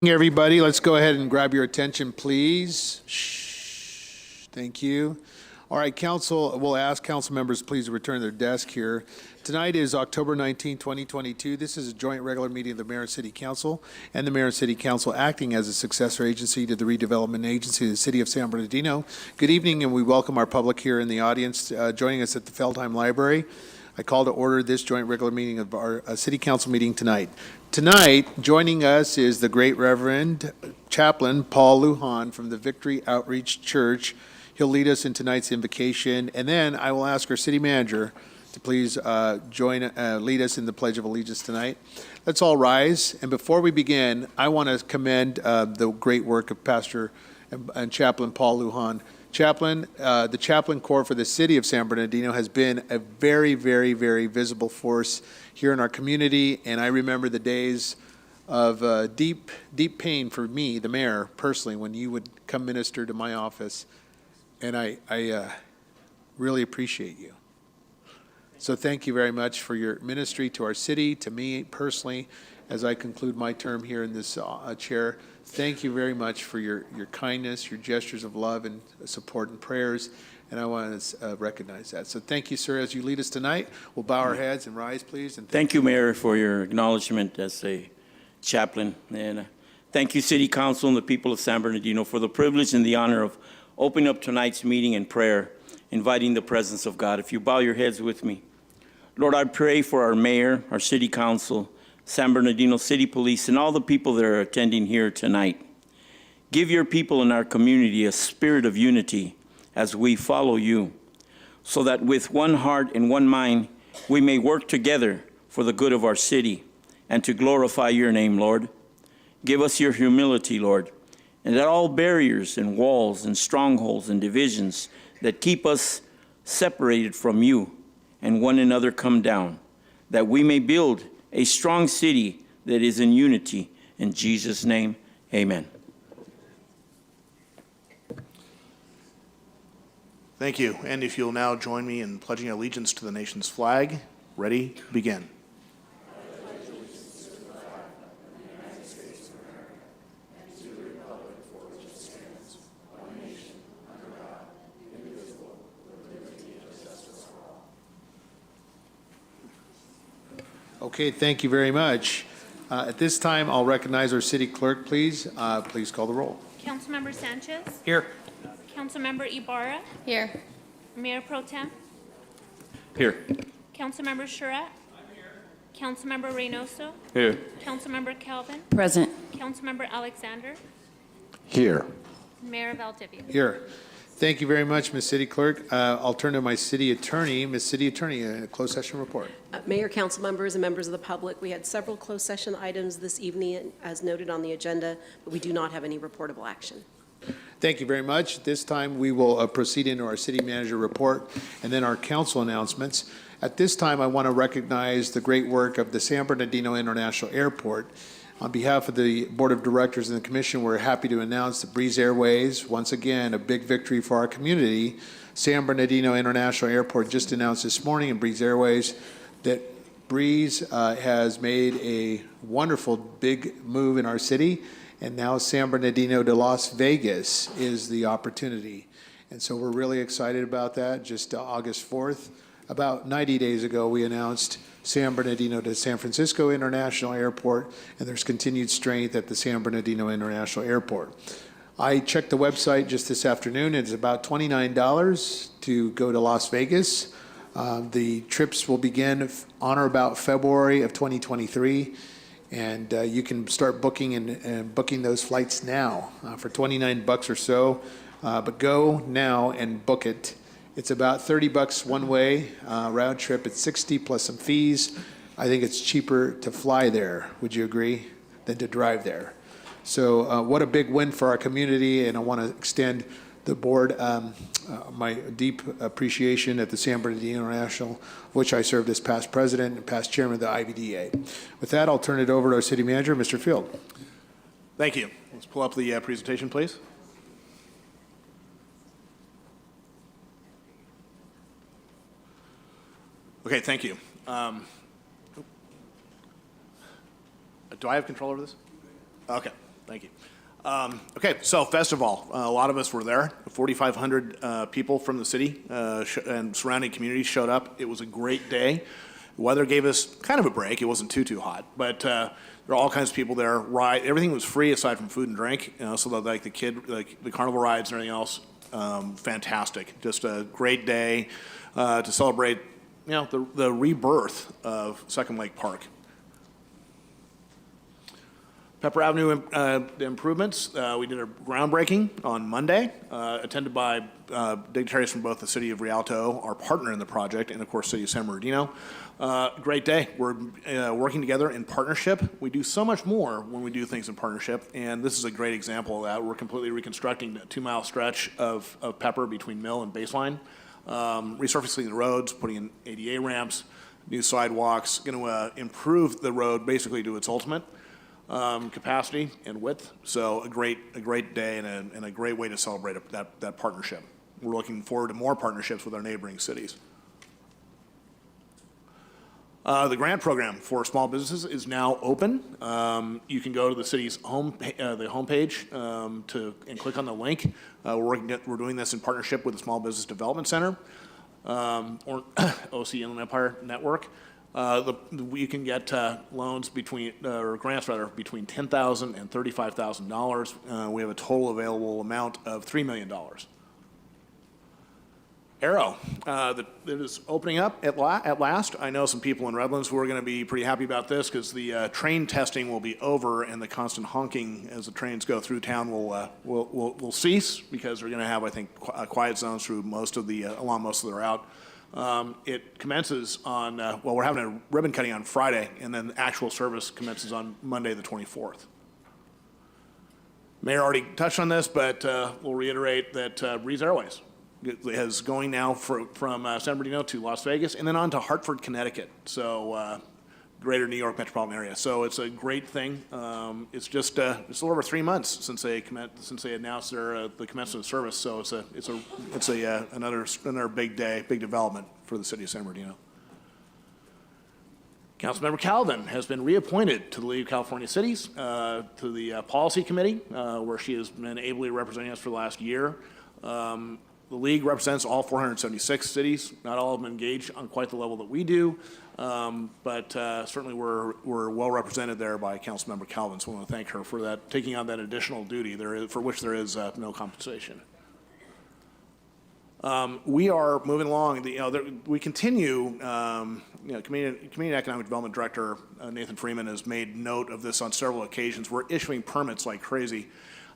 Everybody, let's go ahead and grab your attention, please. Shh. Thank you. All right, council, we'll ask council members please to return to their desk here. Tonight is October 19, 2022. This is a joint regular meeting of the Mayor and City Council and the Mayor and City Council acting as a successor agency to the Redevelopment Agency of the City of San Bernardino. Good evening, and we welcome our public here in the audience joining us at the Feldheim Library. I call to order this joint regular meeting of our City Council meeting tonight. Tonight, joining us is the Great Reverend Chaplain Paul Lujan from the Victory Outreach Church. He'll lead us in tonight's invocation, and then I will ask our city manager to please lead us in the Pledge of Allegiance tonight. Let's all rise, and before we begin, I want to commend the great work of Pastor and Chaplain Paul Lujan. Chaplain, the Chaplain Corps for the City of San Bernardino has been a very, very, very visible force here in our community, and I remember the days of deep pain for me, the mayor, personally, when you would come minister to my office, and I really appreciate you. So thank you very much for your ministry to our city, to me personally, as I conclude my term here in this chair. Thank you very much for your kindness, your gestures of love and support and prayers, and I want to recognize that. So thank you, sir. As you lead us tonight, we'll bow our heads and rise, please. And thank you, Mayor, for your acknowledgement as a chaplain. And thank you, City Council and the people of San Bernardino for the privilege and the honor of opening up tonight's meeting in prayer, inviting the presence of God. If you bow your heads with me. Lord, I pray for our mayor, our City Council, San Bernardino City Police, and all the people that are attending here tonight. Give your people in our community a spirit of unity as we follow you, so that with one heart and one mind, we may work together for the good of our city and to glorify your name, Lord. Give us your humility, Lord, and that all barriers and walls and strongholds and divisions that keep us separated from you and one another come down, that we may build a strong city that is in unity. In Jesus' name, amen. Thank you. And if you'll now join me in pledging allegiance to the nation's flag. Ready, begin. okay, thank you very much. At this time, I'll recognize our city clerk, please. Please call the roll. Councilmember Sanchez. Here. Councilmember Ibarra. Here. Mayor Pro Tem. Here. Councilmember Surratt. I'm here. Councilmember Reynoso. Here. Councilmember Calvin. Present. Councilmember Alexander. Here. Mayor Valdivia. Here. Thank you very much, Ms. City Clerk. I'll turn to my city attorney. Ms. City Attorney, a closed session report. Mayor, council members, and members of the public, we had several closed session items this evening as noted on the agenda, but we do not have any reportable action. Thank you very much. This time we will proceed into our city manager report and then our council announcements. At this time, I want to recognize the great work of the San Bernardino International Airport. On behalf of the Board of Directors and the Commission, we're happy to announce that Breeze Airways, once again, a big victory for our community. San Bernardino International Airport just announced this morning in Breeze Airways that Breeze has made a wonderful big move in our city, and now San Bernardino to Las Vegas is the opportunity. And so we're really excited about that. Just August 4th, about 90 days ago, we announced San Bernardino to San Francisco International Airport, and there's continued strength at the San Bernardino International Airport. I checked the website just this afternoon. It's about $29 to go to Las Vegas. The trips will begin on or about February of 2023, and you can start booking and booking those flights now for $29 or so. But go now and book it. It's about $30 one way round trip. It's $60 plus some fees. I think it's cheaper to fly there. Would you agree? Than to drive there. So what a big win for our community, and I want to extend the board my deep appreciation at the San Bernardino International, which I served as past president and past chairman of the IBDA. With that, I'll turn it over to our city manager, Mr. Field. Thank you. Let's pull up the presentation, please. Okay, thank you. Do I have control over this? Okay. Thank you. Okay, so Festival, a lot of us were there. 4,500 people from the city and surrounding communities showed up. It was a great day. The weather gave us kind of a break. It wasn't too hot, but there were all kinds of people there. Everything was free aside from food and drink. So that, like the carnival rides and everything else, fantastic. Just a great day to celebrate, the rebirth of Second Lake Park. Pepper Avenue improvements, we did a groundbreaking on Monday, attended by dignitaries from both the City of Rialto, our partner in the project, and of course, City of San Bernardino. Great day. We're working together in partnership. We do so much more when we do things in partnership, and this is a great example of that. We're completely reconstructing a 2-mile stretch of Pepper between Mill and Baseline, resurfacing the roads, putting in ADA ramps, new sidewalks, going to improve the road basically to its ultimate capacity and width. So a great day and a great way to celebrate that partnership. We're looking forward to more partnerships with our neighboring cities. The grant program for small businesses is now open. You can go to the city's homepage and click on the link. We're doing this in partnership with the Small Business Development Center or OC Inland Empire Network. You can get loans or grants rather, between $10,000 and $35,000. We have a total available amount of $3 million. Aero, that is opening up at last. I know some people in Redlands who are going to be pretty happy about this because the train testing will be over and the constant honking as the trains go through town will cease because we're going to have, I think, quiet zones through along most of the route. It commences on, we're having a ribbon cutting on Friday, and then actual service commences on Monday, the 24th. Mayor already touched on this, but we'll reiterate that Breeze Airways is going now from San Bernardino to Las Vegas, and then on to Hartford, Connecticut. So greater New York metropolitan area. So it's a great thing. It's just it's a little over 3 months since they announced the commencement of service. So it's another big day, big development for the city of San Bernardino. Councilmember Calvin has been reappointed to the League of California Cities, to the Policy Committee, where she has been ably representing us for the last year. The League represents all 476 cities. Not all of them engage on quite the level that we do, but certainly we're well represented there by Councilmember Calvin. So I want to thank her for that, taking on that additional duty for which there is no compensation. We are moving along. We continue. Community and Economic Development Director Nathan Freeman has made note of this on several occasions. We're issuing permits like crazy.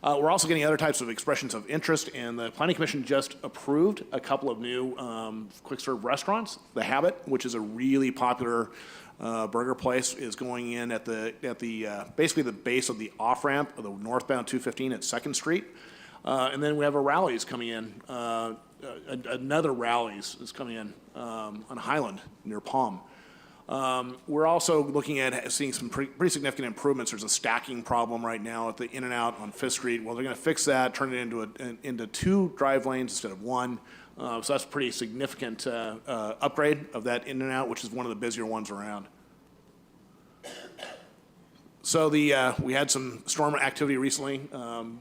We're also getting other types of expressions of interest, and the Planning Commission just approved a couple of new quick-serve restaurants. The Habit, which is a really popular burger place, is going in at basically the base of the off-ramp of the northbound 215 at 2nd Street. And then we have a Rally's coming in. Another Rally's is coming in on Highland near Palm. We're also looking at seeing some pretty significant improvements. There's a stacking problem right now at the In-N-Out on 5th Street. Well, they're going to fix that, turn it into 2 drive lanes instead of 1. So that's a pretty significant upgrade of that In-N-Out, which is one of the busier ones around. So we had some storm activity recently.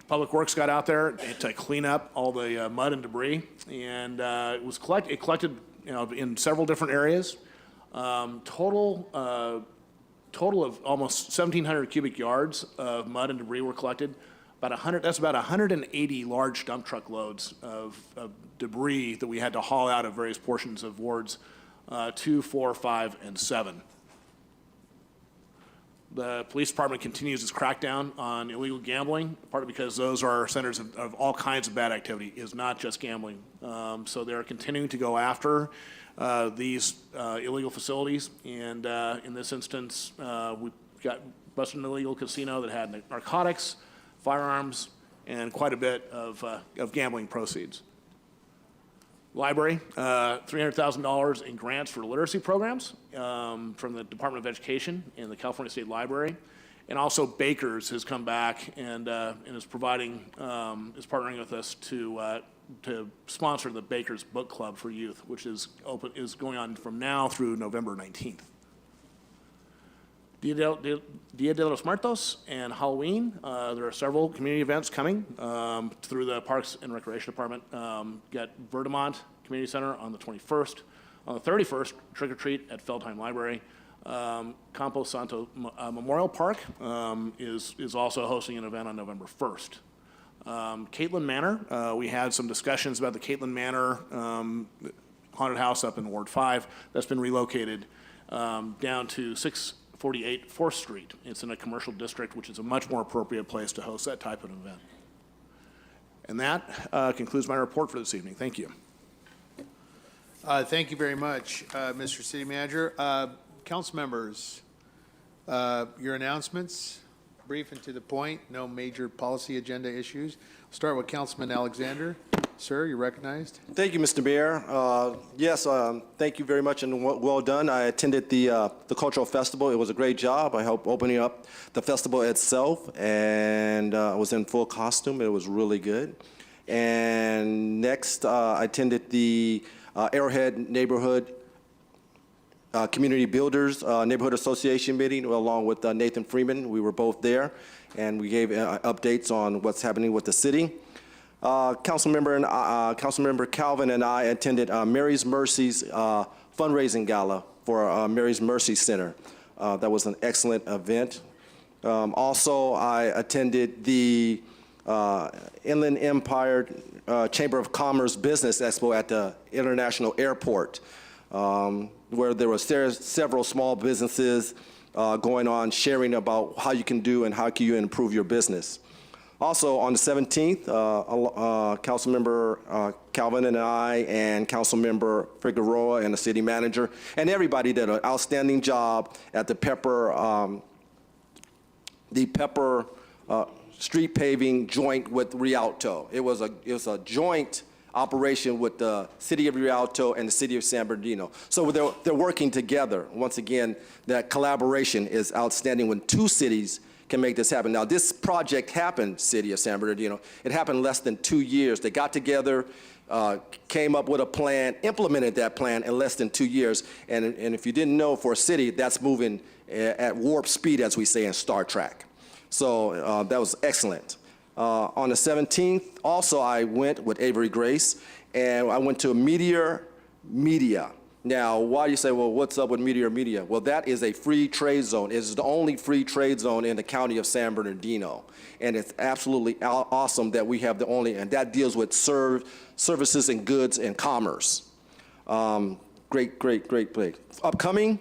Public Works got out there to clean up all the mud and debris, and it collected in several different areas. Total of almost 1,700 cubic yards of mud and debris were collected. That's about 180 large dump truck loads of debris that we had to haul out of various portions of wards 2, 4, 5, and 7. The police department continues its crackdown on illegal gambling, partly because those are centers of all kinds of bad activity. It is not just gambling. So they're continuing to go after these illegal facilities, and in this instance, we got busted an illegal casino that had narcotics, firearms, and quite a bit of gambling proceeds. Library, $300,000 in grants for literacy programs from the Department of Education and the California State Library, and also Baker's has come back and is partnering with us to sponsor the Baker's Book Club for Youth, which is going on from now through November 19th. Dia de los Muertos and Halloween. There are several community events coming through the Parks and Recreation Department. Got Verdamont Community Center on the 21st. On the 31st, trick or treat at Feldheim Library. Campo Santo Memorial Park is also hosting an event on November 1st. Catlin Manor, we had some discussions about the Catlin Manor haunted house up in Ward 5 that's been relocated down to 648 4th Street. It's in a commercial district, which is a much more appropriate place to host that type of event. And that concludes my report for this evening. Thank you. Thank you very much, Mr. City Manager. Council members, your announcements, brief and to the point, no major policy agenda issues. We'll start with Councilman Alexander. Sir, you're recognized. Thank you, Mr. Mayor. Yes, thank you very much and well done. I attended the cultural festival. It was a great job. I helped opening up the festival itself, and I was in full costume. It was really good. And next, I attended the Arrowhead Neighborhood Community Builders Neighborhood Association meeting along with Nathan Freeman. We were both there, and we gave updates on what's happening with the city. Councilmember Calvin and I attended Mary's Mercy's fundraising gala for Mary's Mercy Center. That was an excellent event. Also, I attended the Inland Empire Chamber of Commerce Business Expo at the International Airport, where there were several small businesses going on, sharing about how you can do and how can you improve your business. Also, on the 17th, Councilmember Calvin and I and Councilmember Figueroa and the city manager and everybody did an outstanding job at the Pepper street paving joint with Rialto. It was a joint operation with the city of Rialto and the city of San Bernardino. So they're working together. Once again, that collaboration is outstanding when two cities can make this happen. Now, this project happened, city of San Bernardino. It happened less than 2 years. They got together, came up with a plan, implemented that plan in less than 2 years. And if you didn't know, for a city, that's moving at warp speed, as we say in Star Trek. So that was excellent. On the 17th, also I went with Avery Grace, and I went to Meteor Media. Now, why do you say, well, what's up with Meteor Media? Well, that is a free trade zone. It's the only free trade zone in the county of San Bernardino. And it's absolutely awesome that we have the only, and that deals with services and goods and commerce. Great place. Upcoming,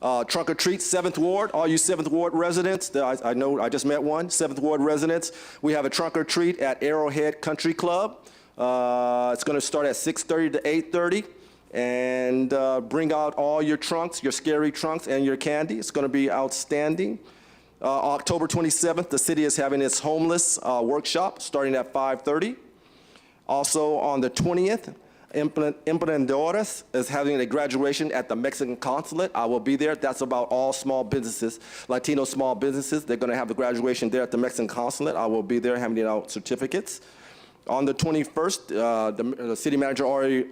trunk or treat, 7th Ward, all you 7th Ward residents, I know I just met one, 7th Ward residents. We have a trunk or treat at Arrowhead Country Club. It's gonna start at 6:30 to 8:30. And bring out all your trunks, your scary trunks, and your candy. It's gonna be outstanding. October 27th, the city is having its homeless workshop starting at 5:30. Also on the 20th, Emprendedores is having a graduation at the Mexican consulate. I will be there. That's about all small businesses, Latino small businesses. They're gonna have the graduation there at the Mexican consulate. I will be there handing out certificates. On the 21st, the city manager already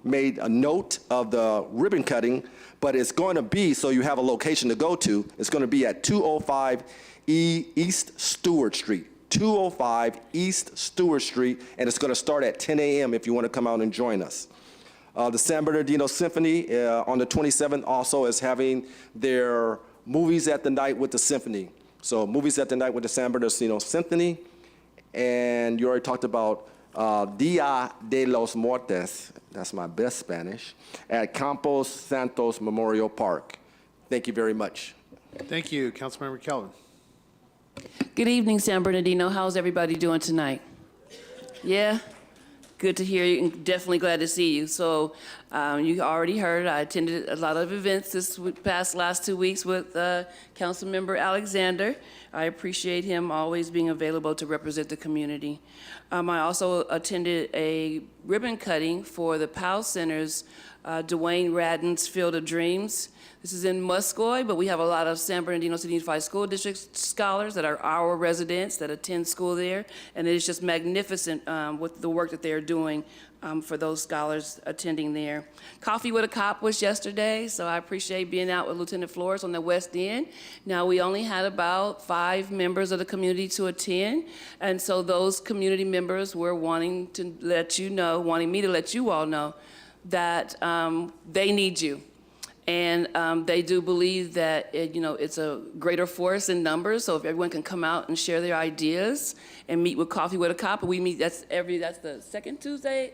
made a note of the ribbon cutting, but it's going to be, so you have a location to go to, it's going to be at 205 East Stewart Street. 205 East Stewart Street, and it's going to start at 10 a.m. if you want to come out and join us. The San Bernardino Symphony on the 27th also is having their Movies at the Night with the Symphony. So Movies at the Night with the San Bernardino Symphony, and you already talked about Dia de los Muertos, that's my best Spanish, at Campos Santos Memorial Park. Thank you very much. Thank you, Councilmember Calvin. Good evening, San Bernardino. How's everybody doing tonight? Yeah? Good to hear you, and definitely glad to see you. So you already heard, I attended a lot of events this last 2 weeks with Councilmember Alexander. I appreciate him always being available to represent the community. I also attended a ribbon cutting for the Powell Center's Dwayne Radden's Field of Dreams. This is in Muscoy, but we have a lot of San Bernardino City Unified School District scholars that are our residents that attend school there, and it's just magnificent with the work that they are doing. doing for those scholars attending there. Coffee with a Cop was yesterday, so I appreciate being out with Lieutenant Flores on the West End. Now, we only had about 5 members of the community to attend, and so those community members were wanting to let you know, wanting me to let you all know that they need you. And they do believe that it's a greater force in numbers. So if everyone can come out and share their ideas and meet with Coffee with a Cop, and we meet that's the second Tuesday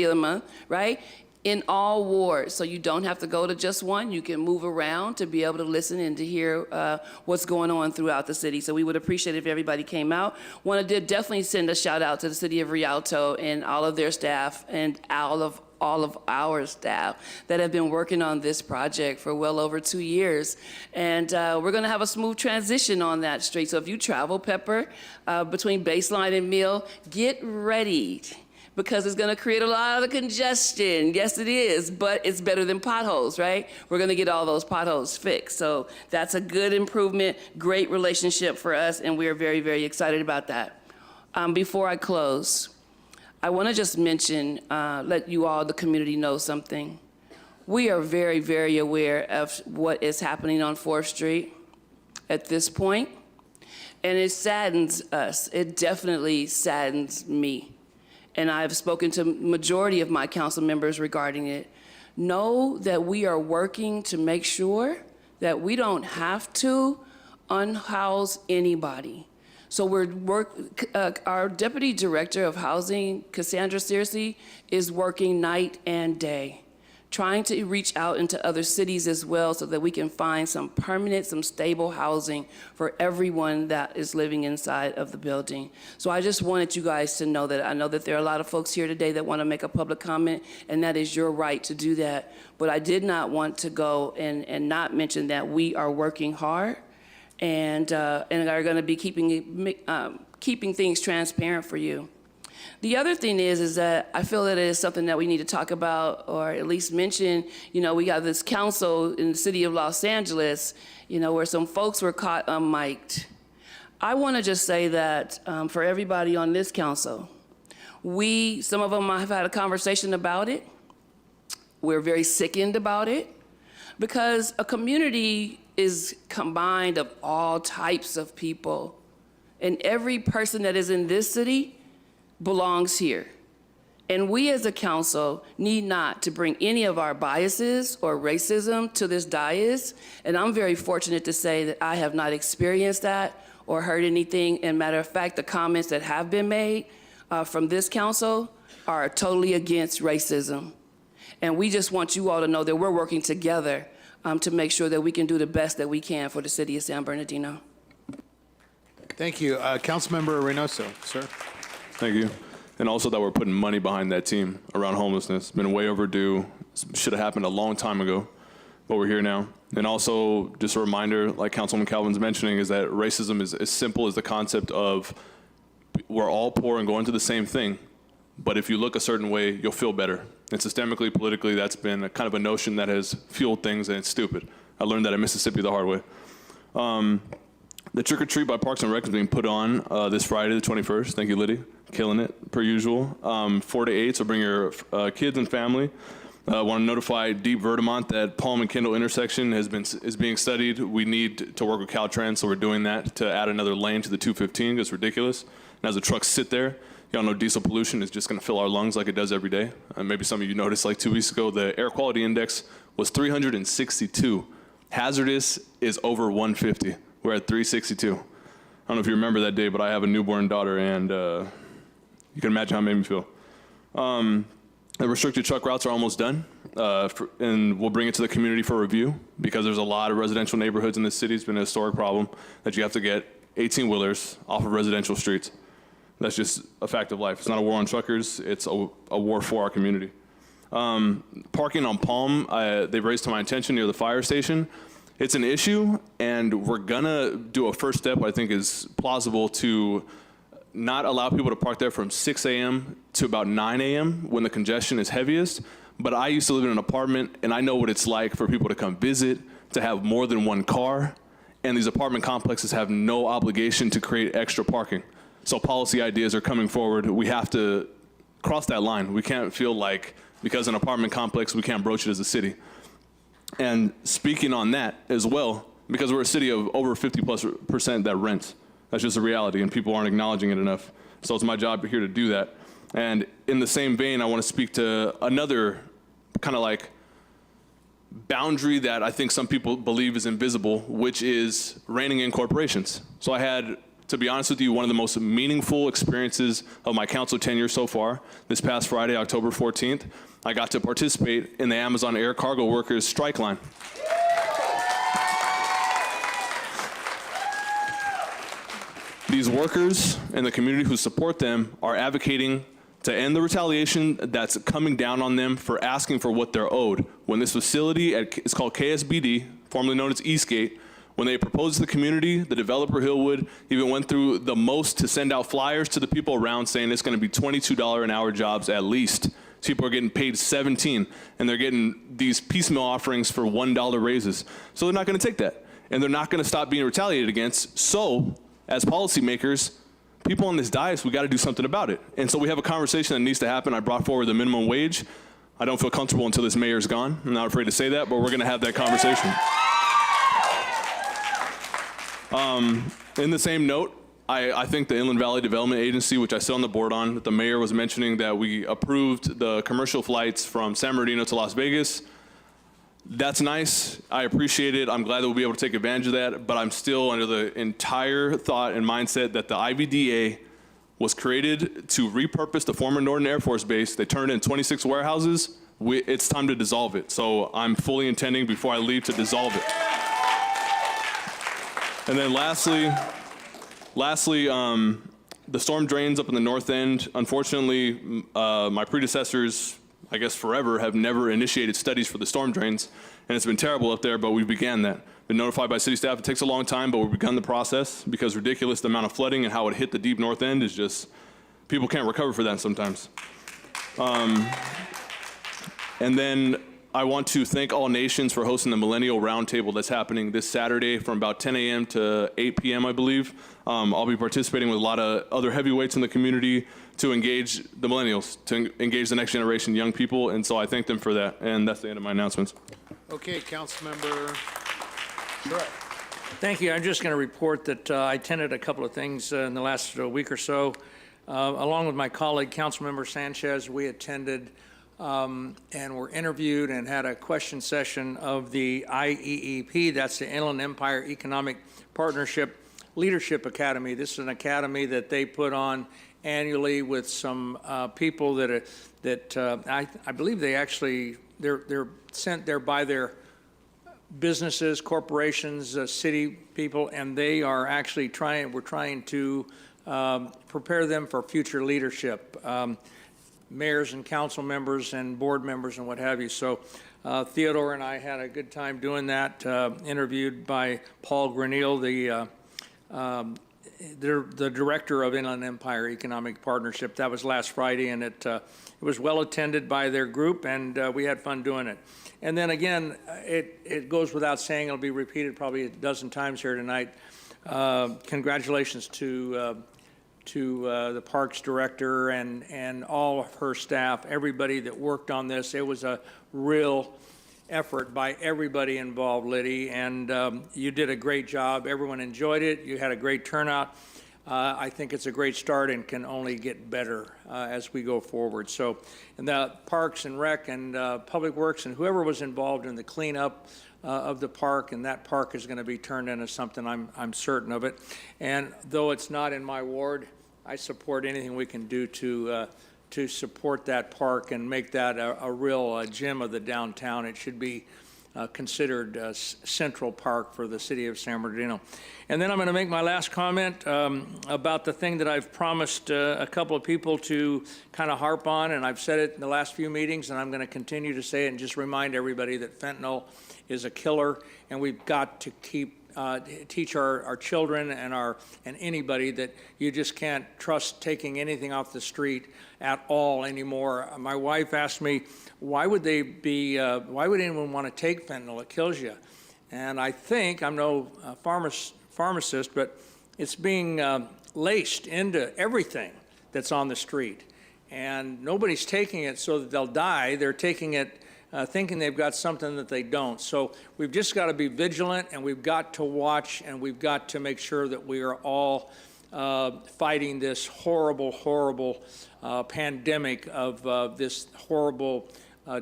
of the month, right? In all wards, so you don't have to go to just one. You can move around to be able to listen and to hear what's going on throughout the city. So we would appreciate it if everybody came out. Want to definitely send a shout out to the city of Rialto and all of their staff and all of our staff that have been working on this project for well over 2 years. And we're gonna have a smooth transition on that street. So if you travel, Pepper, between Baseline and Mill, get ready, because it's gonna create a lot of congestion. Yes, it is, but it's better than potholes, right? We're gonna get all those potholes fixed. So that's a good improvement, great relationship for us, and we're very, very excited about that. Before I close, I want to just mention, let you all, the community, know something. We are very, very aware of what is happening on 4th Street at this point, and it saddens us. It definitely saddens me. And I've spoken to majority of my council members regarding it. Know that we are working to make sure that we don't have to unhouse anybody. So our Deputy Director of Housing, Cassandra Searcy, is working night and day, trying to reach out into other cities as well so that we can find some permanent, some stable housing for everyone that is living inside of the building. So I just wanted you guys to know that. I know that there are a lot of folks here today that want to make a public comment, and that is your right to do that. But I did not want to go and not mention that we are working hard and are going to be keeping things transparent for you. The other thing is that I feel that it is something that we need to talk about, or at least mention. We got this council in the city of Los Angeles, where some folks were caught unmiked. I want to just say that for everybody on this council, some of them have had a conversation about it. We're very sickened about it, because a community is combined of all types of people, and every person that is in this city belongs here. And we as a council need not to bring any of our biases or racism to this dais. And I'm very fortunate to say that I have not experienced that or heard anything. And matter of fact, the comments that have been made from this council are totally against racism. And we just want you all to know that we're working together to make sure that we can do the best that we can for the city of San Bernardino. Thank you. Councilmember Reynoso, sir. Thank you. And also that we're putting money behind that team around homelessness. Been way overdue. Should have happened a long time ago, but we're here now. And also just a reminder, like Councilman Calvin's mentioning, is that racism is as simple as the concept of we're all poor and going through the same thing, but if you look a certain way, you'll feel better. And systemically, politically, that's been a kind of a notion that has fueled things, and it's stupid. I learned that in Mississippi the hard way. The Trick or Treat by Parks and Rec is being put on this Friday, the 21st. Thank you, Liddy. Killing it, per usual. 4 to 8, so bring your kids and family. I want to notify Deep Verdamont that Palm and Kendall intersection is being studied. We need to work with Caltrans, so we're doing that to add another lane to the 215. It's ridiculous. And as the trucks sit there, y'all know diesel pollution is just going to fill our lungs like it does every day. Maybe some of you noticed, like 2 weeks ago, the air quality index was 362. Hazardous is over 150. We're at 362. I don't know if you remember that day, but I have a newborn daughter, and you can imagine how it made me feel. The restricted truck routes are almost done, and we'll bring it to the community for review, because there's a lot of residential neighborhoods in this city. It's been a historic problem that you have to get 18-wheelers off of residential streets. That's just a fact of life. It's not a war on truckers. It's a war for our community. Parking on Palm, they've raised to my attention near the fire station. It's an issue, and we're gonna do a first step I think is plausible to not allow people to park there from 6 a.m. to about 9 a.m. when the congestion is heaviest. But I used to live in an apartment, and I know what it's like for people to come visit, to have more than one car, and these apartment complexes have no obligation to create extra parking. So policy ideas are coming forward. We have to cross that line. We can't feel like because an apartment complex, we can't broach it as a city. And speaking on that as well, because we're a city of over 50+% that rents. That's just a reality, and people aren't acknowledging it enough. So it's my job here to do that. And in the same vein, I want to speak to another kind of like boundary that I think some people believe is invisible, which is reining in corporations. So I had, to be honest with you, one of the most meaningful experiences of my council tenure so far. This past Friday, October 14th, I got to participate in the Amazon Air Cargo Workers strike line. These workers and the community who support them are advocating to end the retaliation that's coming down on them for asking for what they're owed. When this facility, it's called KSBD, formerly known as Eastgate, when they proposed to the community, the developer Hillwood even went through the most to send out flyers to the people around saying it's going to be $22 an hour jobs at least. People are getting paid $17, and they're getting these piecemeal offerings for $1 raises. So they're not going to take that, and they're not going to stop being retaliated against. So, as policymakers, people on this dais, we got to do something about it. And so we have a conversation that needs to happen. I brought forward the minimum wage. I don't feel comfortable until this mayor's gone. I'm not afraid to say that, but we're going to have that conversation. In the same note, I think the Inland Valley Development Agency, which I sit on the board on, that the mayor was mentioning that we approved the commercial flights from San Bernardino to Las Vegas. That's nice. I appreciate it. I'm glad that we'll be able to take advantage of that, but I'm still under the entire thought and mindset that the IVDA was created to repurpose the former Norton Air Force Base. They turned in 26 warehouses. It's time to dissolve it. So I'm fully intending before I leave to dissolve it. And then lastly, the storm drains up in the north end. Unfortunately, my predecessors, I guess forever, have never initiated studies for the storm drains, and it's been terrible up there, but we began that. Been notified by city staff. It takes a long time, but we've begun the process because ridiculous the amount of flooding and how it hit the deep north end is just, people can't recover for that sometimes. And then I want to thank All Nations for hosting the Millennial Roundtable that's happening this Saturday from about 10 a.m. to 8 p.m., I believe. I'll be participating with a lot of other heavyweights in the community to engage the millennials, to engage the next generation young people, and so I thank them for that, and that's the end of my announcements. Okay, Councilmember Charette. Thank you. I'm just going to report that I attended a couple of things in the last week or so. Along with my colleague, Councilmember Sanchez, we attended and were interviewed and had a question session of the IEEP, that's the Inland Empire Economic Partnership Leadership Academy. This is an academy that they put on annually with some people that I believe they actually, they're sent there by their businesses, corporations, city people, and they are actually we're trying to prepare them for future leadership. Mayors and council members and board members and what have you. So Theodore and I had a good time doing that, interviewed by Paul Granil, the director of Inland Empire Economic Partnership. That was last Friday, and it was well attended by their group, and we had fun doing it. And then again, it goes without saying, it'll be repeated probably a dozen times here tonight. Congratulations to the Parks Director and all of her staff, everybody that worked on this. It was a real effort by everybody involved, Liddy, and you did a great job. Everyone enjoyed it. You had a great turnout. I think it's a great start and can only get better as we go forward. So, and the Parks and Rec and Public Works and whoever was involved in the cleanup of the park, and that park is going to be turned into something, I'm certain of it. And though it's not in my ward, I support anything we can do to support that park and make that a real gem of the downtown. It should be considered a central park for the city of San Bernardino. And then I'm going to make my last comment about the thing that I've promised a couple of people to kind of harp on, and I've said it in the last few meetings, and I'm going to continue to say it and just remind everybody that fentanyl is a killer, and we've got to teach our children and anybody that you just can't trust taking anything off the street at all anymore. My wife asked me, why would anyone want to take fentanyl? It kills you. And I think, I'm no pharmacist, but it's being laced into everything that's on the street. And nobody's taking it so that they'll die. They're taking it thinking they've got something that they don't. So we've just got to be vigilant, and we've got to watch, and we've got to make sure that we are all fighting this horrible, horrible pandemic of this horrible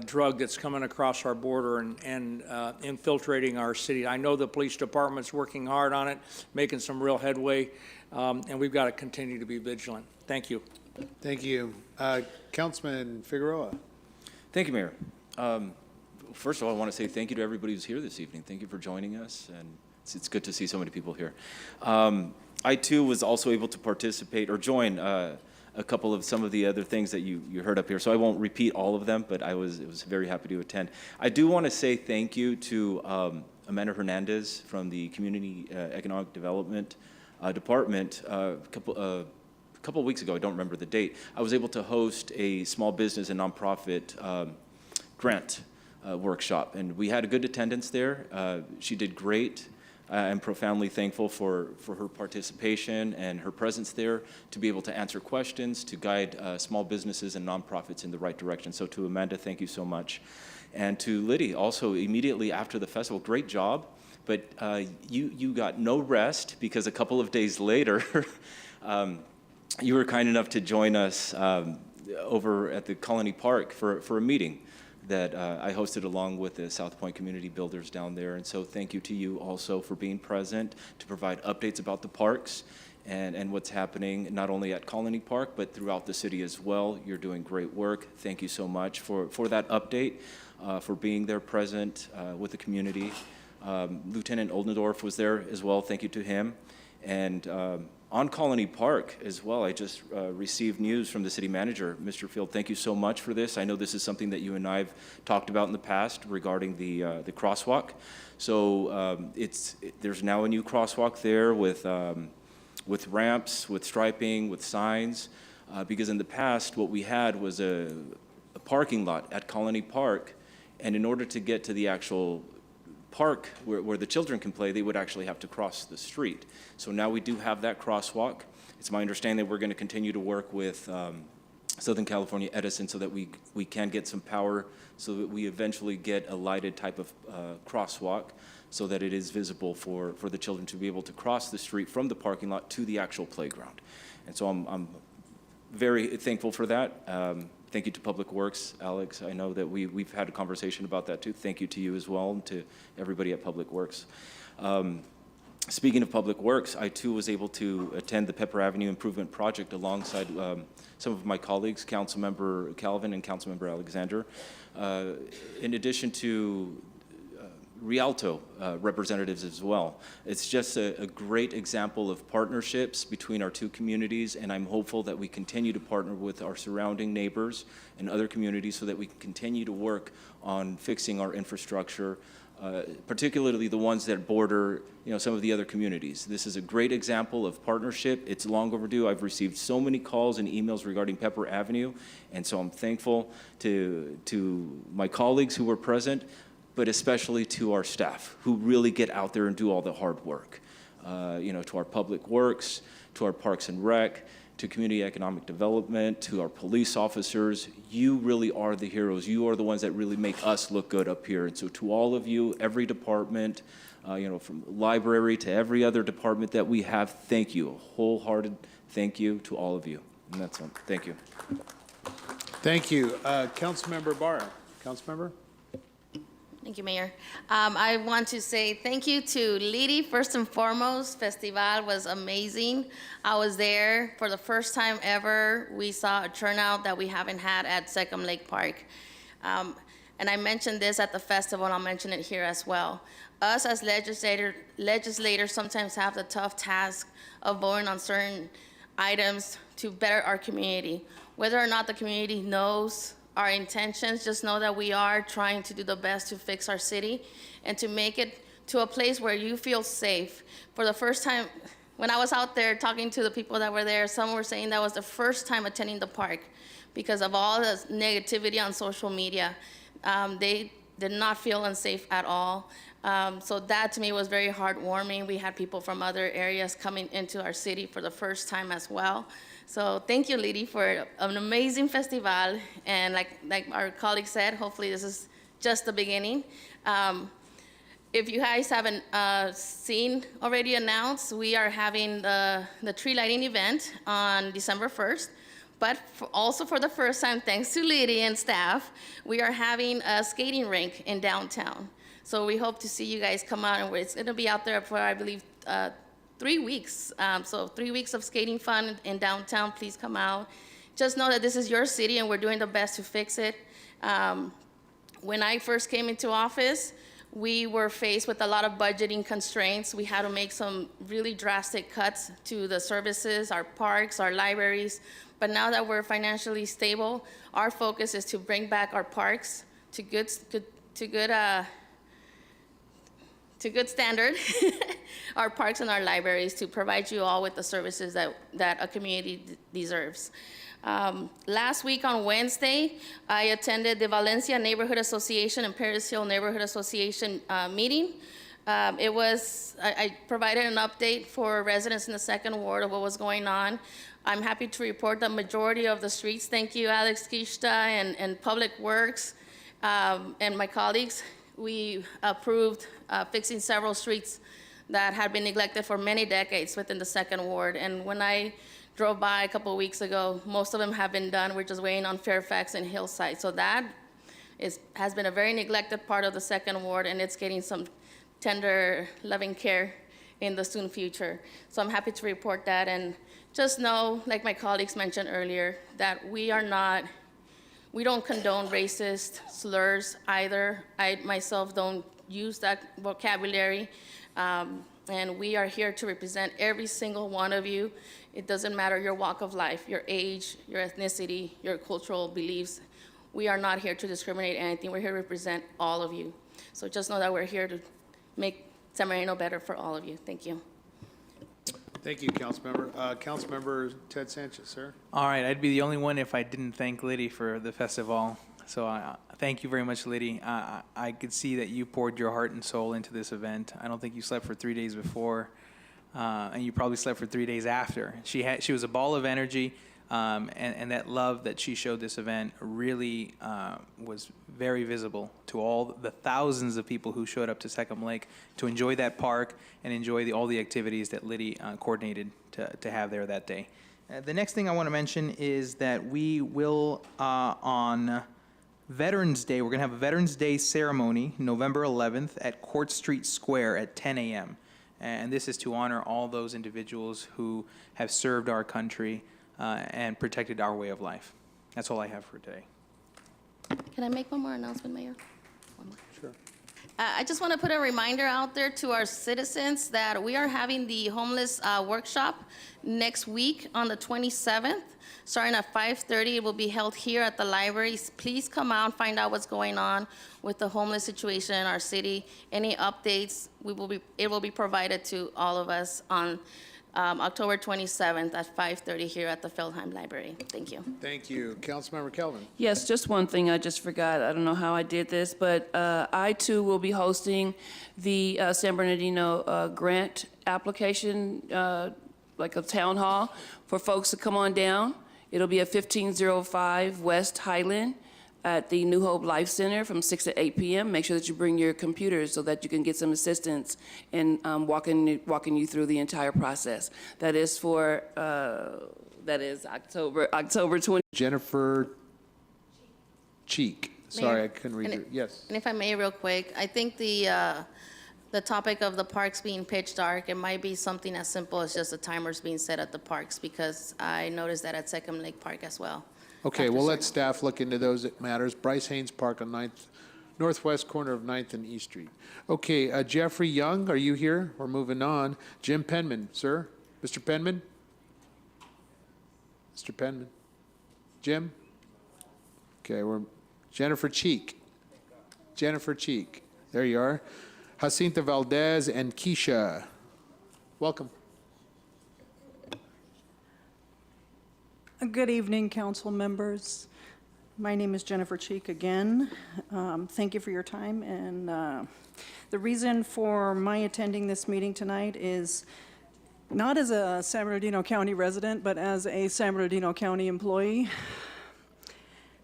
drug that's coming across our border and infiltrating our city. I know the police department's working hard on it, making some real headway, and we've got to continue to be vigilant. Thank you. Thank you. Councilman Figueroa. Thank you, Mayor. First of all, I want to say thank you to everybody who's here this evening. Thank you for joining us, and it's good to see so many people here. I, too, was also able to participate or join a couple of some of the other things that you heard up here, so I won't repeat all of them, but I was very happy to attend. I do want to say thank you to Amanda Hernandez from the Community Economic Development Department. A couple of weeks ago, I don't remember the date, I was able to host a small business and nonprofit grant workshop, and we had a good attendance there. She did great. I'm profoundly thankful for her participation and her presence there to be able to answer questions, to guide small businesses and nonprofits in the right direction. So to Amanda, thank you so much. And to Liddy, also immediately after the festival, great job, but you got no rest because a couple of days later, you were kind enough to join us over at the Colony Park for a meeting that I hosted along with the South Point community builders down there. And so thank you to you also for being present to provide updates about the parks and what's happening not only at Colony Park, but throughout the city as well. You're doing great work. Thank you so much for that update, for being there present with the community. Lieutenant Oldendorf was there as well. Thank you to him. And on Colony Park as well, I just received news from the city manager, Mr. Field. Thank you so much for this. I know this is something that you and I have talked about in the past regarding the crosswalk. So there's now a new crosswalk there with ramps, with striping, with signs. Because in the past, what we had was a parking lot at Colony Park, and in order to get to the actual park where the children can play, they would actually have to cross the street. So now we do have that crosswalk. It's my understanding that we're going to continue to work with Southern California Edison so that we can get some power so that we eventually get a lighted type of crosswalk so that it is visible for the children to be able to cross the street from the parking lot to the actual playground. And so I'm very thankful for that. Thank you to Public Works, Alex. I know that we've had a conversation about that too. Thank you to you as well and to everybody at Public Works. Speaking of Public Works, I too was able to attend the Pepper Avenue Improvement Project alongside some of my colleagues, Councilmember Calvin and Councilmember Alexander. In addition to Rialto representatives as well. It's just a great example of partnerships between our two communities, and I'm hopeful that we continue to partner with our surrounding neighbors and other communities so that we can continue to work on fixing our infrastructure, particularly the ones that border, some of the other communities. This is a great example of partnership. It's long overdue. I've received so many calls and emails regarding Pepper Avenue, and so I'm thankful to my colleagues who were present, but especially to our staff who really get out there and do all the hard work. To our Public Works, to our Parks and Rec, to Community Economic Development, to our police officers. You really are the heroes. You are the ones that really make us look good up here. And so to all of you, every department, from library to every other department that we have, thank you. A wholehearted thank you to all of you. And that's all. Thank you. Thank you. Councilmember Barra. Councilmember? Thank you, Mayor. I want to say thank you to Liddy, first and foremost. Festival was amazing. I was there for the first time ever. We saw a turnout that we haven't had at Second Lake Park. And I mentioned this at the festival, and I'll mention it here as well. Us as legislators sometimes have the tough task of voting on certain items to better our community. Whether or not the community knows our intentions, just know that we are trying to do the best to fix our city and to make it to a place where you feel safe. For the first time, when I was out there talking to the people that were there, some were saying that was the first time attending the park because of all the negativity on social media. They did not feel unsafe at all. So that to me was very heartwarming. We had people from other areas coming into our city for the first time as well. So thank you, Liddy, for an amazing festival. And like our colleague said, hopefully this is just the beginning. If you guys haven't seen already announced, we are having the tree lighting event on December 1st. But also for the first time, thanks to Liddy and staff, we are having a skating rink in downtown. So we hope to see you guys come out, and it's going to be out there for, I believe, 3 weeks. So 3 weeks of skating fun in downtown. Please come out. Just know that this is your city, and we're doing the best to fix it. When I first came into office, we were faced with a lot of budgeting constraints. We had to make some really drastic cuts to the services, our parks, our libraries. But now that we're financially stable, our focus is to bring back our parks to good standard, our parks and our libraries, to provide you all with the services that a community deserves. Last week on Wednesday, I attended the Valencia Neighborhood Association and Paris Hill Neighborhood Association meeting. I provided an update for residents in the second ward of what was going on. I'm happy to report the majority of the streets, thank you, Alex Kishta and Public Works and my colleagues, we approved fixing several streets that had been neglected for many decades within the second ward. And when I drove by a couple of weeks ago, most of them have been done. We're just waiting on Fairfax and Hillside. So that has been a very neglected part of the second ward, and it's getting some tender, loving care in the soon future. So I'm happy to report that, and just know, like my colleagues mentioned earlier, that we don't condone racist slurs either. I myself don't use that vocabulary. And we are here to represent every single one of you. It doesn't matter your walk of life, your age, your ethnicity, your cultural beliefs. We are not here to discriminate anything. We're here to represent all of you. So just know that we're here to make San Bernardino better for all of you. Thank you. Thank you, Councilmember. Councilmember Ted Sanchez, sir. All right, I'd be the only one if I didn't thank Liddy for the festival. So thank you very much, Liddy. I could see that you poured your heart and soul into this event. I don't think you slept for 3 days before, and you probably slept for 3 days after. She was a ball of energy, and that love that she showed this event really was very visible to all the thousands of people who showed up to Second Lake to enjoy that park and enjoy all the activities that Liddy coordinated to have there that day. The next thing I want to mention is that we will, on Veterans Day, we're going to have a Veterans Day ceremony November 11th at Court Street Square at 10 a.m. And this is to honor all those individuals who have served our country and protected our way of life. That's all I have for today. Can I make one more announcement, Mayor? One more. Sure. I just want to put a reminder out there to our citizens that we are having the homeless workshop next week on the 27th. Starting at 5:30, it will be held here at the library. Please come out, find out what's going on with the homeless situation in our city. Any updates, it will be provided to all of us on October 27th at 5:30 here at the Feldheim Library. Thank you. Thank you. Councilmember Kelvin. Yes, just one thing I just forgot. I don't know how I did this, but I too will be hosting the San Bernardino grant application, like a town hall for folks to come on down. It'll be at 1505 West Highland at the New Hope Life Center from 6 to 8 p.m. Make sure that you bring your computers so that you can get some assistance in walking you through the entire process. That is for October 20. Jennifer Cheek. Sorry, Mayor, I couldn't read your, yes. And if I may, real quick, I think the topic of the parks being pitch dark, it might be something as simple as just the timers being set at the parks, because I noticed that at Second Lake Park as well. Okay, After we'll let certain- staff look into those matters. Bryce Haynes Park on 9th, northwest corner of 9th and East Street. Okay, Jeffrey Young, are you here? We're moving on. Jim Penman, sir. Mr. Penman? Mr. Penman? Jim? Okay, Jennifer Cheek. Jennifer Cheek. There you are. Jacinta Valdez and Keisha. Welcome. Good evening, council members. My name is Jennifer Cheek again. Thank you for your time. And the reason for my attending this meeting tonight is not as a San Bernardino County resident, but as a San Bernardino County employee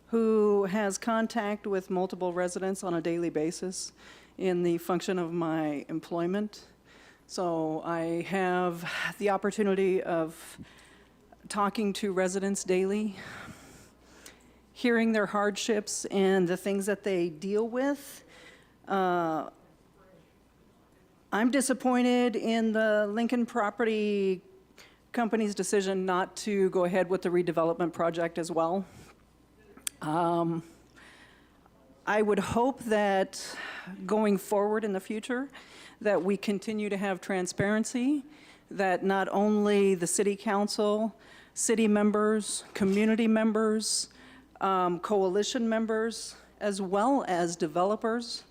who has contact with multiple residents on a daily basis in the function of my employment. So I have the opportunity of talking to residents daily, hearing their hardships and the things that they deal with. I'm disappointed in the Lincoln Property Company's decision not to go ahead with the redevelopment project as well. I would hope that going forward in the future, that we continue to have transparency, that not only the city council, city members, community members, coalition members, as well as developers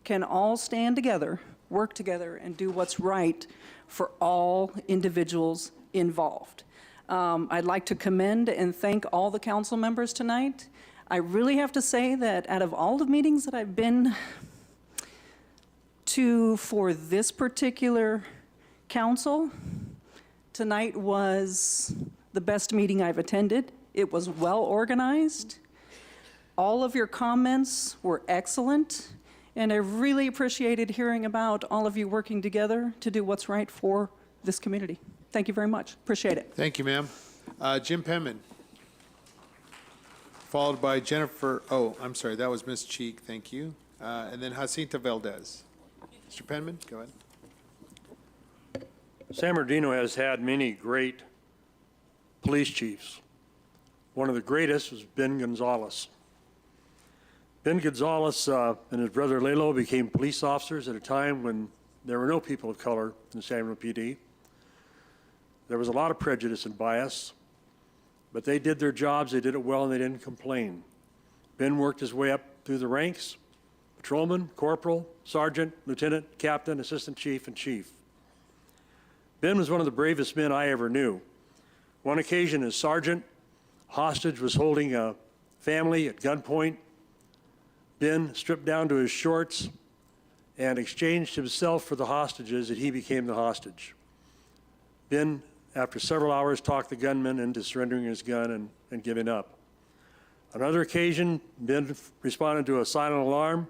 can all stand together, work together, and do what's right for all individuals involved. I'd like to commend and thank all the council members tonight. I really have to say that out of all the meetings that I've been to for this particular council, tonight was the best meeting I've attended. It was well organized. All of your comments were excellent, and I really appreciated hearing about all of you working together to do what's right for this community. Thank you very much. Appreciate it. Thank you, ma'am. Jim Penman, followed by Jennifer, I'm sorry, that was Ms. Cheek, thank you. And then Jacinta Valdez. Mr. Penman, go ahead. San Bernardino has had many great police chiefs. One of the greatest was Ben Gonzalez. Ben Gonzalez and his brother Lalo became police officers at a time when there were no people of color in the San Bernardino PD. There was a lot of prejudice and bias, but they did their jobs, they did it well, and they didn't complain. Ben worked his way up through the ranks, patrolman, corporal, sergeant, lieutenant, captain, assistant chief, and chief. Ben was one of the bravest men I ever knew. One occasion, as sergeant, hostage was holding a family at gunpoint. Ben stripped down to his shorts and exchanged himself for the hostages, and he became the hostage. Ben, after several hours, talked the gunman into surrendering his gun and giving up. Another occasion, Ben responded to a silent alarm.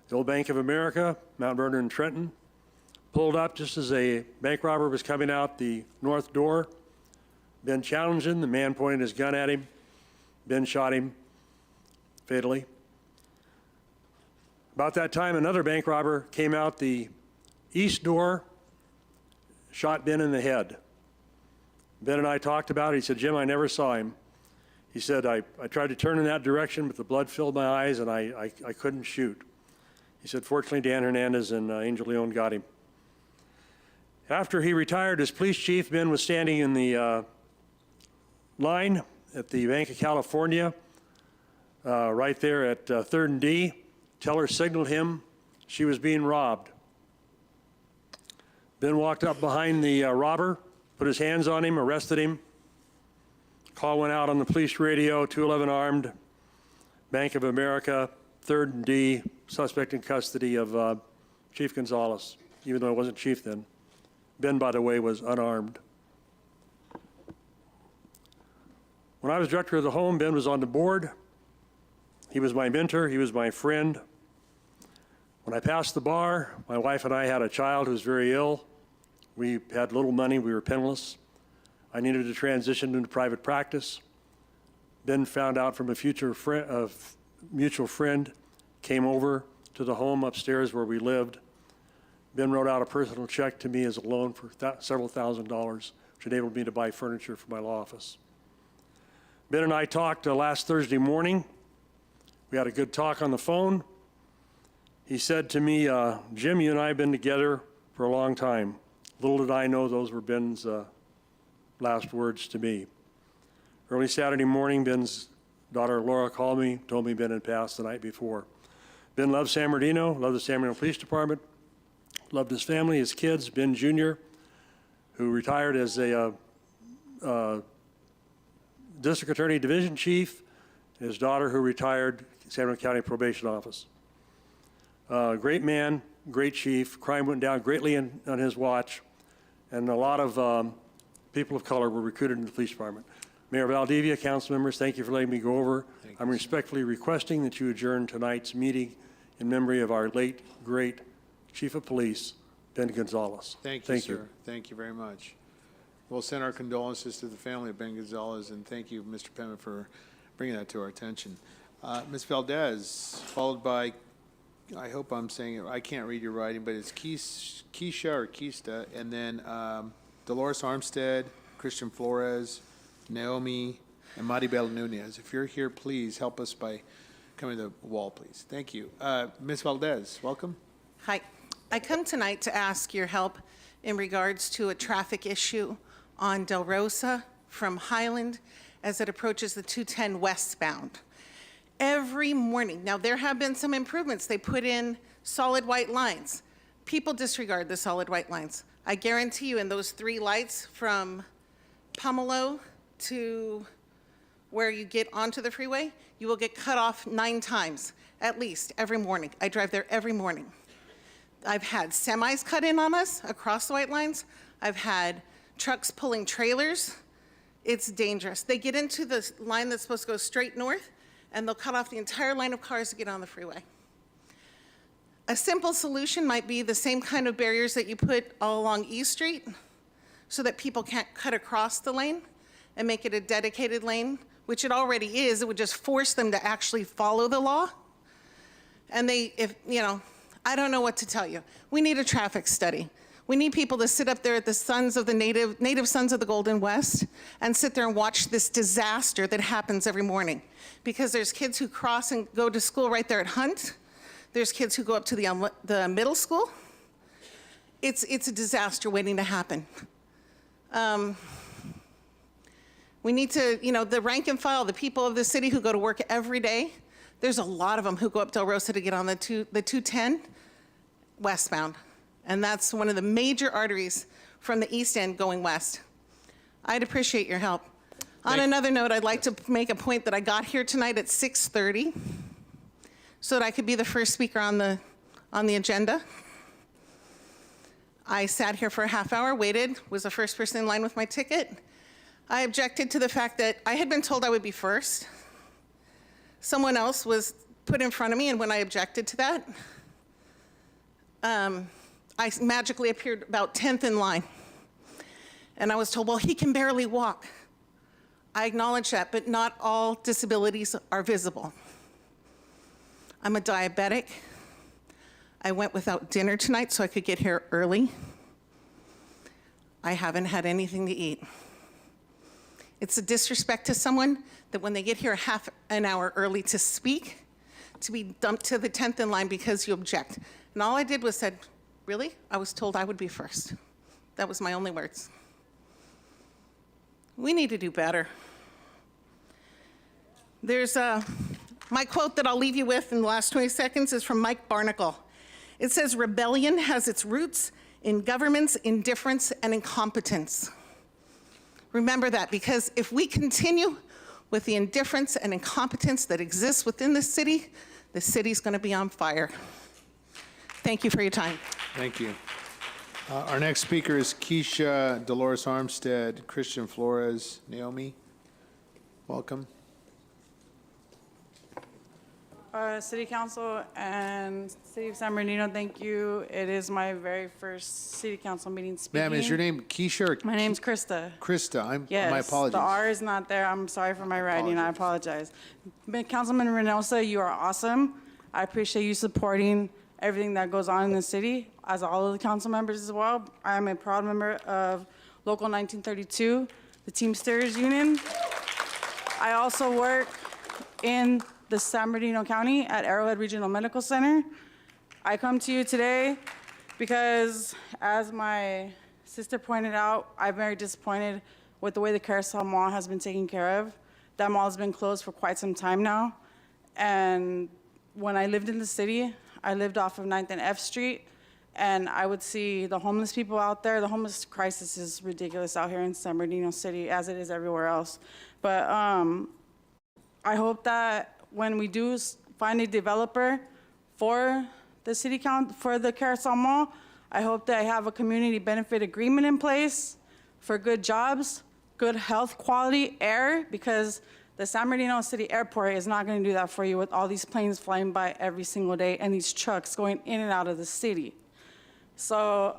The old Bank of America, Mount Vernon and Trenton, pulled up just as a bank robber was coming out the north door. Ben challenged him. The man pointed his gun at him. Ben shot him fatally. About that time, another bank robber came out the east door, shot Ben in the head. Ben and I talked about it. He said, Jim, I never saw him. He said, I tried to turn in that direction, but the blood filled my eyes and I couldn't shoot. He said, fortunately, Dan Hernandez and Angel Leon got him. After he retired as police chief, Ben was standing in the line at the Bank of California, right there at 3rd and D. Teller signaled him she was being robbed. Ben walked up behind the robber, put his hands on him, arrested him. Call went out on the police radio, 211 armed, Bank of America, 3rd and D, suspect in custody of Chief Gonzalez, even though I wasn't chief then. Ben, by the way, was unarmed. When I was director of the home, Ben was on the board. He was my mentor, he was my friend. When I passed the bar, my wife and I had a child who was very ill. We had little money, we were penniless. I needed to transition into private practice. Ben found out from a mutual friend, came over to the home upstairs where we lived. Ben wrote out a personal check to me as a loan for several $1,000s, which enabled me to buy furniture for my law office. Ben and I talked last Thursday morning. We had a good talk on the phone. He said to me, Jim, you and I have been together for a long time. Little did I know those were Ben's last words to me. Early Saturday morning, Ben's daughter Laura called me, told me Ben had passed the night before. Ben loved San Bernardino, loved the San Bernardino Police Department, loved his family, his kids, Ben Jr., who retired as a district attorney division chief, and his daughter who retired San Bernardino County Probation Office. Great man, great chief. Crime went down greatly on his watch, and a lot of people of color were recruited in the police department. Mayor Valdivia, council members, thank you for letting me go over. I'm respectfully requesting that you adjourn tonight's meeting in memory of our late, great Chief of Police, Ben Gonzalez. Thank you, sir. Thank you very much. We'll send our condolences to the family of Ben Gonzalez, and thank you, Mr. Penman, for bringing that to our attention. Ms. Valdez, followed by, I hope I'm saying it, I can't read your writing, but it's Keisha or Keista, and then Dolores Armstead, Christian Flores, Naomi, and Maribel Nunez. If you're here, please help us by coming to the wall, please. Thank you. Ms. Valdez, welcome. Hi. I come tonight to ask your help in regards to a traffic issue on Del Rosa from Highland as it approaches the 210 westbound. Every morning, now there have been some improvements. They put in solid white lines. People disregard the solid white lines. I guarantee you in those 3 lights from Pomelo to where you get onto the freeway, you will get cut off 9 times, at least, every morning. I drive there every morning. I've had semis cut in on us across the white lines. I've had trucks pulling trailers. It's dangerous. They get into the line that's supposed to go straight north, and they'll cut off the entire line of cars to get on the freeway. A simple solution might be the same kind of barriers that you put all along East Street so that people can't cut across the lane, and make it a dedicated lane, which it already is. It would just force them to actually follow the law. And I don't know what to tell you. We need a traffic study. We need people to sit up there at the Sons of the Native Sons of the Golden West and sit there and watch this disaster that happens every morning. Because there's kids who cross and go to school right there at Hunt. There's kids who go up to the middle school. It's a disaster waiting to happen. We need to, the rank and file, the people of the city who go to work every day, there's a lot of them who go up Del Rosa to get on the 210 westbound. And that's one of the major arteries from the east end going west. I'd appreciate your help. On another note, I'd like to make a point that I got here tonight at 6:30 so that I could be the first speaker on the agenda. I sat here for a half hour, waited, was the first person in line with my ticket. I objected to the fact that I had been told I would be first. Someone else was put in front of me, and when I objected to that, I magically appeared about 10th in line. And I was told, well, he can barely walk. I acknowledge that, but not all disabilities are visible. I'm a diabetic. I went without dinner tonight so I could get here early. I haven't had anything to eat. It's a disrespect to someone that when they get here half an hour early to speak, to be dumped to the 10th in line because you object. And all I did was said, really? I was told I would be first. That was my only words. We need to do better. There's my quote that I'll leave you with in the last 20 seconds is from Mike Barnacle. It says, rebellion has its roots in government's indifference and incompetence. Remember that, because if we continue with the indifference and incompetence that exists within the city's going to be on fire. Thank you for your time. Thank you. Our next speaker is Keisha, Dolores Armstead, Christian Flores, Naomi. Welcome. City Council and City of San Bernardino, thank you. It is my very first City Council meeting speaking. Ma'am, is your name Keisha or My name's Krista. Krista? Yes, my apologies. the R is not there. I'm sorry for my writing. I apologize. Councilman Reynosa, you are awesome. I appreciate you supporting everything that goes on in the city, as all of the council members as well. I am a proud member of Local 1932, the Teamsters Union. I also work in the San Bernardino County at Arrowhead Regional Medical Center. I come to you today because, as my sister pointed out, I'm very disappointed with the way the Carousel Mall has been taken care of. That mall has been closed for quite some time now. And when I lived in the city, I lived off of 9th and F Street, and I would see the homeless people out there. The homeless crisis is ridiculous out here in San Bernardino City, as it is everywhere else. But I hope that when we do find a developer for the city council, for the Carousel Mall, I hope that I have a community benefit agreement in place for good jobs, good health quality air, because the San Bernardino City Airport is not going to do that for you with all these planes flying by every single day and these trucks going in and out of the city. So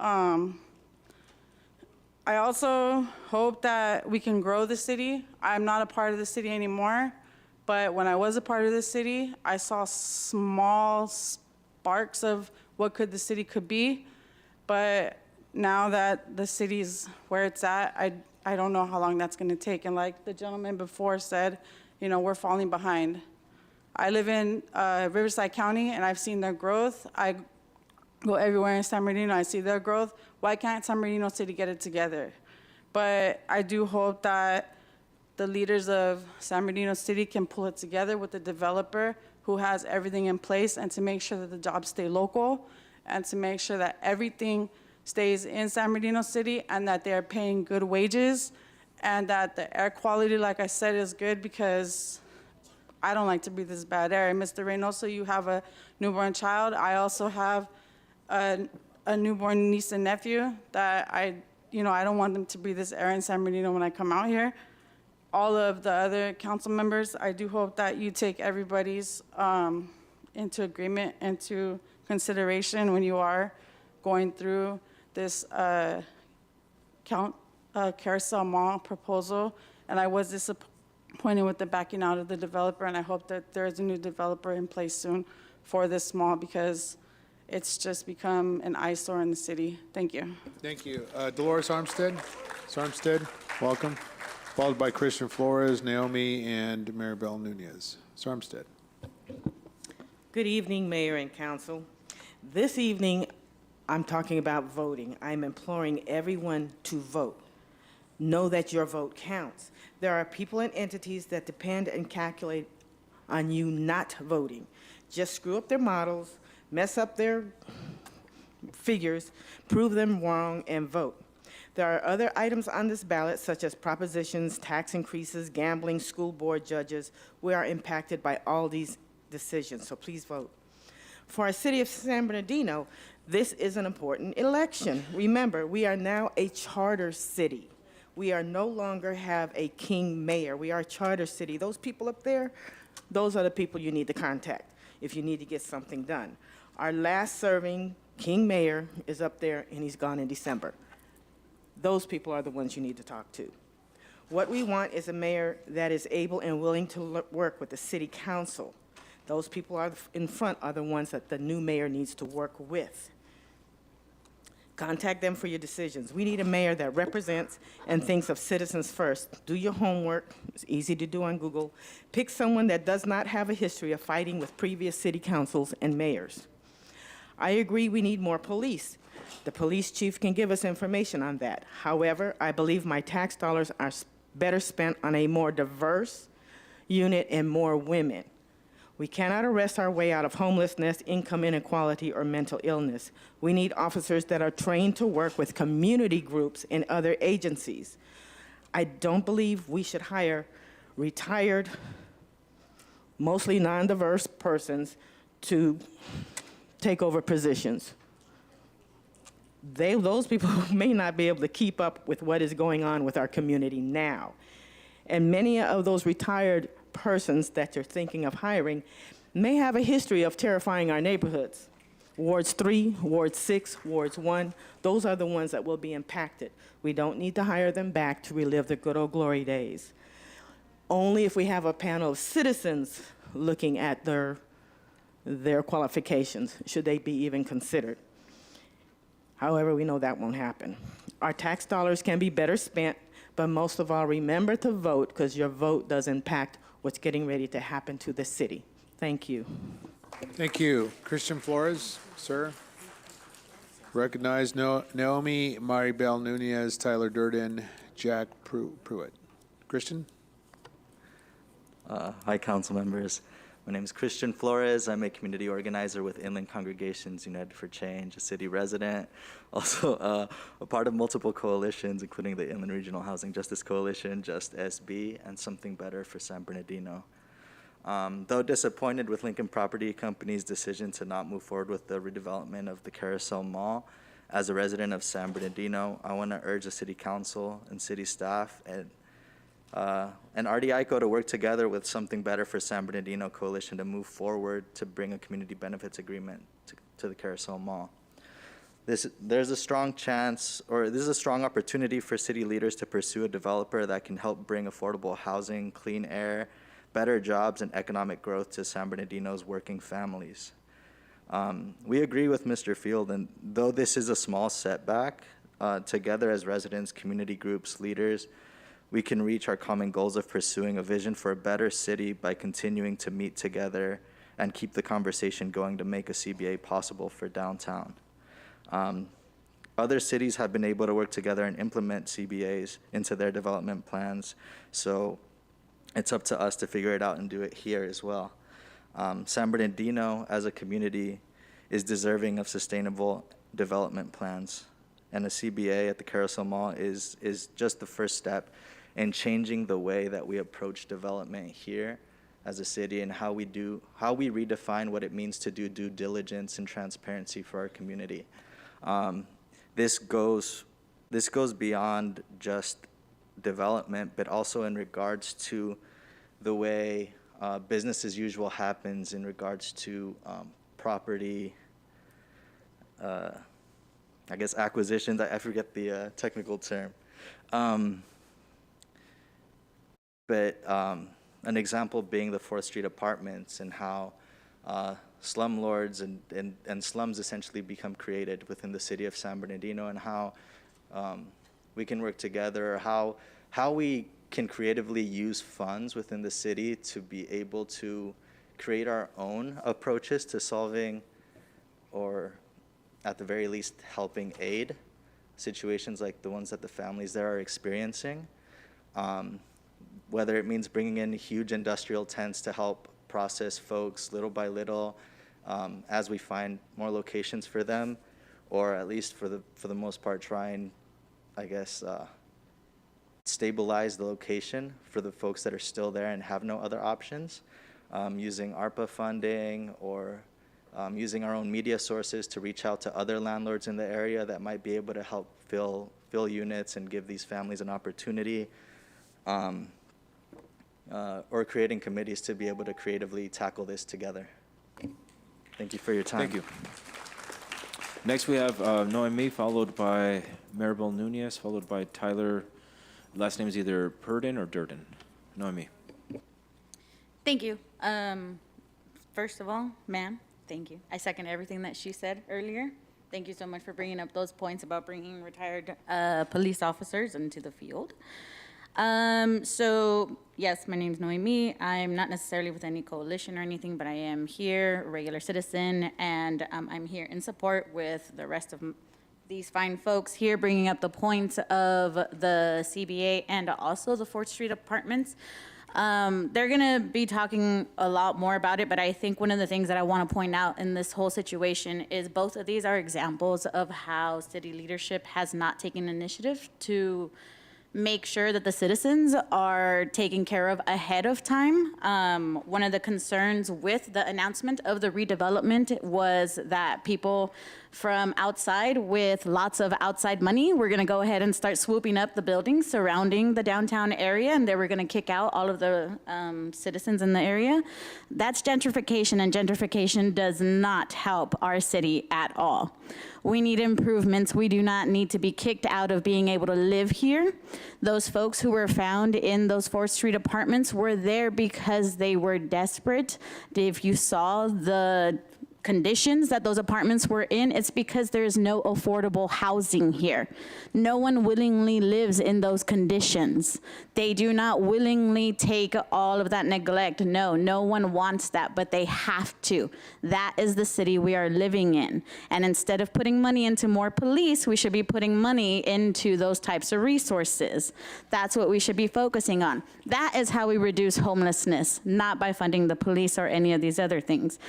I also hope that we can grow the city. I'm not a part of the city anymore, but when I was a part of the city, I saw small sparks of what the city could be. But now that the city's where it's at, I don't know how long that's going to take. And like the gentleman before said, you know, we're falling behind. I live in Riverside County, and I've seen their growth. I go everywhere in San Bernardino, I see their growth. Why can't San Bernardino City get it together? But I do hope that the leaders of San Bernardino City can pull it together with the developer who has everything in place, and to make sure that the jobs stay local, and to make sure that everything stays in San Bernardino City, and that they're paying good wages, and that the air quality, like I said, is good, because I don't like to breathe this bad air. Mr. Reynoso, you have a newborn child. I also have a newborn niece and nephew that I don't want them to breathe this air in San Bernardino when I come out here. All of the other council members, I do hope that you take everybody's into agreement, into consideration when you are going through this Carousel Mall proposal. And I was disappointed with the backing out of the developer, and I hope that there is a new developer in place soon for this mall, because it's just become an eyesore in the city. Thank you. Thank you. Dolores Armstead. Ms. Armstead, welcome. Followed by Christian Flores, Naomi, and Maribel Nunez. Ms. Armstead. Good evening, Mayor and Council. This evening, I'm talking about voting. I'm imploring everyone to vote. Know that your vote counts. There are people and entities that depend and calculate on you not voting. Just screw up their models, mess up their figures, prove them wrong, and vote. There are other items on this ballot, such as propositions, tax increases, gambling, school board judges. We are impacted by all these decisions, so please vote. For our city of San Bernardino, this is an important election. Remember, we are now a charter city. We are no longer have a king mayor. We are a charter city. Those people up there, those are the people you need to contact if you need to get something done. Our last serving king mayor is up there, and he's gone in December. Those people are the ones you need to talk to. What we want is a mayor that is able and willing to work with the city council. Those people are in front are the ones that the new mayor needs to work with. Contact them for your decisions. We need a mayor that represents and thinks of citizens first. Do your homework. It's easy to do on Google. Pick someone that does not have a history of fighting with previous city councils and mayors. I agree we need more police. The police chief can give us information on that. However, I believe my tax dollars are better spent on a more diverse unit and more women. We cannot arrest our way out of homelessness, income inequality, or mental illness. We need officers that are trained to work with community groups and other agencies. I don't believe we should hire retired, mostly non-diverse persons to take over positions. Those people may not be able to keep up with what is going on with our community now. And many of those retired persons that you're thinking of hiring may have a history of terrifying our neighborhoods. Wards 3, Ward 6, Wards 1, those are the ones that will be impacted. We don't need to hire them back to relive the good old glory days. Only if we have a panel of citizens looking at their qualifications should they be even considered. However, we know that won't happen. Our tax dollars can be better spent, but most of all, remember to vote, because your vote does impact what's getting ready to happen to the city. Thank you. Thank you. Christian Flores, sir. Recognize Naomi, Maribel Nunez, Tyler Durden, Jack Pruitt. Christian? Hi, council members. My name is Christian Flores. I'm a community organizer with Inland Congregations United for Change, a city resident, also a part of multiple coalitions, including the Inland Regional Housing Justice Coalition, Just SB, and Something Better for San Bernardino. Though disappointed with Lincoln Property Company's decision to not move forward with the redevelopment of the Carousel Mall As a resident of San Bernardino, I want to urge the city council and city staff and RDICO to work together with Something Better for San Bernardino Coalition to move forward to bring a community benefits agreement to the Carousel Mall. There's a strong chance, or this is a strong opportunity for city leaders to pursue a developer that can help bring affordable housing, clean air, better jobs, and economic growth to San Bernardino's working families. We agree with Mr. Field, and though this is a small setback, together as residents, community groups, leaders, we can reach our common goals of pursuing a vision for a better city by continuing to meet together and keep the conversation going to make a CBA possible for downtown. Other cities have been able to work together and implement CBAs into their development plans, so it's up to us to figure it out and do it here as well. San Bernardino, as a community, is deserving of sustainable development plans, and a CBA at the Carousel Mall is just the first step in changing the way that we approach development here as a city and how we redefine what it means to do due diligence and transparency for our community. This goes beyond just development, but also in regards to the way business as usual happens in regards to property, I guess acquisitions. I forget the technical term. But an example being the 4th Street apartments and how slumlords and slums essentially become created within the city of San Bernardino, and how we can work together, how we can creatively use funds within the city to be able to create our own approaches to solving, or at the very least helping aid situations like the ones that the families there are experiencing. Whether it means bringing in huge industrial tents to help process folks little by little as we find more locations for them, or at least for the most part try and, I guess, stabilize the location for the folks that are still there and have no other options, using ARPA funding, or using our own media sources to reach out to other landlords in the area that might be able to help fill units and give these families an opportunity. Or creating committees to be able to creatively tackle this together. Thank you for your time. Thank you. Next we have Noemi, followed by Maribel Nunez, followed by Tyler. Last name is either Purdon or Durden. Noemi. Thank you. First of all, ma'am, thank you. I second everything that she said earlier. Thank you so much for bringing up those points about bringing retired police officers into the field. So yes, my name is Noemi. I'm not necessarily with any coalition or anything, but I am here, a regular citizen, and I'm here in support with the rest of these fine folks here, bringing up the points of the CBA and also the 4th Street apartments. They're gonna be talking a lot more about it, but I think one of the things that I want to point out in this whole situation is both of these are examples of how city leadership has not taken initiative to make sure that the citizens are taken care of ahead of time. One of the concerns with the announcement of the redevelopment was that people from outside with lots of outside money were gonna go ahead and start swooping up the buildings surrounding the downtown area, and they were gonna kick out all of the citizens in the area. That's gentrification, and gentrification does not help our city at all. We need improvements. We do not need to be kicked out of being able to live here. Those folks who were found in those 4th Street apartments were there because they were desperate. If you saw the conditions that those apartments were in, it's because there's no affordable housing here. No one willingly lives in those conditions. They do not willingly take all of that neglect. No, no one wants that, but they have to. That is the city we are living in. And instead of putting money into more police, we should be putting money into those types of resources. That's what we should be focusing on. That is how we reduce homelessness, not by funding the police or any of these other things.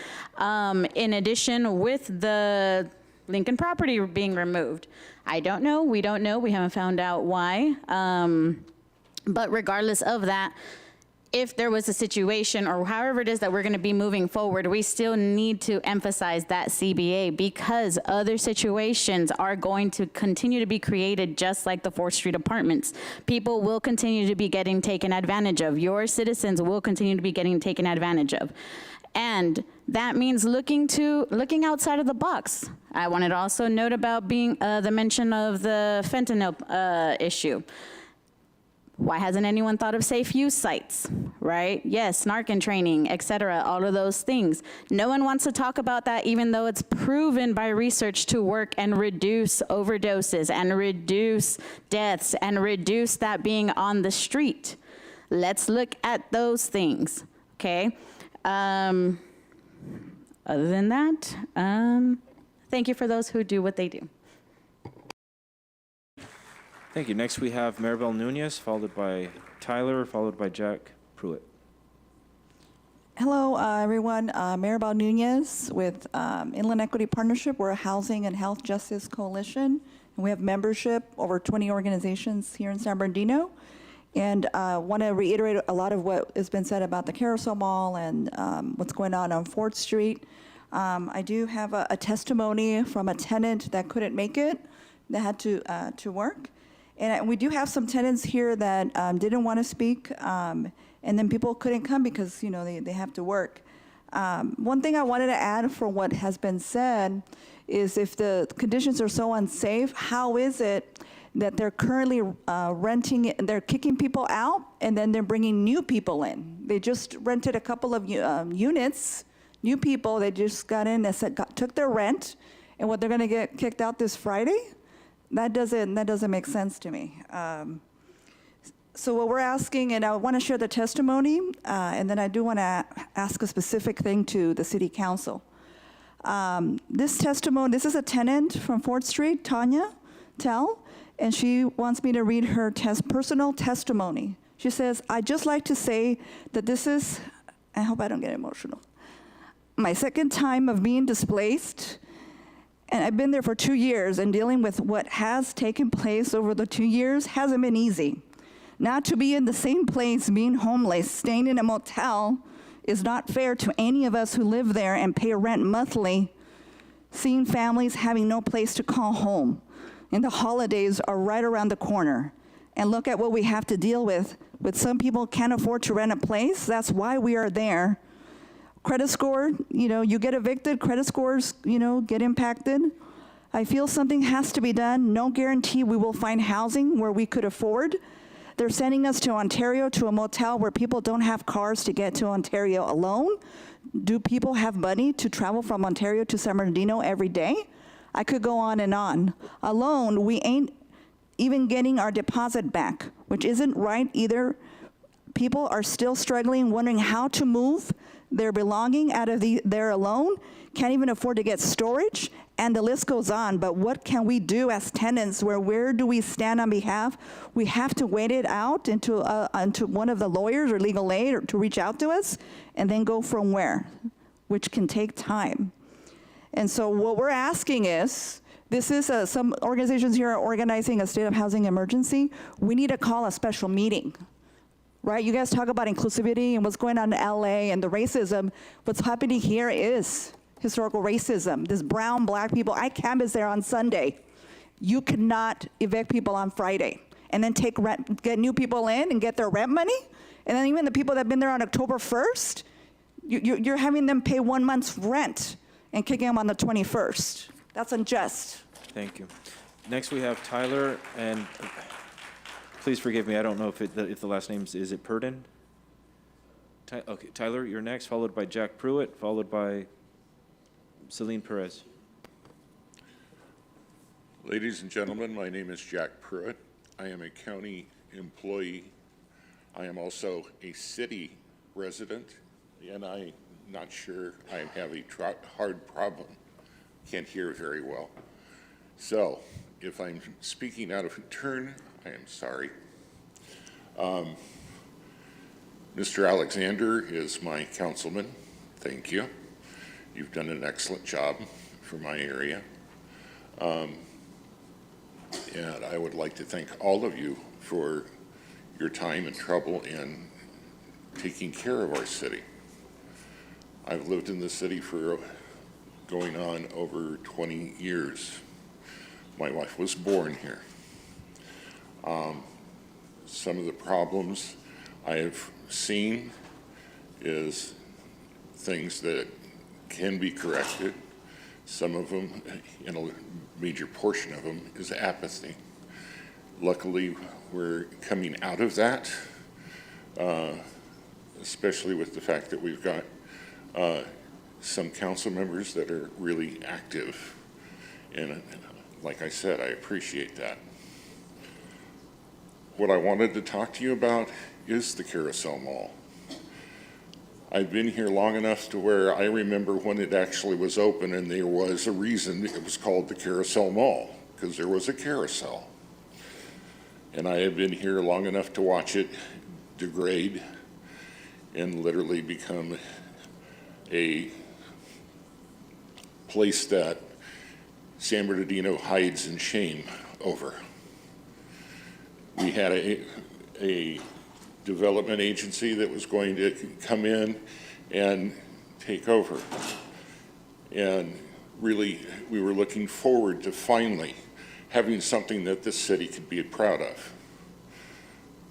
In addition, with the Lincoln property being removed, I don't know, we don't know, we haven't found out why. But regardless of that, if there was a situation or however it is that we're going to be moving forward, we still need to emphasize that CBA because other situations are going to continue to be created just like the 4th Street apartments. People will continue to be getting taken advantage of. Your citizens will continue to be getting taken advantage of. And that means looking outside of the box. I wanted to also note about the mention of the fentanyl issue. Why hasn't anyone thought of safe use sites, right? Yes, Narcan training, et cetera, all of those things. No one wants to talk about that even though it's proven by research to work and reduce overdoses and reduce deaths and reduce that being on the street. Let's look at those things, okay? Other than that, thank you for those who do what they do. Thank you. Next, we have Maribel Nunez, followed by Tyler, followed by Jack Pruitt. Hello, everyone. Maribel Nunez with Inland Equity Partnership. We're a housing and health justice coalition, and we have membership over 20 organizations here in San Bernardino. And I want to reiterate a lot of what has been said about the Carousel Mall and what's going on 4th Street. I do have a testimony from a tenant that couldn't make it, that had to work. And we do have some tenants here that didn't want to speak, and then people couldn't come because, they have to work. One thing I wanted to add for what has been said is if the conditions are so unsafe, how is it that they're currently renting it, they're kicking people out, and then they're bringing new people in? They just rented a couple of units, new people, they just got in, took their rent, and what, they're gonna get kicked out this Friday? That doesn't make sense to me. So what we're asking, and I want to share the testimony, and then I do want to ask a specific thing to the City Council. This testimony, this is a tenant from 4th Street, Tanya Tell, and she wants me to read her personal testimony. She says, "I'd just like to say that this is," I hope I don't get emotional, "my second time of being displaced. And I've been there for 2 years, and dealing with what has taken place over the 2 years hasn't been easy. Not to be in the same place, being homeless, staying in a motel, is not fair to any of us who live there and pay rent monthly, seeing families having no place to call home. And the holidays are right around the corner. And look at what we have to deal with. But some people can't afford to rent a place. That's why we are there. Credit score, you get evicted, credit scores, get impacted. I feel something has to be done. No guarantee we will find housing where we could afford. They're sending us to Ontario to a motel where people don't have cars to get to Ontario alone. Do people have money to travel from Ontario to San Bernardino every day? I could go on and on. Alone, we ain't even getting our deposit back, which isn't right either. People are still struggling, wondering how to move their belonging out of there alone, can't even afford to get storage, and the list goes on. But what can we do as tenants? Where do we stand on behalf? We have to wait it out into one of the lawyers or legal aid or to reach out to us, and then go from where, which can take time. And so what we're asking is, this is some organizations here are organizing a state of housing emergency. We need to call a special meeting. Right, you guys talk about inclusivity and what's going on in LA and the racism. What's happening here is historical racism. This brown, black people, I canvassed there on Sunday. You cannot evict people on Friday and then get new people in and get their rent money. And then even the people that have been there on October 1st, you're having them pay 1 month's rent and kicking them on the 21st. That's unjust. Thank you. Next, we have Tyler, and please forgive me, I don't know if the last name is it Purdon? Okay, Tyler, you're next, followed by Jack Pruitt, followed by Celine Perez. Ladies and gentlemen, my name is Jack Pruitt. I am a county employee. I am also a city resident, and I'm not sure I have a hard problem. Can't hear very well. So, if I'm speaking out of turn, I am sorry. Mr. Alexander is my councilman. Thank you. You've done an excellent job for my area. And I would like to thank all of you for your time and trouble in taking care of our city. I've lived in the city for going on over 20 years. My wife was born here. Some of the problems I have seen is things that can be corrected. Some of them, and a major portion of them, is apathy. Luckily, we're coming out of that, especially with the fact that we've got some council members that are really active. And like I said, I appreciate that. What I wanted to talk to you about is the Carousel Mall. I've been here long enough to where I remember when it actually was open, and there was a reason it was called the Carousel Mall, because there was a carousel. And I have been here long enough to watch it degrade and literally become a place that San Bernardino hides in shame over. We had a development agency that was going to come in and take over. And really, we were looking forward to finally having something that this city could be proud of.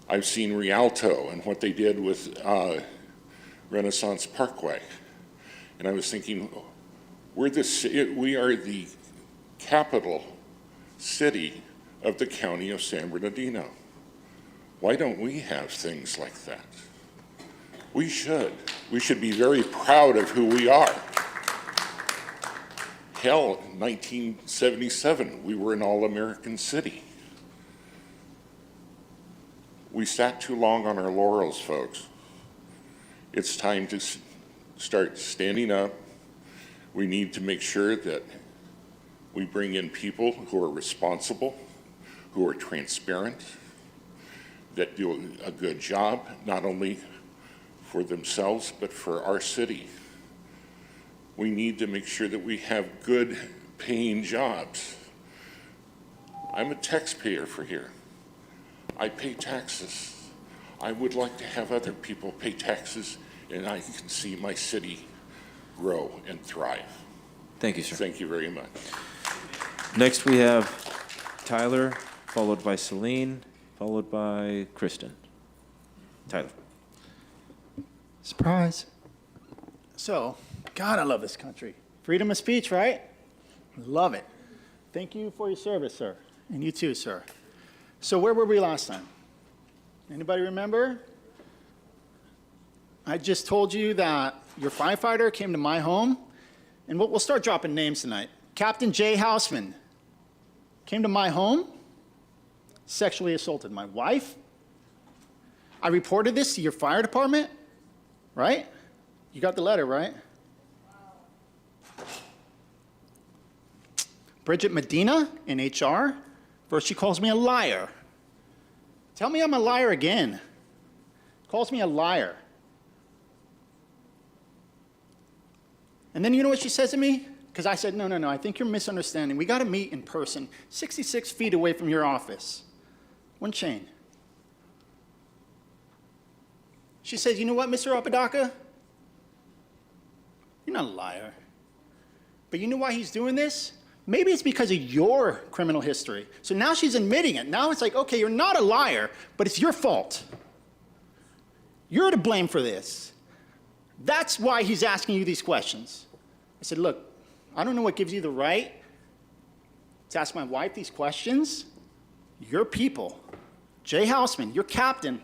I've seen Rialto and what they did with Renaissance Parkway. And I was thinking, we are the capital city of the county of San Bernardino. Why don't we have things like that? We should. We should be very proud of who we are. Hell, 1977, we were an all-American city. We sat too long on our laurels, folks. It's time to start standing up. We need to make sure that we bring in people who are responsible, who are transparent, that do a good job, not only for themselves, but for our city. We need to make sure that we have good paying jobs. I'm a taxpayer for here. I pay taxes. I would like to have other people pay taxes, and I can see my city grow and thrive. Thank you, sir. Thank you very much. Next, we have Tyler, followed by Celine, followed by Kristen. Tyler. Surprise. So, God, I love this country. Freedom of speech, right? Love it. Thank you for your service, sir. And you too, sir. So where were we last time? Anybody remember? I just told you that your firefighter came to my home, and we'll start dropping names tonight. Captain Jay Houseman came to my home, sexually assaulted my wife. I reported this to your fire department, right? You got the letter, right? Bridget Medina in HR. First she calls me a liar. Tell me I'm a liar again. Calls me a liar. And then you know what she says to me? Because I said, no, I think you're misunderstanding. We got to meet in person, 66 feet away from your office. One chain. She says, you know what, Mr. Apodaca? You're not a liar. But you know why he's doing this? Maybe it's because of your criminal history. So now she's admitting it. Now it's like, okay, you're not a liar, but it's your fault. You're to blame for this. That's why he's asking you these questions. I said, look, I don't know what gives you the right to ask my wife these questions. Your people, Jay Houseman, your captain,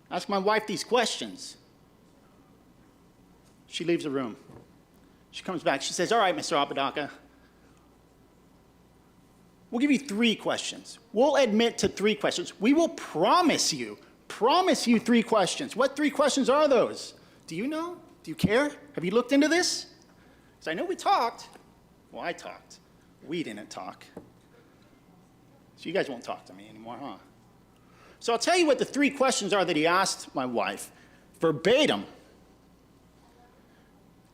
ask my wife these questions. She leaves the room. She comes back. She says, all right, Mr. Apodaca, we'll give you 3 questions. We'll admit to 3 questions. We will promise you 3 questions. What 3 questions are those? Do you know? Do you care? Have you looked into this? Because I know we talked. Well, I talked. We didn't talk. So you guys won't talk to me anymore, huh? So I'll tell you what the 3 questions are that he asked my wife, verbatim.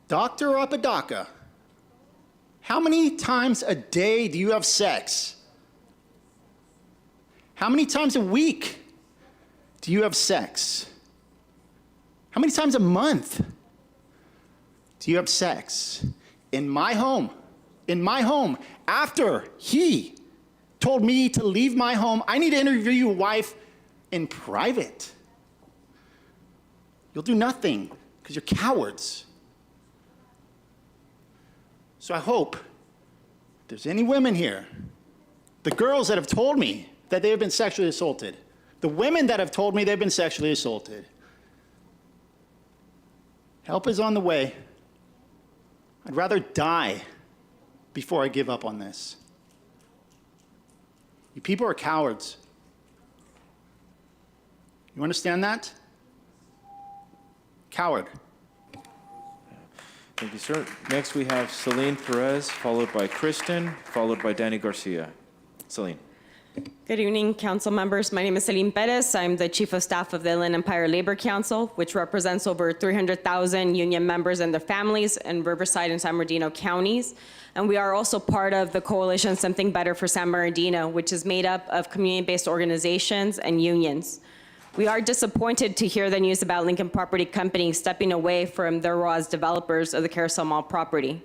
Dr. Apodaca, how many times a day do you have sex? How many times a week? do you have sex? How many times a month do you have sex? In my home, after he told me to leave my home, I need to interview your wife in private. You'll do nothing because you're cowards. So I hope if there's any women here, the girls that have told me that they have been sexually assaulted, the women that have told me they've been sexually assaulted, help is on the way. I'd rather die before I give up on this. You people are cowards. You understand that? Coward. Thank you, sir. Next, we have Celine Perez, followed by Kristen, followed by Danny Garcia. Celine. Good evening, council members. My name is Celine Perez. I'm the Chief of Staff of the Inland Empire Labor Council, which represents over 300,000 union members and their families in Riverside and San Bernardino counties. And we are also part of the coalition Something Better for San Bernardino, which is made up of community-based organizations and unions. We are disappointed to hear the news about Lincoln Property Company stepping away from their role as developers of the Carousel Mall property.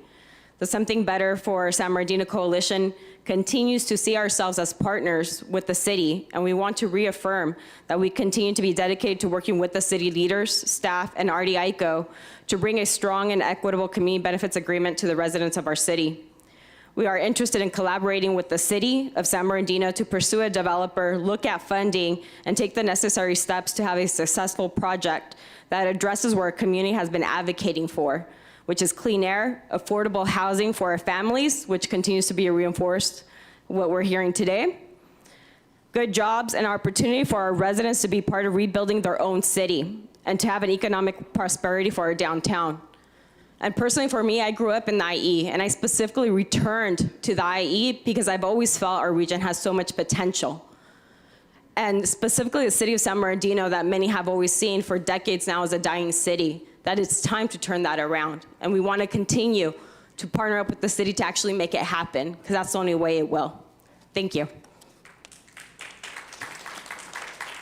The Something Better for San Bernardino Coalition continues to see ourselves as partners with the city, and we want to reaffirm that we continue to be dedicated to working with the city leaders, staff, and RDICO to bring a strong and equitable community benefits agreement to the residents of our city. We are interested in collaborating with the city of San Bernardino to pursue a developer, look at funding, and take the necessary steps to have a successful project that addresses where our community has been advocating for, which is clean air, affordable housing for our families, which continues to be reinforced what we're hearing today, good jobs and opportunity for our residents to be part of rebuilding their own city and to have an economic prosperity for our downtown. And personally for me, I grew up in the IE, and I specifically returned to the IE because I've always felt our region has so much potential. And specifically the city of San Bernardino that many have always seen for decades now as a dying city, that it's time to turn that around. And we want to continue to partner up with the city to actually make it happen, because that's the only way it will. Thank you.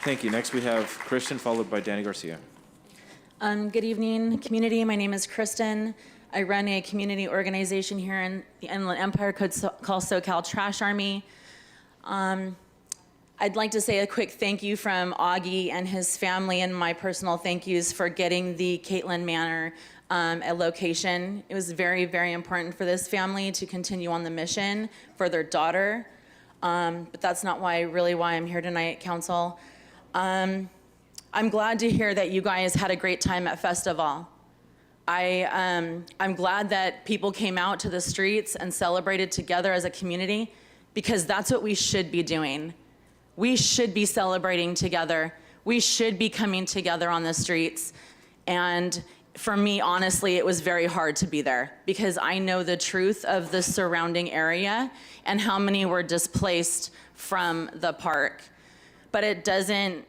Thank you. Next, we have Kristen, followed by Danny Garcia. Good evening, community. My name is Kristen. I run a community organization here in the Inland Empire called SoCal Trash Army. I'd like to say a quick thank you from Augie and his family, and my personal thank yous for getting the Caitlin Manor a location. It was very, very important for this family to continue on the mission for their daughter. But that's not why I'm here tonight, council. I'm glad to hear that you guys had a great time at Festival. I'm glad that people came out to the streets and celebrated together as a community, because that's what we should be doing. We should be celebrating together. We should be coming together on the streets. And for me, honestly, it was very hard to be there, because I know the truth of the surrounding area and how many were displaced from the park. But it doesn't,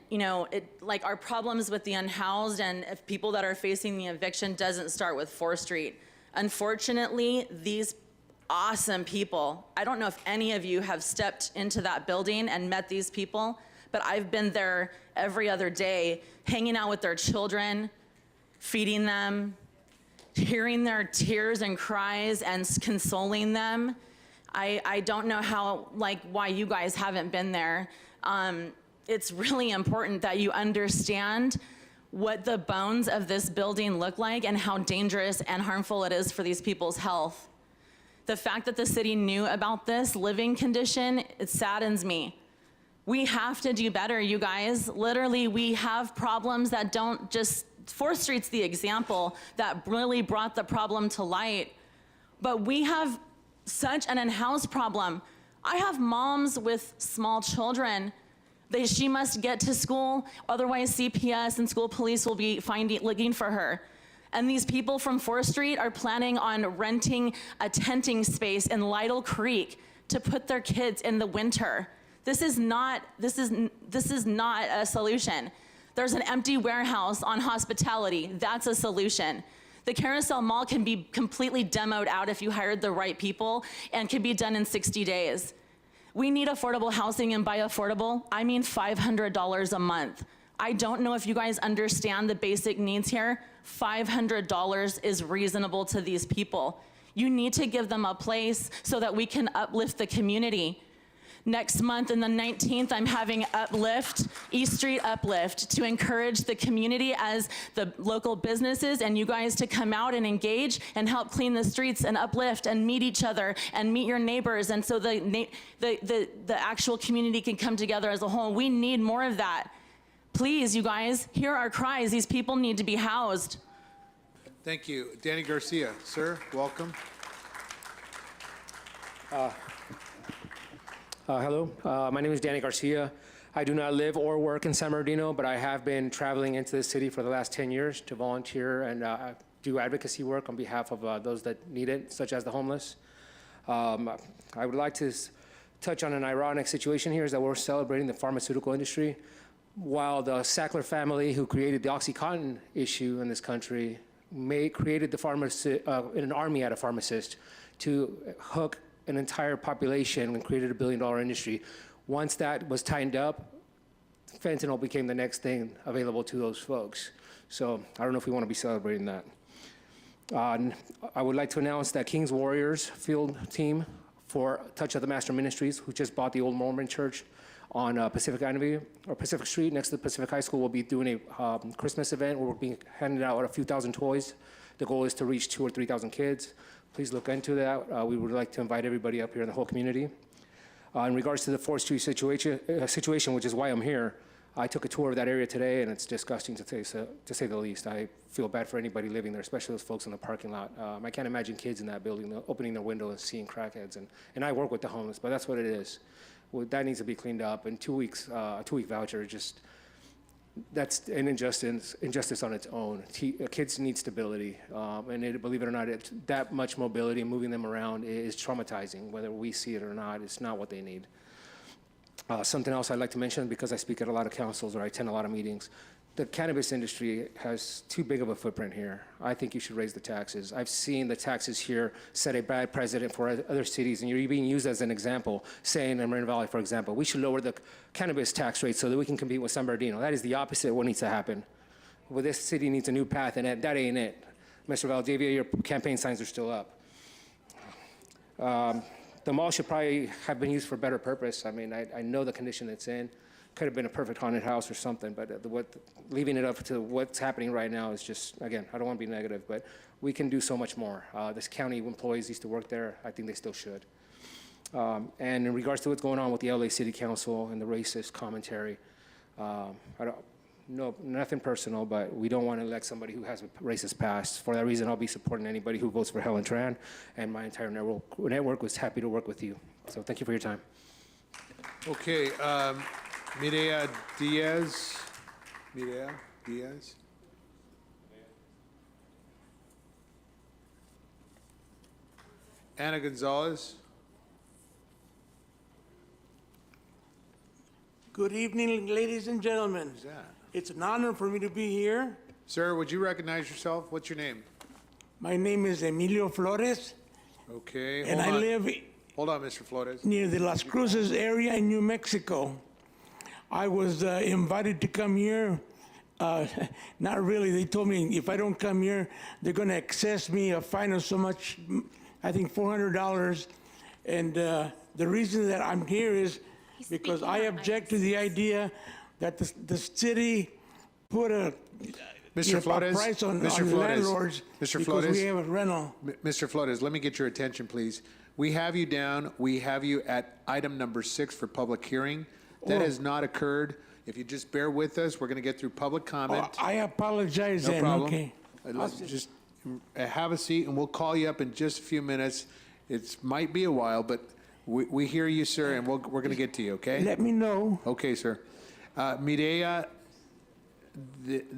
like our problems with the unhoused and if people that are facing the eviction doesn't start with 4th Street. Unfortunately, these awesome people, I don't know if any of you have stepped into that building and met these people, but I've been there every other day, hanging out with their children, feeding them, hearing their tears and cries and consoling them. I don't know why you guys haven't been there. It's really important that you understand what the bones of this building look like and how dangerous and harmful it is for these people's health. The fact that the city knew about this living condition, it saddens me. We have to do better, you guys. Literally, we have problems that don't just, 4th Street's the example that really brought the problem to light. But we have such an unhoused problem. I have moms with small children. She must get to school, otherwise CPS and school police will be looking for her. And these people from 4th Street are planning on renting a tenting space in Lytle Creek to put their kids in the winter. This is not a solution. There's an empty warehouse on Hospitality. That's a solution. The Carousel Mall can be completely demoed out if you hired the right people and can be done in 60 days. We need affordable housing, and by affordable, I mean $500 a month. I don't know if you guys understand the basic needs here. $500 is reasonable to these people. You need to give them a place so that we can uplift the community. Next month, on the 19th, I'm having Uplift, East Street Uplift, to encourage the community as the local businesses and you guys to come out and engage and help clean the streets and uplift and meet each other and meet your neighbors. And so the actual community can come together as a whole. We need more of that. Please, you guys, hear our cries. These people need to be housed. Thank you. Danny Garcia, sir, welcome. Hello, my name is Danny Garcia. I do not live or work in San Bernardino, but I have been traveling into the city for the last 10 years to volunteer and do advocacy work on behalf of those that need it, such as the homeless. I would like to touch on an ironic situation here is that we're celebrating the pharmaceutical industry while the Sackler family, who created the OxyContin issue in this country, created an army out of pharmacists to hook an entire population and created $1 billion industry. Once that was tightened up, fentanyl became the next thing available to those folks. So I don't know if we want to be celebrating that. I would like to announce that King's Warriors field team for Touch of the Master Ministries, who just bought the old Mormon church on Pacific Avenue or Pacific Street next to the Pacific High School, will be doing a Christmas event where we're being handed out a few thousand toys. The goal is to reach 2,000 or 3,000 kids. Please look into that. We would like to invite everybody up here in the whole community. In regards to the 4th Street situation, which is why I'm here, I took a tour of that area today, and it's disgusting to say the least. I feel bad for anybody living there, especially those folks in the parking lot. I can't imagine kids in that building opening their window and seeing crackheads. And I work with the homeless, but that's what it is. Well, that needs to be cleaned up. And 2 weeks, a 2-week voucher, that's an injustice on its own. Kids need stability, and believe it or not, that much mobility and moving them around is traumatizing. Whether we see it or not, it's not what they need. Something else I'd like to mention, because I speak at a lot of councils or I attend a lot of meetings, the cannabis industry has too big of a footprint here. I think you should raise the taxes. I've seen the taxes here set a bad precedent for other cities, and you're being used as an example, saying in Moreno Valley, for example, we should lower the cannabis tax rate so that we can compete with San Bernardino. That is the opposite of what needs to happen. Well, this city needs a new path, and that ain't it. Mr. Valdivia, your campaign signs are still up. The mall should probably have been used for a better purpose. I mean, I know the condition it's in. Could have been a perfect haunted house or something, but leaving it up to what's happening right now is just, again, I don't want to be negative, but we can do so much more. This county employees used to work there. I think they still should. And in regards to what's going on with the LA City Council and the racist commentary, nothing personal, but we don't want to elect somebody who has a racist past. For that reason, I'll be supporting anybody who votes for Helen Tran, and my entire network was happy to work with you. So thank you for your time. Okay, Mireya Diaz. Ana Gonzalez. Good evening, ladies and gentlemen. Who's that? It's an honor for me to be here. Sir, would you recognize yourself? What's your name? My name is Emilio Flores. Okay, and I live Hold on, Mr. Flores. near the Las Cruces area in New Mexico. I was invited to come here. Not really. They told me if I don't come here, they're going to assess me a fine of so much, I think $400. And the reason that I'm here is because I object to the idea that the city put a Mr. Flores, price on Mr. Flores, landlords Mr. because Flores, we have a rental. Mr. Flores, let me get your attention, please. We have you down. We have you at item number 6 for public hearing. That has not occurred. If you just bear with us, we're going to get through public comment. I apologize No then. problem. Okay. Let's just have a seat, and we'll call you up in just a few minutes. It might be a while, but we hear you, sir, and we're going to get to you, okay? Let me know. Okay, sir. Mireya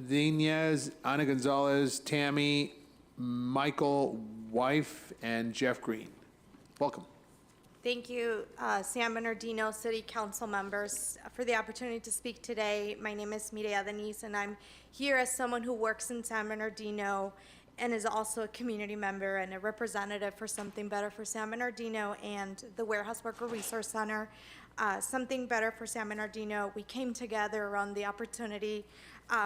Diaz, Ana Gonzalez, Tammy, Michael Wife, and Jeff Green. Welcome. Thank you, San Bernardino City Council members, for the opportunity to speak today. My name is Mireya Diaz, and I'm here as someone who works in San Bernardino and is also a community member and a representative for Something Better for San Bernardino and the Warehouse Worker Resource Center. Something Better for San Bernardino, we came together around the opportunity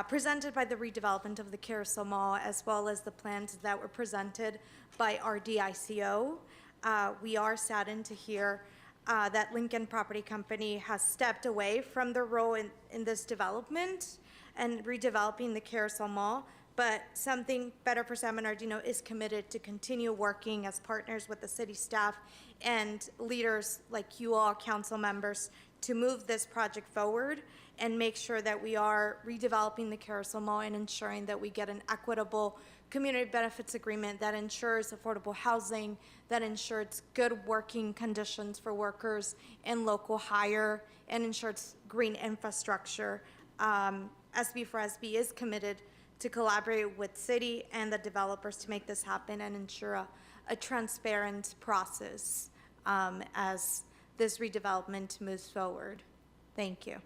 presented by the redevelopment of the Carousel Mall, as well as the plans that were presented by our DICO. We are saddened to hear that Lincoln Property Company has stepped away from their role in this development and redeveloping the Carousel Mall, but Something Better for San Bernardino is committed to continue working as partners with the city staff and leaders like you all, council members, to move this project forward and make sure that we are redeveloping the Carousel Mall and ensuring that we get an equitable community benefits agreement that ensures affordable housing, that ensures good working conditions for workers and local hire, and ensures green infrastructure. SB4SB is committed to collaborate with city and the developers to make this happen and ensure a transparent process as this redevelopment moves forward. Thank you.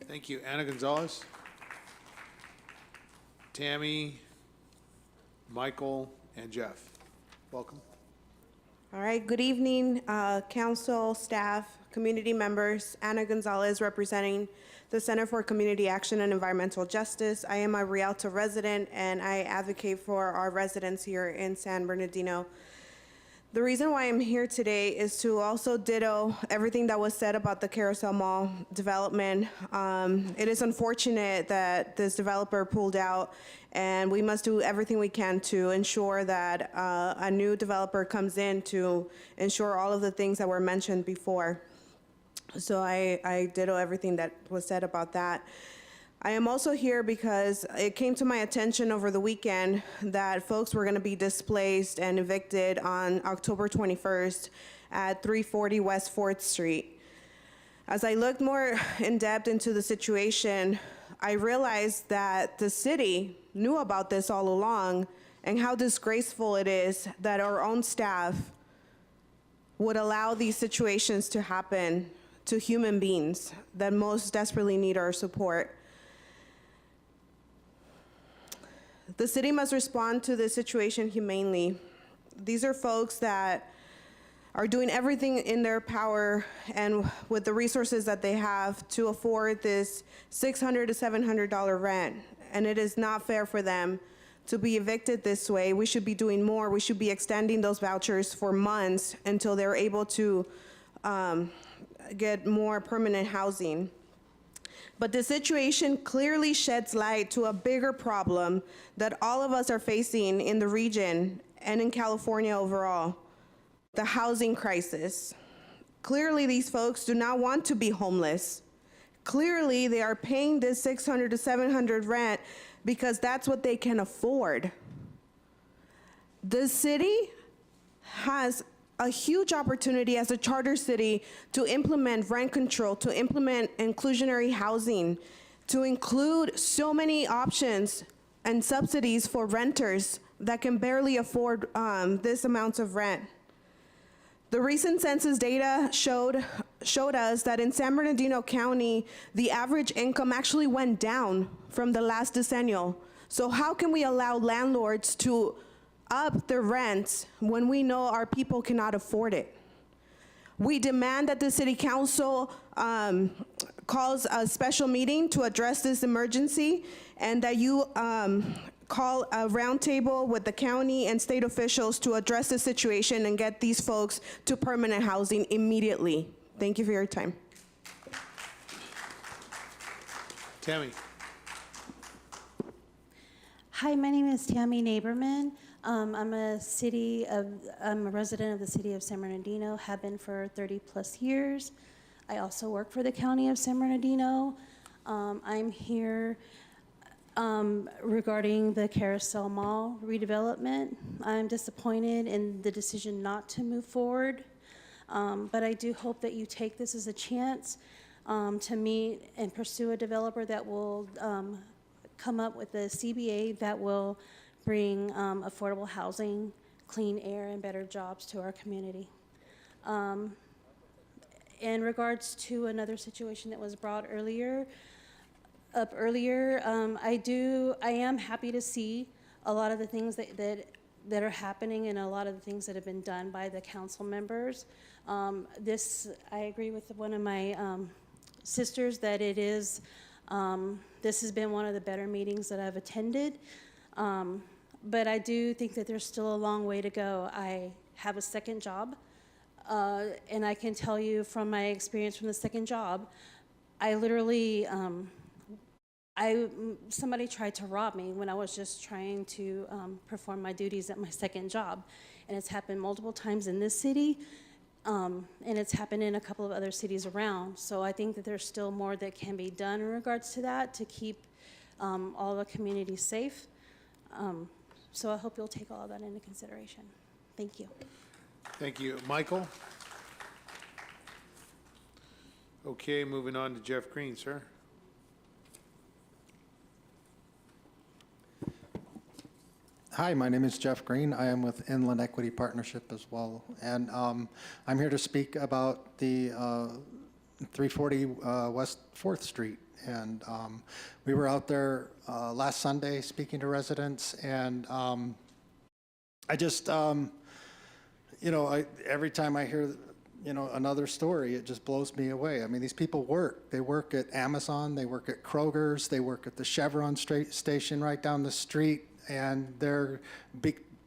Thank you. Ana Gonzalez? Tammy, Michael, and Jeff. Welcome. All right, good evening, council, staff, community members. Ana Gonzalez representing the Center for Community Action and Environmental Justice. I am a Rialto resident and I advocate for our residents here in San Bernardino. The reason why I'm here today is to also ditto everything that was said about the Carousel Mall development. It is unfortunate that this developer pulled out, and we must do everything we can to ensure that a new developer comes in to ensure all of the things that were mentioned before. So I ditto everything that was said about that. I am also here because it came to my attention over the weekend that folks were going to be displaced and evicted on October 21st at 340 West 4th Street. As I looked more in depth into the situation, I realized that the city knew about this all along and how disgraceful it is that our own staff would allow these situations to happen to human beings that most desperately need our support. The city must respond to this situation humanely. These are folks that are doing everything in their power and with the resources that they have to afford this $600 to $700 rent. And it is not fair for them to be evicted this way. We should be doing more. We should be extending those vouchers for months until they're able to get more permanent housing. But the situation clearly sheds light to a bigger problem that all of us are facing in the region and in California overall, the housing crisis. Clearly, these folks do not want to be homeless. Clearly, they are paying this $600 to $700 rent because that's what they can afford. The city has a huge opportunity as a charter city to implement rent control, to implement inclusionary housing, to include so many options and subsidies for renters that can barely afford this amount of rent. The recent census data showed us that in San Bernardino County, the average income actually went down from the last decennial. So how can we allow landlords to up their rents when we know our people cannot afford it? We demand that the city council calls a special meeting to address this emergency, and that you call a roundtable with the county and state officials to address the situation and get these folks to permanent housing immediately. Thank you for your time. Tammy. Hi, my name is Tammy Neighborman. I'm a resident of the city of San Bernardino, have been for 30 plus years. I also work for the county of San Bernardino. I'm here regarding the Carousel Mall redevelopment. I'm disappointed in the decision not to move forward, but I do hope that you take this as a chance to meet and pursue a developer that will come up with a CBA that will bring affordable housing, clean air, and better jobs to our community. In regards to another situation that was brought up earlier, I am happy to see a lot of the things that that are happening and a lot of the things that have been done by the council members. I agree with one of my sisters that it is, this has been one of the better meetings that I've attended. But I do think that there's still a long way to go. I have a second job, and I can tell you from my experience from the second job, I literally, somebody tried to rob me when I was just trying to perform my duties at my second job. And it's happened multiple times in this city, and it's happened in a couple of other cities around. So I think that there's still more that can be done in regards to that to keep all the community safe. So I hope you'll take all of that into consideration. Thank you. Thank you. Michael? Okay, moving on to Jeff Green, sir. Hi, my name is Jeff Green. I am with Inland Equity Partnership as well. And I'm here to speak about the 340 West 4th Street. And we were out there last Sunday speaking to residents. And I just, every time I hear, another story, it just blows me away. I mean, these people work. They work at Amazon. They work at Kroger's. They work at the Chevron station right down the street. And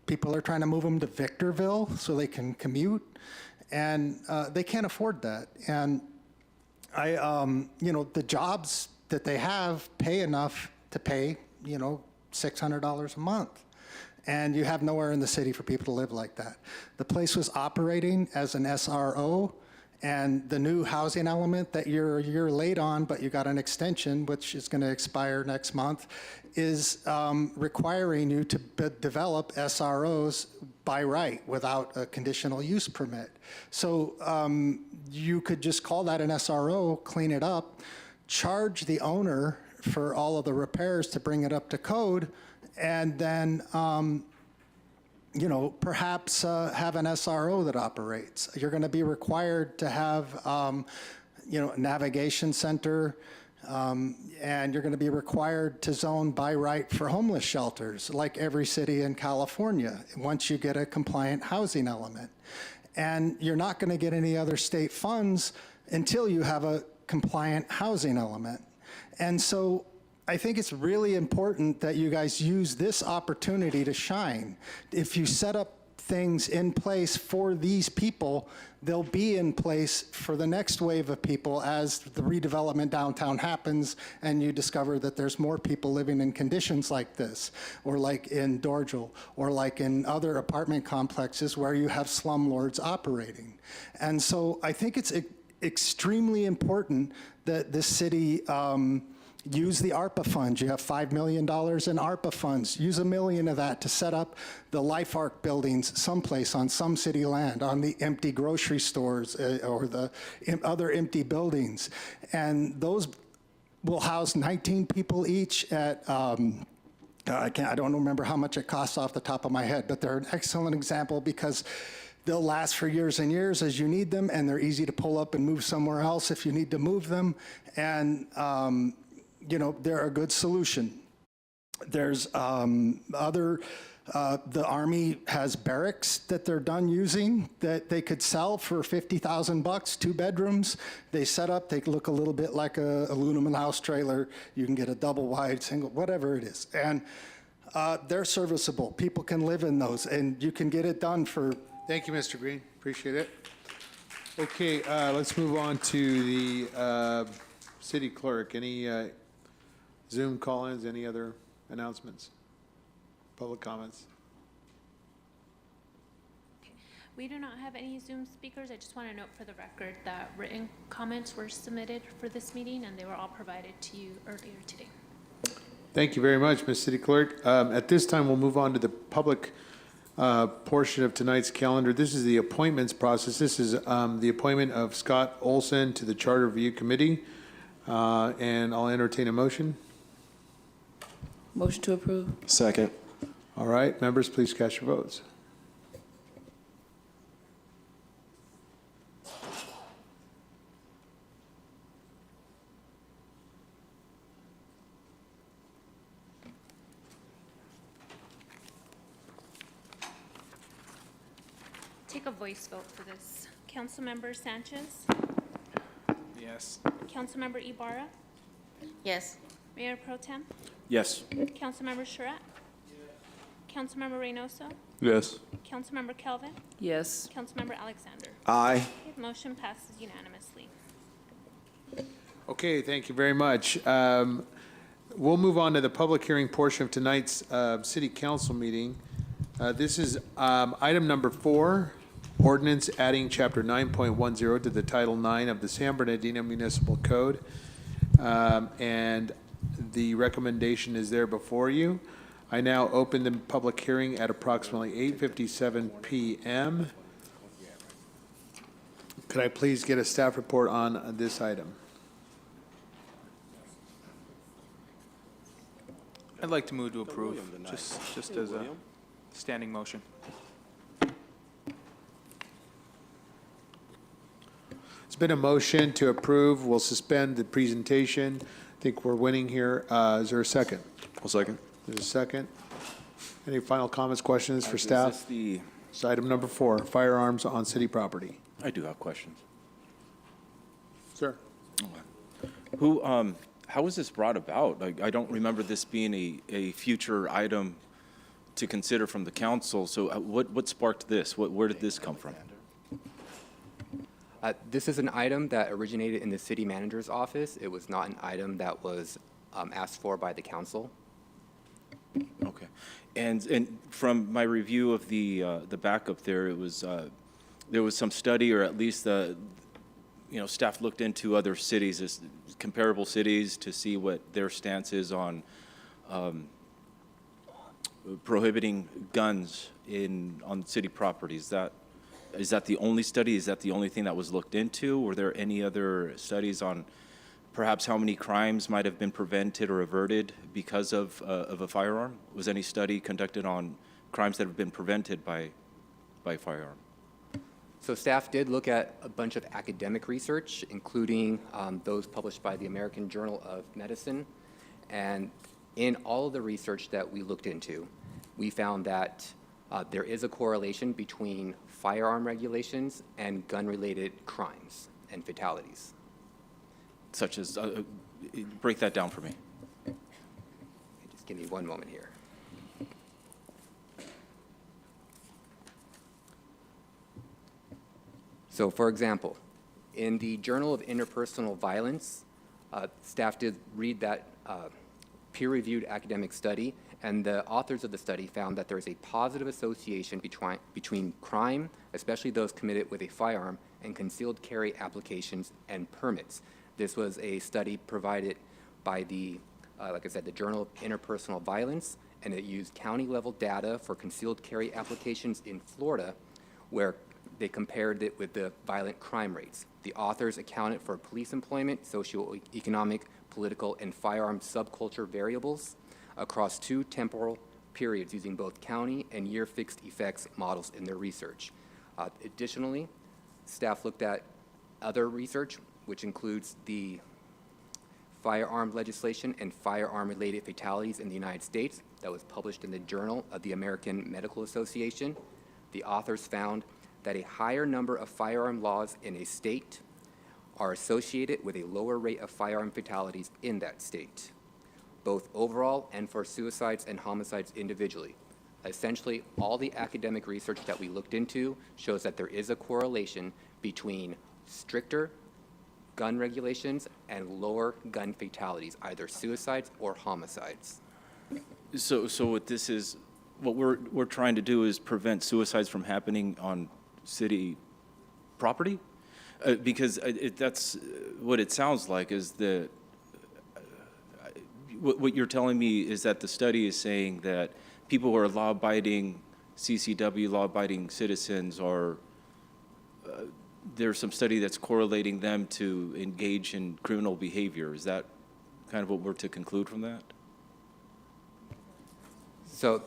people are trying to move them to Victorville so they can commute, and they can't afford that. And the jobs that they have pay enough to pay, $600 a month. And you have nowhere in the city for people to live like that. The place was operating as an SRO, and the new housing element that you're a year late on, but you got an extension, which is going to expire next month, is requiring you to develop SROs by right without a conditional use permit. So you could just call that an SRO, clean it up, charge the owner for all of the repairs to bring it up to code, and then perhaps have an SRO that operates. You're going to be required to have, a navigation center, and you're going to be required to zone by right for homeless shelters, like every city in California, once you get a compliant housing element. And you're not going to get any other state funds until you have a compliant housing element. And so I think it's really important that you guys use this opportunity to shine. If you set up things in place for these people, they'll be in place for the next wave of people as the redevelopment downtown happens and you discover that there's more people living in conditions like this, or like in Dorjal, or like in other apartment complexes where you have slumlords operating. And so I think it's extremely important that this city use the ARPA funds. You have $5 million in ARPA funds. Use $1 million of that to set up the Life Arc buildings someplace on some city land, on the empty grocery stores or the other empty buildings. And those will house 19 people each at, I don't remember how much it costs off the top of my head, but they're an excellent example because they'll last for years and years as you need them, and they're easy to pull up and move somewhere else if you need to move them. And they're a good solution. There's the Army has barracks that they're done using that they could sell for $50,000, 2 bedrooms. They set up, they look a little bit like a aluminum house trailer. You can get a double wide, single, whatever it is. And they're serviceable. People can live in those, and you can get it done for. Thank you, Mr. Green. Appreciate it. Okay, let's move on to the city clerk. Any Zoom call-ins, any other announcements, public comments? We do not have any Zoom speakers. I just want to note for the record that written comments were submitted for this meeting and they were all provided to you earlier today. Thank you very much, Ms. City Clerk. At this time, we'll move on to the public portion of tonight's calendar. This is the appointments process. This is the appointment of Scott Olson to the Charter Review Committee, and I'll entertain a motion. Motion to approve. Second. All right, members, please cast your votes. take a voice vote for this. Councilmember Sanchez, Yes. Councilmember Ibarra, Yes. Mayor Pro Tem, Yes. Councilmember Surratt, Councilmember Reynoso, Yes. Councilmember Kelvin, Yes. Councilmember Alexander. Aye. Okay, motion passes unanimously. Okay, thank you very much. We'll move on to the public hearing portion of tonight's city council meeting. This is item number 4, ordinance adding chapter 9.10 to the Title 9 of the San Bernardino Municipal Code. And the recommendation is there before you. I now open the public hearing at approximately 8:57 p.m. Could I please get a staff report on this item? I'd like to move to approve, just as a standing motion. It's been a motion to approve. We'll suspend the presentation. I think we're winning here. Is there a second? I'll second. There's a second. Any final comments, questions for staff? It's item number 4, firearms on city property. I do have questions. Sir. How was this brought about? I don't remember this being a future item to consider from the council. So what sparked this? Where did this come from? This is an item that originated in the city manager's office. It was not an item that was asked for by the council. Okay. And from my review of the backup there was some study, or at least staff looked into other cities, comparable cities, to see what their stance is on prohibiting guns on city properties. Is that the only study? Is that the only thing that was looked into? Were there any other studies on perhaps how many crimes might have been prevented or averted because of a firearm? Was any study conducted on crimes that have been prevented by a firearm? So staff did look at a bunch of academic research, including those published by the American Journal of Medicine. And in all of the research that we looked into, we found that there is a correlation between firearm regulations and gun-related crimes and fatalities. Such as, break that down for me. Just give me one moment here. So for example, in the Journal of Interpersonal Violence, staff did read that peer-reviewed academic study, and the authors of the study found that there is a positive association between crime, especially those committed with a firearm, and concealed carry applications and permits. This was a study provided by the, like I said, the Journal of Interpersonal Violence, and it used county-level data for concealed carry applications in Florida, where they compared it with the violent crime rates. The authors accounted for police employment, socioeconomic, political, and firearm subculture variables across 2 temporal periods using both county and year fixed effects models in their research. Additionally, staff looked at other research, which includes the firearm legislation and firearm-related fatalities in the United States that was published in the Journal of the American Medical Association. The authors found that a higher number of firearm laws in a state are associated with a lower rate of firearm fatalities in that state, both overall and for suicides and homicides individually. Essentially, all the academic research that we looked into shows that there is a correlation between stricter gun regulations and lower gun fatalities, either suicides or homicides. So what this is, what we're trying to do is prevent suicides from happening on city property? Because that's what it sounds like, is that what you're telling me is that the study is saying that people who are law-abiding, CCW law-abiding citizens are, there's some study that's correlating them to engage in criminal behavior. Is that kind of what we're to conclude from that? So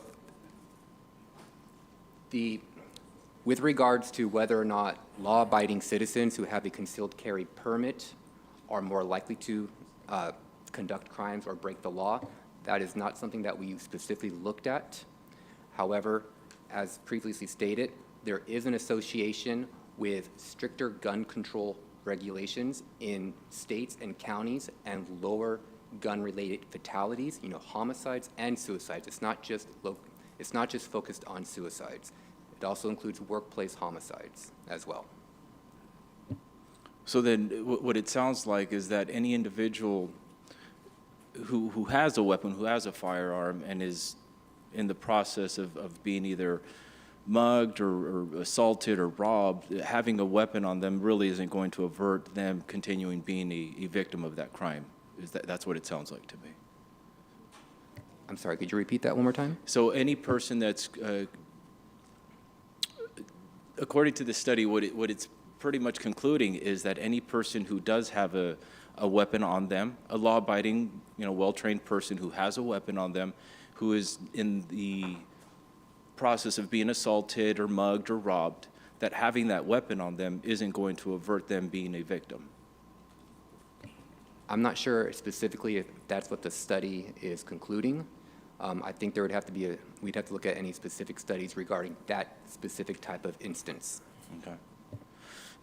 with regards to whether or not law-abiding citizens who have a concealed carry permit are more likely to conduct crimes or break the law, that is not something that we specifically looked at. However, as previously stated, there is an association with stricter gun control regulations in states and counties and lower gun-related fatalities, homicides and suicides. It's not just focused on suicides. It also includes workplace homicides as well. So then, what it sounds like is that any individual who has a weapon, who has a firearm, and is in the process of being either mugged or assaulted or robbed, having a weapon on them really isn't going to avert them continuing being a victim of that crime. That's what it sounds like to me. I'm sorry, could you repeat that one more time? So any person that's, according to the study, what it's pretty much concluding is that any person who does have a weapon on them, a law-abiding, well-trained person who has a weapon on them, who is in the process of being assaulted or mugged or robbed, that having that weapon on them isn't going to avert them being a victim. I'm not sure specifically if that's what the study is concluding. I think there would have to be we'd have to look at any specific studies regarding that specific type of instance. Okay.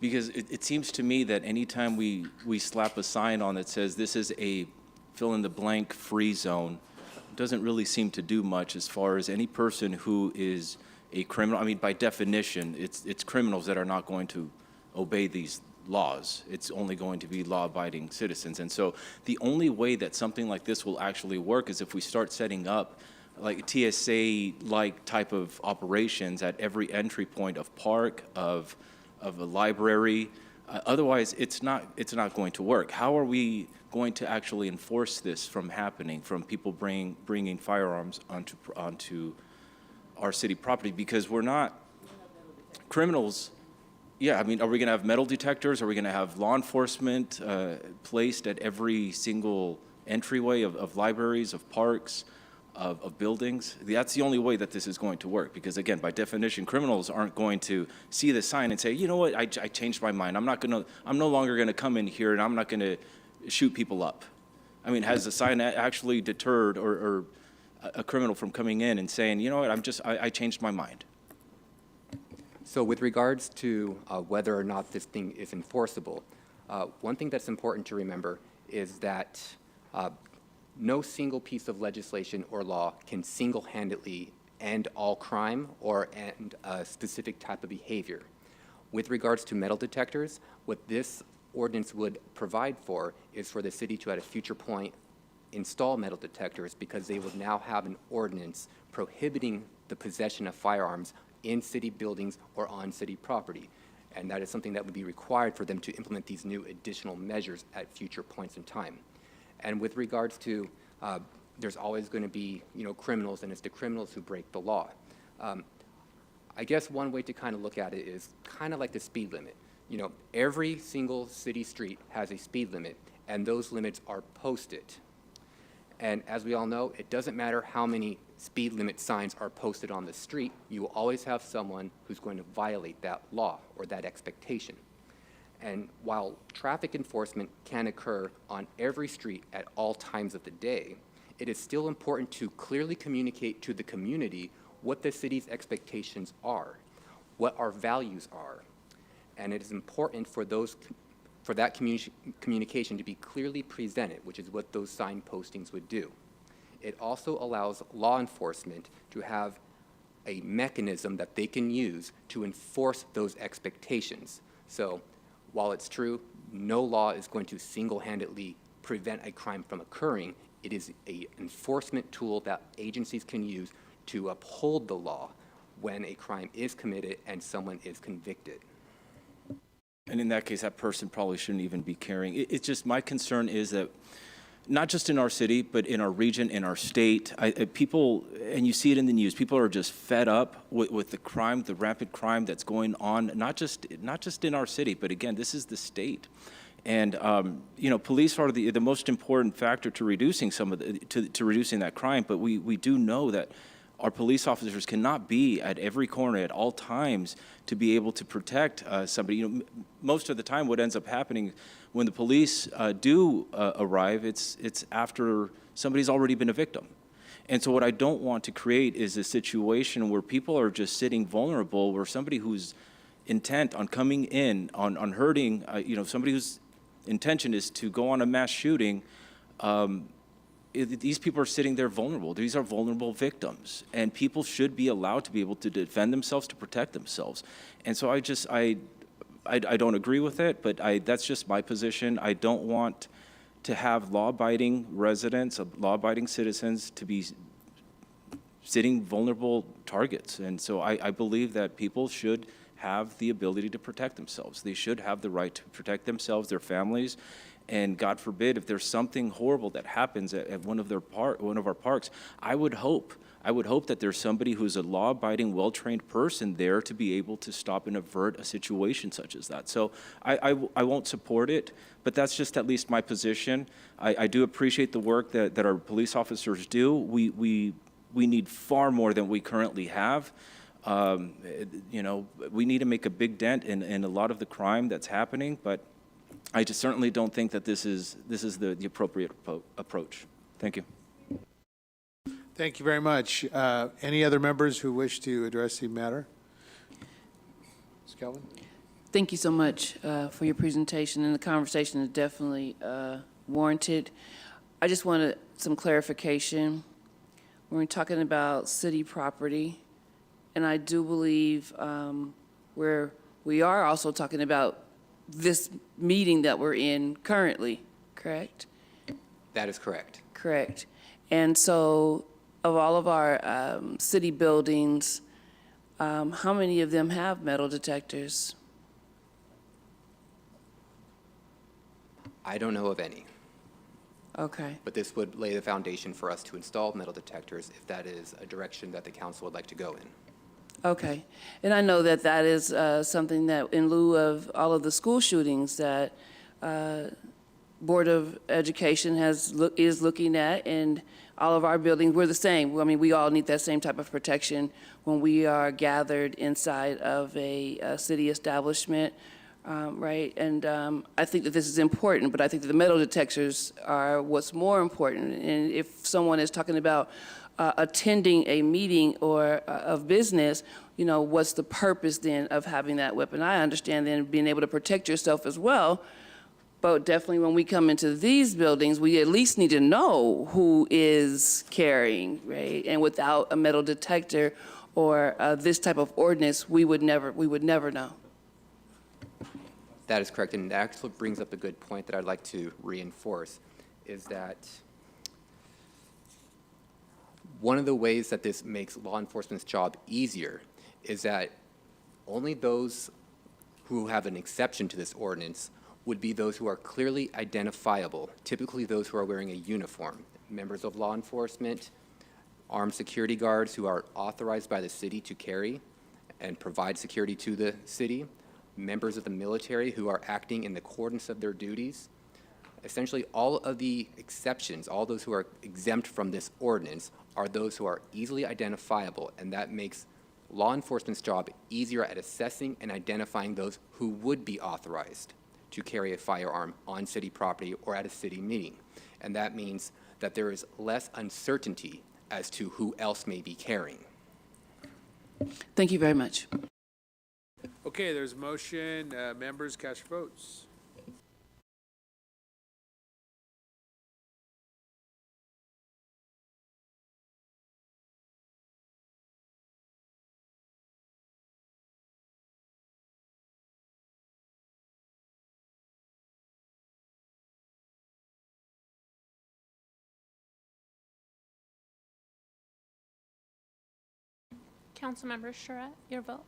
Because it seems to me that anytime we slap a sign on that says this is a fill-in-the-blank free zone, it doesn't really seem to do much as far as any person who is a criminal. I mean, by definition, it's criminals that are not going to obey these laws. It's only going to be law-abiding citizens. And so the only way that something like this will actually work is if we start setting up like TSA-like type of operations at every entry point of park, of a library. Otherwise, it's not going to work. How are we going to actually enforce this from happening, from people bringing firearms onto our city property? Because we're not criminals. Yeah, I mean, are we going to have metal detectors? Are we going to have law enforcement placed at every single entryway of libraries, of parks, of buildings? That's the only way that this is going to work. Because again, by definition, criminals aren't going to see the sign and say, you know what, I changed my mind. I'm no longer going to come in here and I'm not going to shoot people up. I mean, has the sign actually deterred or a criminal from coming in and saying, you know what, I changed my mind? So with regards to whether or not this thing is enforceable, one thing that's important to remember is that no single piece of legislation or law can single-handedly end all crime or end a specific type of behavior. With regards to metal detectors, what this ordinance would provide for is for the city to, at a future point, install metal detectors because they would now have an ordinance prohibiting the possession of firearms in city buildings or on city property. And that is something that would be required for them to implement these new additional measures at future points in time. And with regards to, there's always going to be, criminals, and it's the criminals who break the law. I guess one way to kind of look at it is kind of like the speed limit. Every single city street has a speed limit, and those limits are posted. And as we all know, it doesn't matter how many speed limit signs are posted on the street, you will always have someone who's going to violate that law or that expectation. And while traffic enforcement can occur on every street at all times of the day, it is still important to clearly communicate to the community what the city's expectations are, what our values are. And it is important for that communication to be clearly presented, which is what those sign postings would do. It also allows law enforcement to have a mechanism that they can use to enforce those expectations. So while it's true, no law is going to single-handedly prevent a crime from occurring, it is an enforcement tool that agencies can use to uphold the law when a crime is committed and someone is convicted. And in that case, that person probably shouldn't even be carrying. It's just, my concern is that not just in our city, but in our region, in our state, people, and you see it in the news, people are just fed up with the crime, the rampant crime that's going on, not just in our city, but again, this is the state. And police are the most important factor to reducing to reducing that crime. But we do know that our police officers cannot be at every corner at all times to be able to protect somebody. Most of the time, what ends up happening when the police do arrive, it's after somebody's already been a victim. And so what I don't want to create is a situation where people are just sitting vulnerable, where somebody who's intent on coming in, on hurting, somebody whose intention is to go on a mass shooting, these people are sitting there vulnerable. These are vulnerable victims, and people should be allowed to be able to defend themselves, to protect themselves. And so I don't agree with it, but that's just my position. I don't want to have law-abiding residents, law-abiding citizens to be sitting vulnerable targets. And so I believe that people should have the ability to protect themselves. They should have the right to protect themselves, their families, and God forbid, if there's something horrible that happens at one of our parks, I would hope that there's somebody who's a law-abiding, well-trained person there to be able to stop and avert a situation such as that. So I won't support it, but that's just at least my position. I do appreciate the work that our police officers do. We need far more than we currently have. We need to make a big dent in a lot of the crime that's happening, but I just certainly don't think that this is the appropriate approach. Thank you. Thank you very much. Any other members who wish to address the matter? Ms. Kelvin? Thank you so much for your presentation, and the conversation is definitely warranted. I just wanted some clarification. We're talking about city property, and I do believe we are also talking about this meeting that we're in currently, correct? That is correct. Correct. And so of all of our city buildings, how many of them have metal detectors? I don't know of any. Okay. But this would lay the foundation for us to install metal detectors if that is a direction that the council would like to go in. Okay. And I know that that is something that, in lieu of all of the school shootings that Board of Education is looking at, and all of our buildings, we're the same. I mean, we all need that same type of protection when we are gathered inside of a city establishment, right? And I think that this is important, but I think that the metal detectors are what's more important. And if someone is talking about attending a meeting or of business, what's the purpose then of having that weapon? I understand then being able to protect yourself as well, but definitely when we come into these buildings, we at least need to know who is carrying, right? And without a metal detector or this type of ordinance, we would never know. That is correct, and that actually brings up a good point that I'd like to reinforce, is that one of the ways that this makes law enforcement's job easier is that only those who have an exception to this ordinance would be those who are clearly identifiable, typically those who are wearing a uniform, members of law enforcement, armed security guards who are authorized by the city to carry and provide security to the city, members of the military who are acting in accordance of their duties. Essentially, all of the exceptions, all those who are exempt from this ordinance are those who are easily identifiable, and that makes law enforcement's job easier at assessing and identifying those who would be authorized to carry a firearm on city property or at a city meeting. And that means that there is less uncertainty as to who else may be carrying. Thank you very much. Okay, there's a motion. Members, cast your votes. Councilmember Charette, your vote.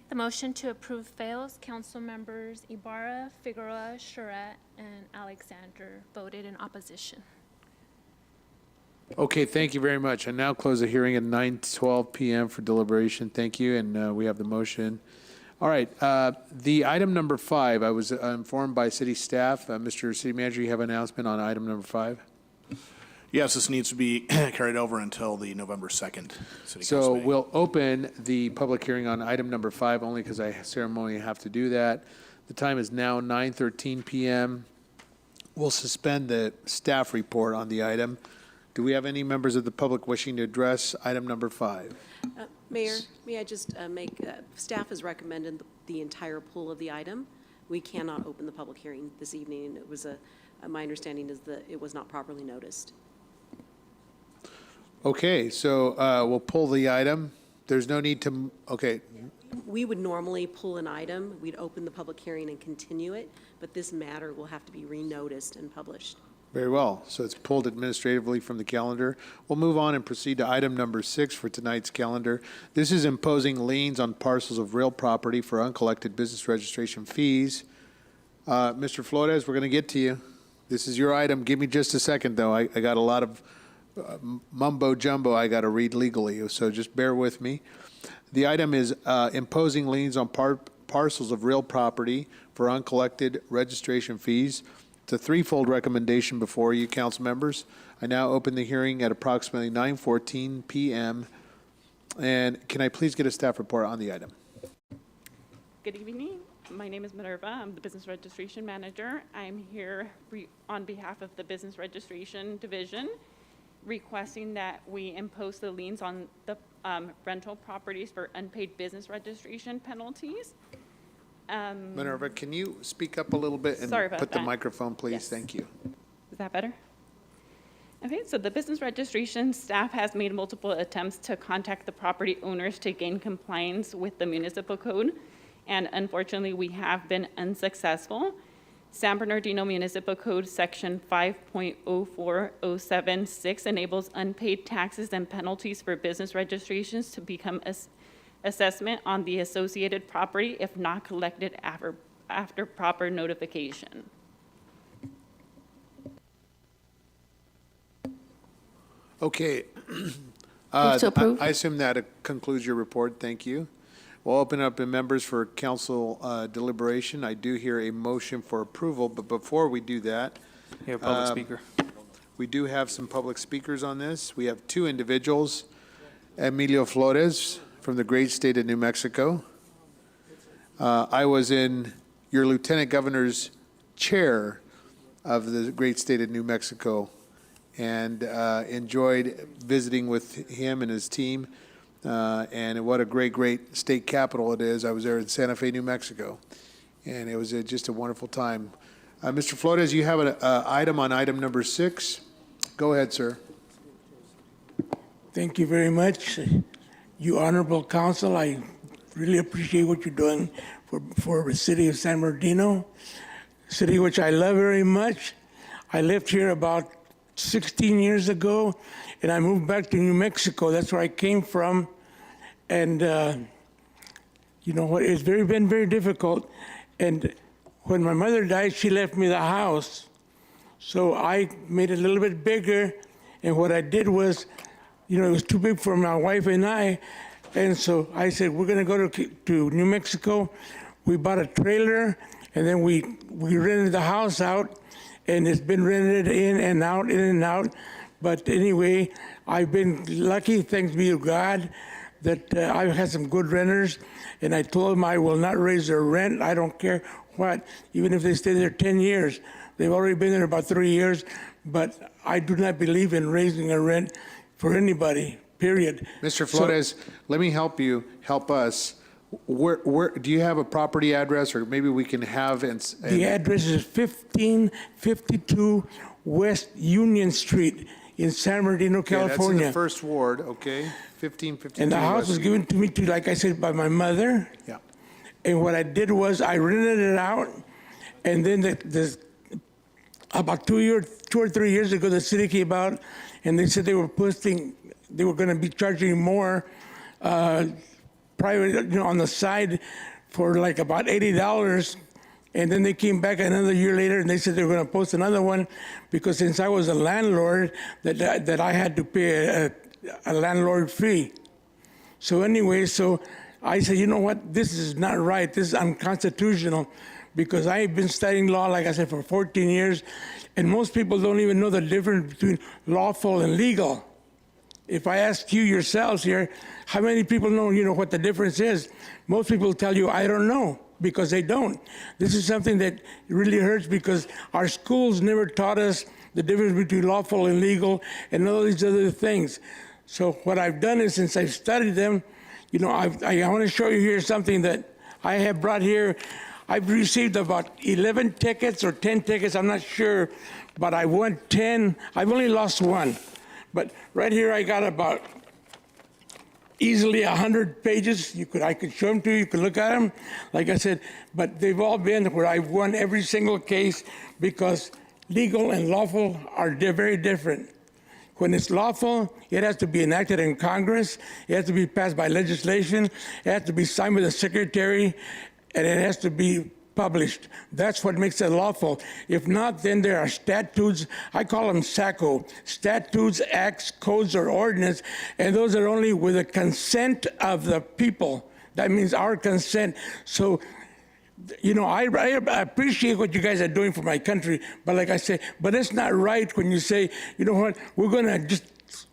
The motion to approve fails. Council members Ibarra, Figueroa, Charette, and Alexander voted in opposition. Okay, thank you very much. I now close the hearing at 9:12 PM for deliberation. Thank you, and we have the motion. All right, the item number 5, I was informed by city staff. Mr. City Manager, you have an announcement on item number 5? Yes, this needs to be carried over until the November 2nd city council So meeting. we'll open the public hearing on item number 5 only because I ceremonially have to do that. The time is now 9:13 PM. We'll suspend the staff report on the item. Do we have any members of the public wishing to address item number 5? Mayor, may I just staff has recommended the entire pull of the item. We cannot open the public hearing this evening. It was my understanding is that it was not properly noticed. Okay, so we'll pull the item. There's no need to, okay. We would normally pull an item. We'd open the public hearing and continue it, but this matter will have to be renoticed and published. Very well. So it's pulled administratively from the calendar. We'll move on and proceed to item number 6 for tonight's calendar. This is imposing liens on parcels of real property for uncollected business registration fees. Mr. Flores, we're going to get to you. This is your item. Give me just a second, though. I got a lot of mumbo jumbo I got to read legally, so just bear with me. The item is imposing liens on parcels of real property for uncollected registration fees. It's a threefold recommendation before you, council members. I now open the hearing at approximately 9:14 PM. And can I please get a staff report on the item? Good evening. My name is Minerva. I'm the Business Registration Manager. I'm here on behalf of the Business Registration Division, requesting that we impose the liens on the rental properties for unpaid business registration penalties. Minerva, can you speak up a little bit and Sorry about put the that. microphone, please? Yes. Thank you. Is that better? Okay, so the business registration staff has made multiple attempts to contact the property owners to gain compliance with the municipal code, and unfortunately, we have been unsuccessful. San Bernardino Municipal Code Section 5.04076 enables unpaid taxes and penalties for business registrations to become assessment on the associated property if not collected after proper notification. Okay. Move to approve. I assume that concludes your report. Thank you. We'll open up in members for council deliberation. I do hear a motion for approval, but before we do that. You have a public speaker. We do have some public speakers on this. We have 2 individuals. Emilio Flores from the great state of New Mexico. I was in your lieutenant governor's chair of the great state of New Mexico and enjoyed visiting with him and his team. And what a great, great state capital it is. I was there in Santa Fe, New Mexico, and it was just a wonderful time. Mr. Flores, you have an item on item number 6. Go ahead, sir. Thank you very much. You honorable council, I really appreciate what you're doing for the city of San Bernardino, city which I love very much. I lived here about 16 years ago, and I moved back to New Mexico. That's where I came from. And you know what, it's been very difficult. And when my mother died, she left me the house. So I made it a little bit bigger, and what I did was, you know, it was too big for my wife and I, and so I said, we're gonna go to New Mexico. We bought a trailer, and then we rented the house out, and it's been rented in and out. But anyway, I've been lucky, thanks be to God, that I've had some good renters, and I told them I will not raise their rent. I don't care what, even if they stay there 10 years. They've already been there about 3 years, but I do not believe in raising a rent for anybody, period. Mr. Flores, let me help us. Where do you have a property address, or maybe we can have The address is 1552 West Union Street in San Bernardino, California. That's in the first ward, okay? 1552. And the house was given to me, like I said, by my mother. Yeah. And what I did was I rented it out, and then about 2 or 3 years ago, the city came out and they said they were going to be charging more private, on the side for like about $80. And then they came back another year later and they said they were going to post another one because since I was a landlord, that I had to pay a landlord fee. So anyway, so I said, you know what, this is not right. This is unconstitutional because I've been studying law, like I said, for 14 years, and most people don't even know the difference between lawful and legal. If I ask you yourselves here, how many people know, what the difference is? Most people tell you, I don't know, because they don't. This is something that really hurts because our schools never taught us the difference between lawful and legal and all these other things. So what I've done is, since I've studied them, I want to show you here something that I have brought here. I've received about 11 tickets or 10 tickets, I'm not sure, but I won 10. I've only lost one. But right here I got about easily 100 pages. I could show them to you, you could look at them, like I said, but they've all been where I've won every single case because legal and lawful are very different. When it's lawful, it has to be enacted in Congress, it has to be passed by legislation, it has to be signed by the secretary, and it has to be published. That's what makes it lawful. If not, then there are statutes, I call them SACO, statutes, acts, codes, or ordinance, and those are only with the consent of the people. That means our consent. So, I appreciate what you guys are doing for my country, but like I say, but it's not right when you say, you know what, we're gonna just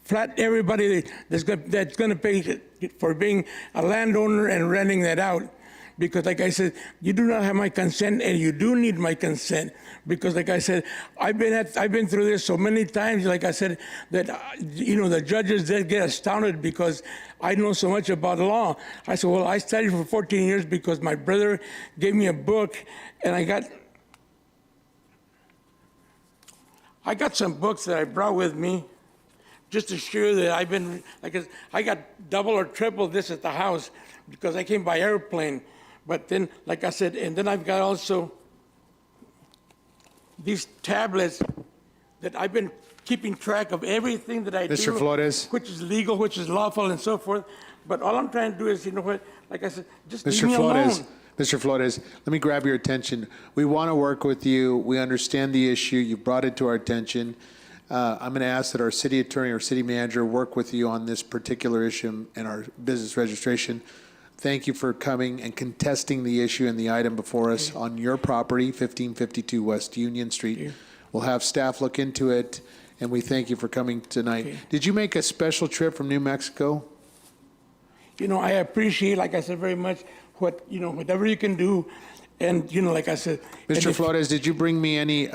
flat everybody that's gonna pay for being a landowner and renting that out. Because like I said, you do not have my consent and you do need my consent. Because like I said, I've been through this so many times, like I said, that, the judges, they get astounded because I know so much about law. I said, well, I studied for 14 years because my brother gave me a book and I got some books that I brought with me just to show that I've been, I got double or triple this at the house because I came by airplane. But then, like I said, and then I've got also these tablets that I've been keeping track of everything that I do. Mr. Flores. Which is legal, which is lawful, and so forth. But all I'm trying to do is, like I said, just leave me alone. Mr. Flores, let me grab your attention. We want to work with you. We understand the issue. You brought it to our attention. I'm going to ask that our city attorney or city manager work with you on this particular issue and our business registration. Thank you for coming and contesting the issue and the item before us on your property, 1552 West Union Street. We'll have staff look into it, and we thank you for coming tonight. Okay. Did you make a special trip from New Mexico? I appreciate, like I said, very much whatever you can do. And, like I said. Mr. Flores, did you bring me any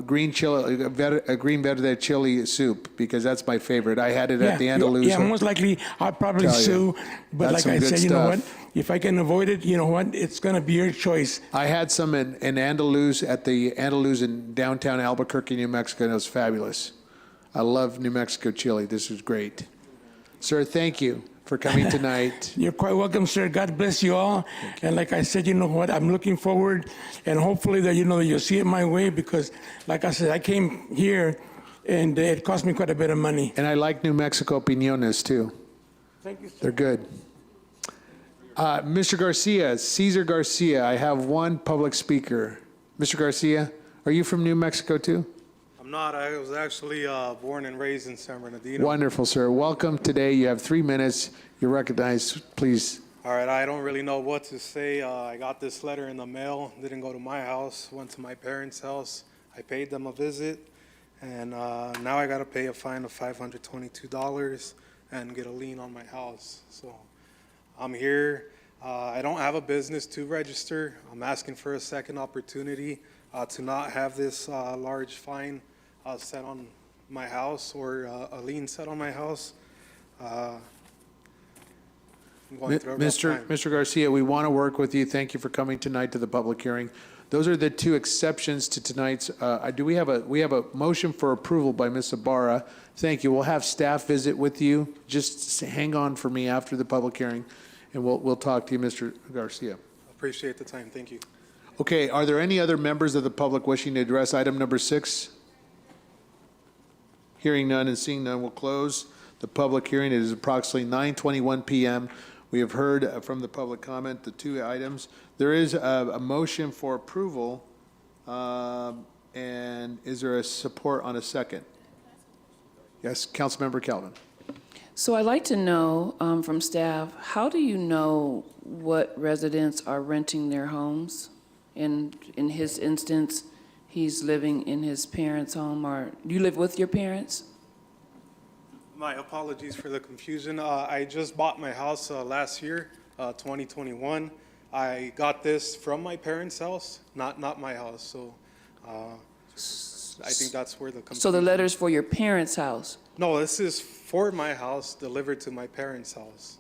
green verde chili soup? Because that's my favorite. I had it at the Andaluz. Yeah, most likely I'll probably sue. But That's like I some good said, you know what? stuff. If I can avoid it, it's going to be your choice. I had some in Andaluz, at the Andaluz in downtown Albuquerque, New Mexico, and it was fabulous. I love New Mexico chili. This was great. Sir, thank you for coming tonight. You're quite welcome, sir. God bless you all. And like I said, you know what? I'm looking forward, and hopefully that you'll see it my way because, like I said, I came here, and it cost me quite a bit of money. And I like New Mexico opiniones too. Thank you, sir. They're good. Mr. Garcia, Cesar Garcia, I have one public speaker. Mr. Garcia, are you from New Mexico too? I'm not. I was actually born and raised in San Bernardino. Wonderful, sir. Welcome today. You have 3 minutes. You're recognized. Please. All right. I don't really know what to say. I got this letter in the mail. Didn't go to my house. Went to my parents' house. I paid them a visit. And now I got to pay a fine of $522 and get a lien on my house. So I'm here. I don't have a business to register. I'm asking for a second opportunity to not have this large fine set on my house or a lien set on my house. I'm going through a rough time. Mr. Garcia, we want to work with you. Thank you for coming tonight to the public hearing. Those are the two exceptions to tonight's. We have a motion for approval by Ms. Ibarra. Thank you. We'll have staff visit with you. Just hang on for me after the public hearing, and we'll talk to you, Mr. Garcia. Appreciate the time. Thank you. Okay, are there any other members of the public wishing to address item number 6? Hearing none and seeing none, we'll close the public hearing. It is approximately 9:21 p.m. We have heard from the public comment, the two items. There is a motion for approval, and is there a support on a second? Yes, Councilmember Calvin. So I'd like to know from staff, how do you know what residents are renting their homes? In his instance, he's living in his parents' home, or you live with your parents? My apologies for the confusion. I just bought my house last year, 2021. I got this from my parents' house, not my house. So I think that's where the confusion. So the letter's for your parents' house? No, this is for my house, delivered to my parents' house.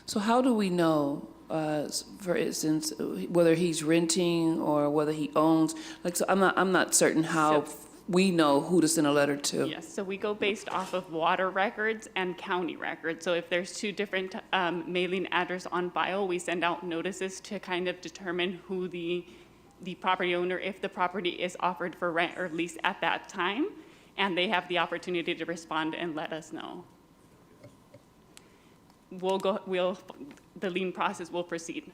So how do we know, for instance, whether he's renting or whether he owns? Like, so I'm not certain how we know who to send a letter to. Yes, so we go based off of water records and county records. So if there's two different mailing address on file, we send out notices to kind of determine who the property owner, if the property is offered for rent or lease at that time, and they have the opportunity to respond and let us know. The lien process will proceed.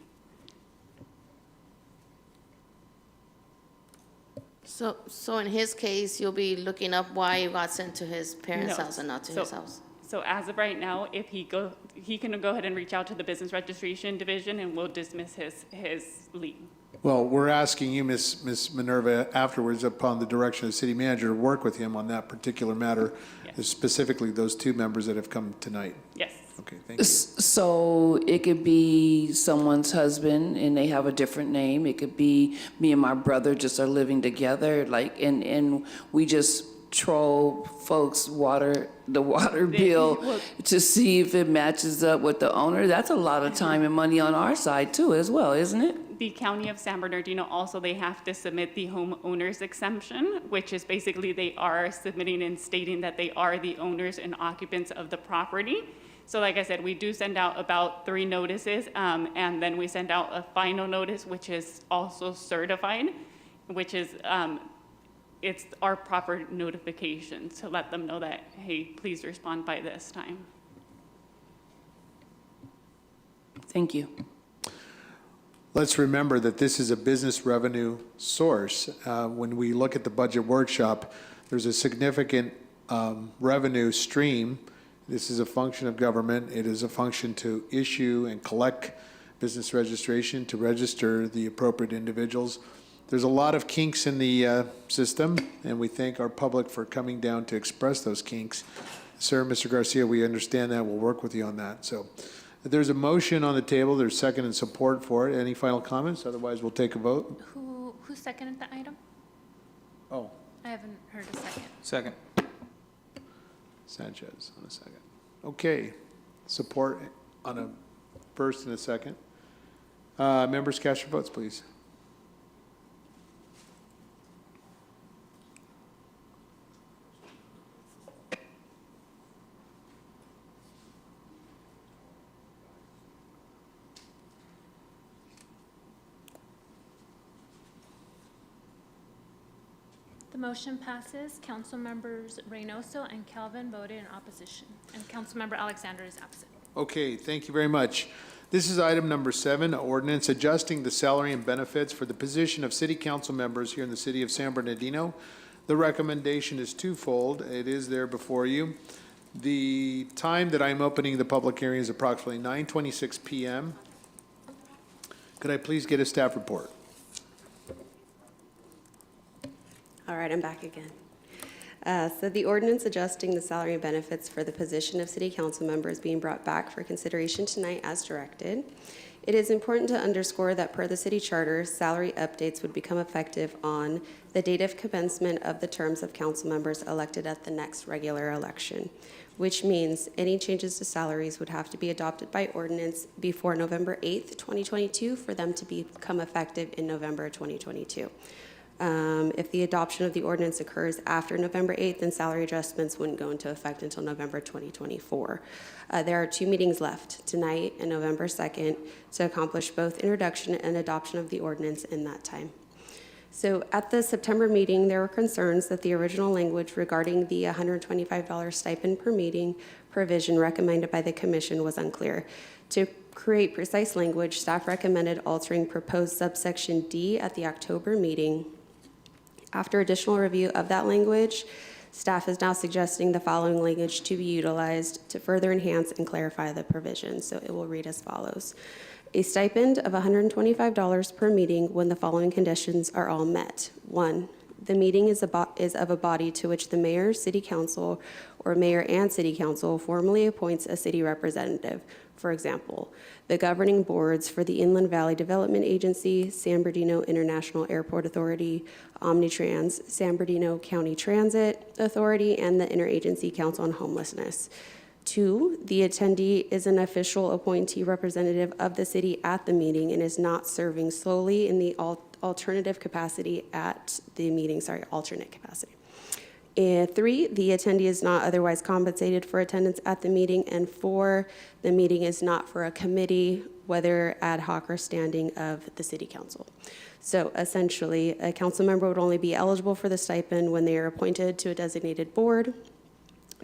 So in his case, you'll be looking up why you got sent to his parents' No. house and not to his house? So as of right now, if he can go ahead and reach out to the Business Registration Division and we'll dismiss his lien. Well, we're asking you, Ms. Minerva, afterwards, upon the direction of the city manager, to work with him on that particular matter, specifically those two members that have come tonight. Yes. Okay, thank you. So it could be someone's husband and they have a different name. It could be me and my brother just are living together, like, and we just troll folks' water bill to see if it matches up with the owner. That's a lot of time and money on our side too, as well, isn't it? The County of San Bernardino also, they have to submit the homeowner's exemption, which is basically they are submitting and stating that they are the owners and occupants of the property. So like I said, we do send out about 3 notices, and then we send out a final notice, which is also certified, which is, it's our proper notification to let them know that, hey, please respond by this time. Thank you. Let's remember that this is a business revenue source. When we look at the budget workshop, there's a significant revenue stream. This is a function of government. It is a function to issue and collect business registration, to register the appropriate individuals. There's a lot of kinks in the system, and we thank our public for coming down to express those kinks. Sir, Mr. Garcia, we understand that. We'll work with you on that. So there's a motion on the table. There's second and support for it. Any final comments? Otherwise, we'll take a vote. Who seconded the item? Oh, I haven't heard a second. Second. Sanchez on a second. Okay, support on a first and a second. Members, cast your votes, please. The motion passes. Council members Reynoso and Calvin voted in opposition, and Councilmember Alexander is absent. Okay, thank you very much. This is item number 7, ordinance adjusting the salary and benefits for the position of city council members here in the city of San Bernardino. The recommendation is twofold. It is there before you. The time that I'm opening the public hearing is approximately 9:26 p.m. Could I please get a staff report? All right, I'm back again. So the ordinance adjusting the salary and benefits for the position of city council member is being brought back for consideration tonight as directed. It is important to underscore that per the city charter, salary updates would become effective on the date of commencement of the terms of council members elected at the next regular election, which means any changes to salaries would have to be adopted by ordinance before November 8th, 2022 for them to become effective in November 2022. If the adoption of the ordinance occurs after November 8th, then salary adjustments wouldn't go into effect until November 2024. There are 2 meetings left, tonight and November 2nd, to accomplish both introduction and adoption of the ordinance in that time. So at the September meeting, there were concerns that the original language regarding the $125 stipend per meeting provision recommended by the commission was unclear. To create precise language, staff recommended altering proposed subsection D at the October meeting. After additional review of that language, staff is now suggesting the following language to be utilized to further enhance and clarify the provision. So it will read as follows. A stipend of $125 per meeting when the following conditions are all met. 1, the meeting is of a body to which the mayor, city council, or mayor and city council formally appoints a city representative. For example, the governing boards for the Inland Valley Development Agency, San Bernardino International Airport Authority, Omnitrans, San Bernardino County Transit Authority, and the Interagency Council on Homelessness. 2, the attendee is an official appointee representative of the city at the meeting and is not serving solely in the alternative capacity at the meeting, alternate capacity. And 3, the attendee is not otherwise compensated for attendance at the meeting. And 4, the meeting is not for a committee, whether ad hoc or standing, of the city council. So essentially, a council member would only be eligible for the stipend when they are appointed to a designated board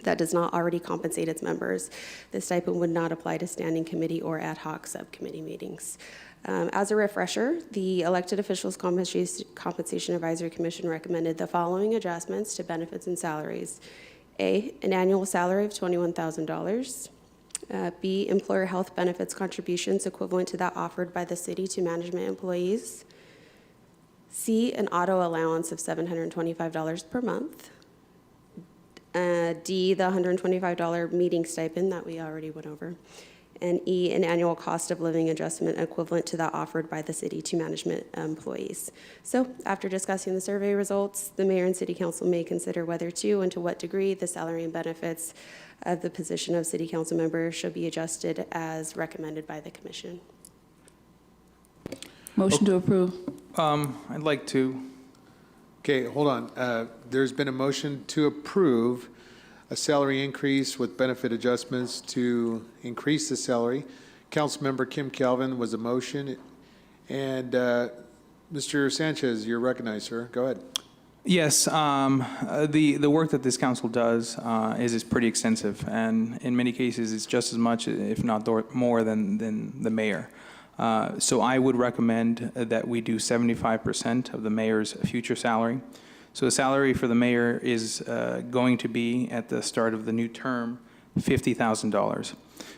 that does not already compensate its members. The stipend would not apply to standing committee or ad hoc subcommittee meetings. As a refresher, the Elected Officials Compensation Advisory Commission recommended the following adjustments to benefits and salaries. A, an annual salary of $21,000. B, employer health benefits contributions equivalent to that offered by the city to management employees. C, an auto allowance of $725 per month. D, the $125 meeting stipend that we already went over. And E, an annual cost of living adjustment equivalent to that offered by the city to management employees. So after discussing the survey results, the mayor and city council may consider whether to and to what degree the salary and benefits of the position of city council member should be adjusted as recommended by the commission. Motion to approve. I'd like to. Okay, hold on. There's been a motion to approve a salary increase with benefit adjustments to increase the salary. Councilmember Kim Calvin was a motion. And Mr. Sanchez, you're recognized, sir. Go ahead. Yes, the work that this council does is pretty extensive, and in many cases, it's just as much, if not more, than the mayor. So I would recommend that we do 75% of the mayor's future salary. So the salary for the mayor is going to be, at the start of the new term, $50,000.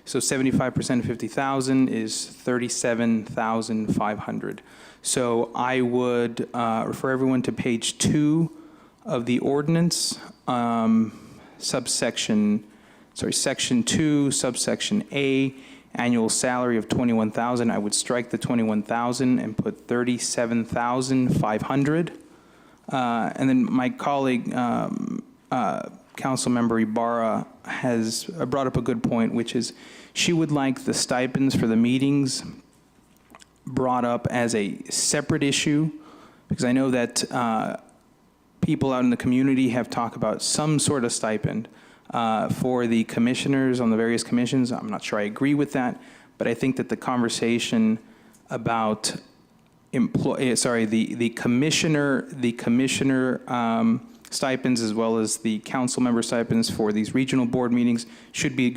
So 75% of 50,000 is $37,500. So I would refer everyone to page 2 of the ordinance, section 2, subsection A, annual salary of $21,000. I would strike the $21,000 and put $37,500. And then my colleague, Councilmember Ibarra, has brought up a good point, which is she would like the stipends for the meetings brought up as a separate issue, because I know that people out in the community have talked about some sort of stipend for the commissioners on the various commissions. I'm not sure I agree with that, but I think that the conversation about the commissioner stipends as well as the council member stipends for these regional board meetings should be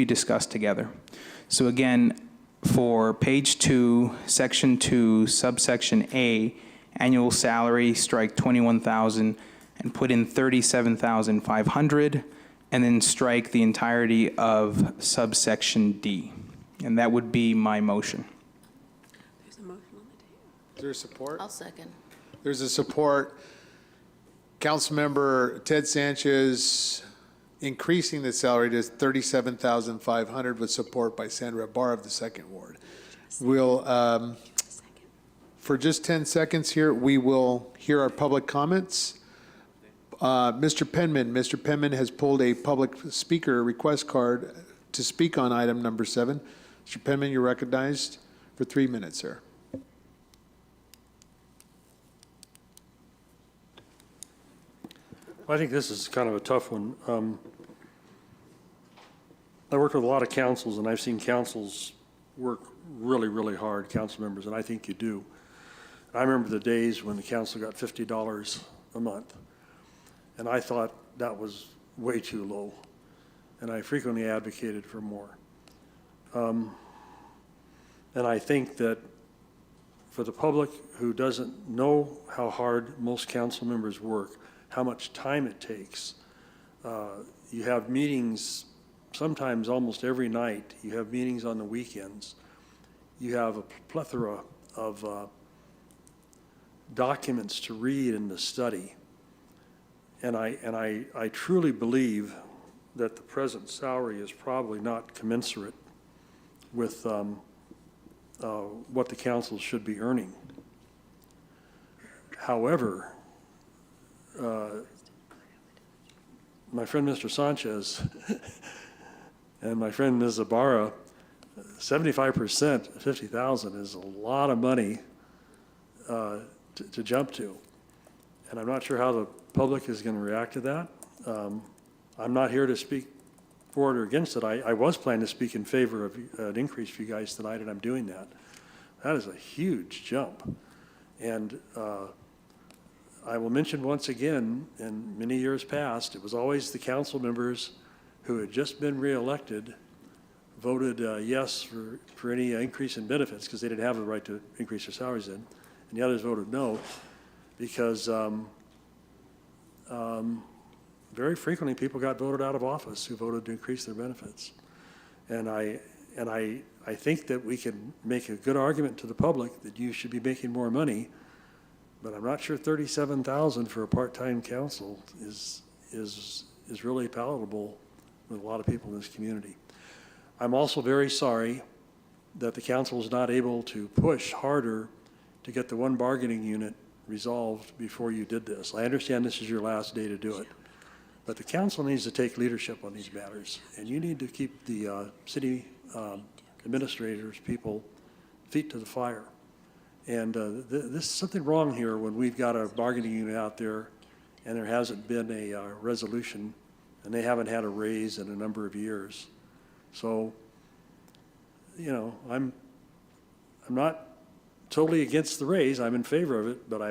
discussed together. So again, for page 2, section 2, subsection A, annual salary, strike 21,000 and put in 37,500, and then strike the entirety of subsection D. And that would be my motion. There's a motion on the table. Is there support? I'll second. There's a support. Councilmember Ted Sanchez increasing the salary to $37,500 with support by Sandra Barr of the 2nd Ward. We'll, for just 10 seconds here, we will hear our public comments. Mr. Penman has pulled a public speaker request card to speak on item number 7. Mr. Penman, you're recognized for 3 minutes, sir. I think this is kind of a tough one. I worked with a lot of councils, and I've seen councils work really, really hard, council members, and I think you do. I remember the days when the council got $50 a month, and I thought that was way too low, and I frequently advocated for more. And I think that for the public who doesn't know how hard most council members work, how much time it takes, you have meetings sometimes almost every night. You have meetings on the weekends. You have a plethora of documents to read and to study. And I truly believe that the present salary is probably not commensurate with what the council should be earning. However, my friend Mr. Sanchez and my friend Ms. Ibarra, 75% of 50,000 is a lot of money to jump to. And I'm not sure how the public is going to react to that. I'm not here to speak for it or against it. I was planning to speak in favor of an increase for you guys tonight, and I'm doing that. That is a huge jump. And I will mention once again, in many years past, it was always the council members who had just been reelected voted yes for any increase in benefits because they didn't have the right to increase their salaries then, and the others voted no because very frequently people got voted out of office who voted to increase their benefits. And I think that we can make a good argument to the public that you should be making more money, but I'm not sure 37,000 for a part-time council is really palatable with a lot of people in this community. I'm also very sorry that the council is not able to push harder to get the one bargaining unit resolved before you did this. I understand this is your last day to do it, but the council needs to take leadership on these matters, and you need to keep the city administrators, people, feet to the fire. And there's something wrong here when we've got a bargaining unit out there and there hasn't been a resolution and they haven't had a raise in a number of years. So, you know, I'm not totally against the raise. I'm in favor of it, but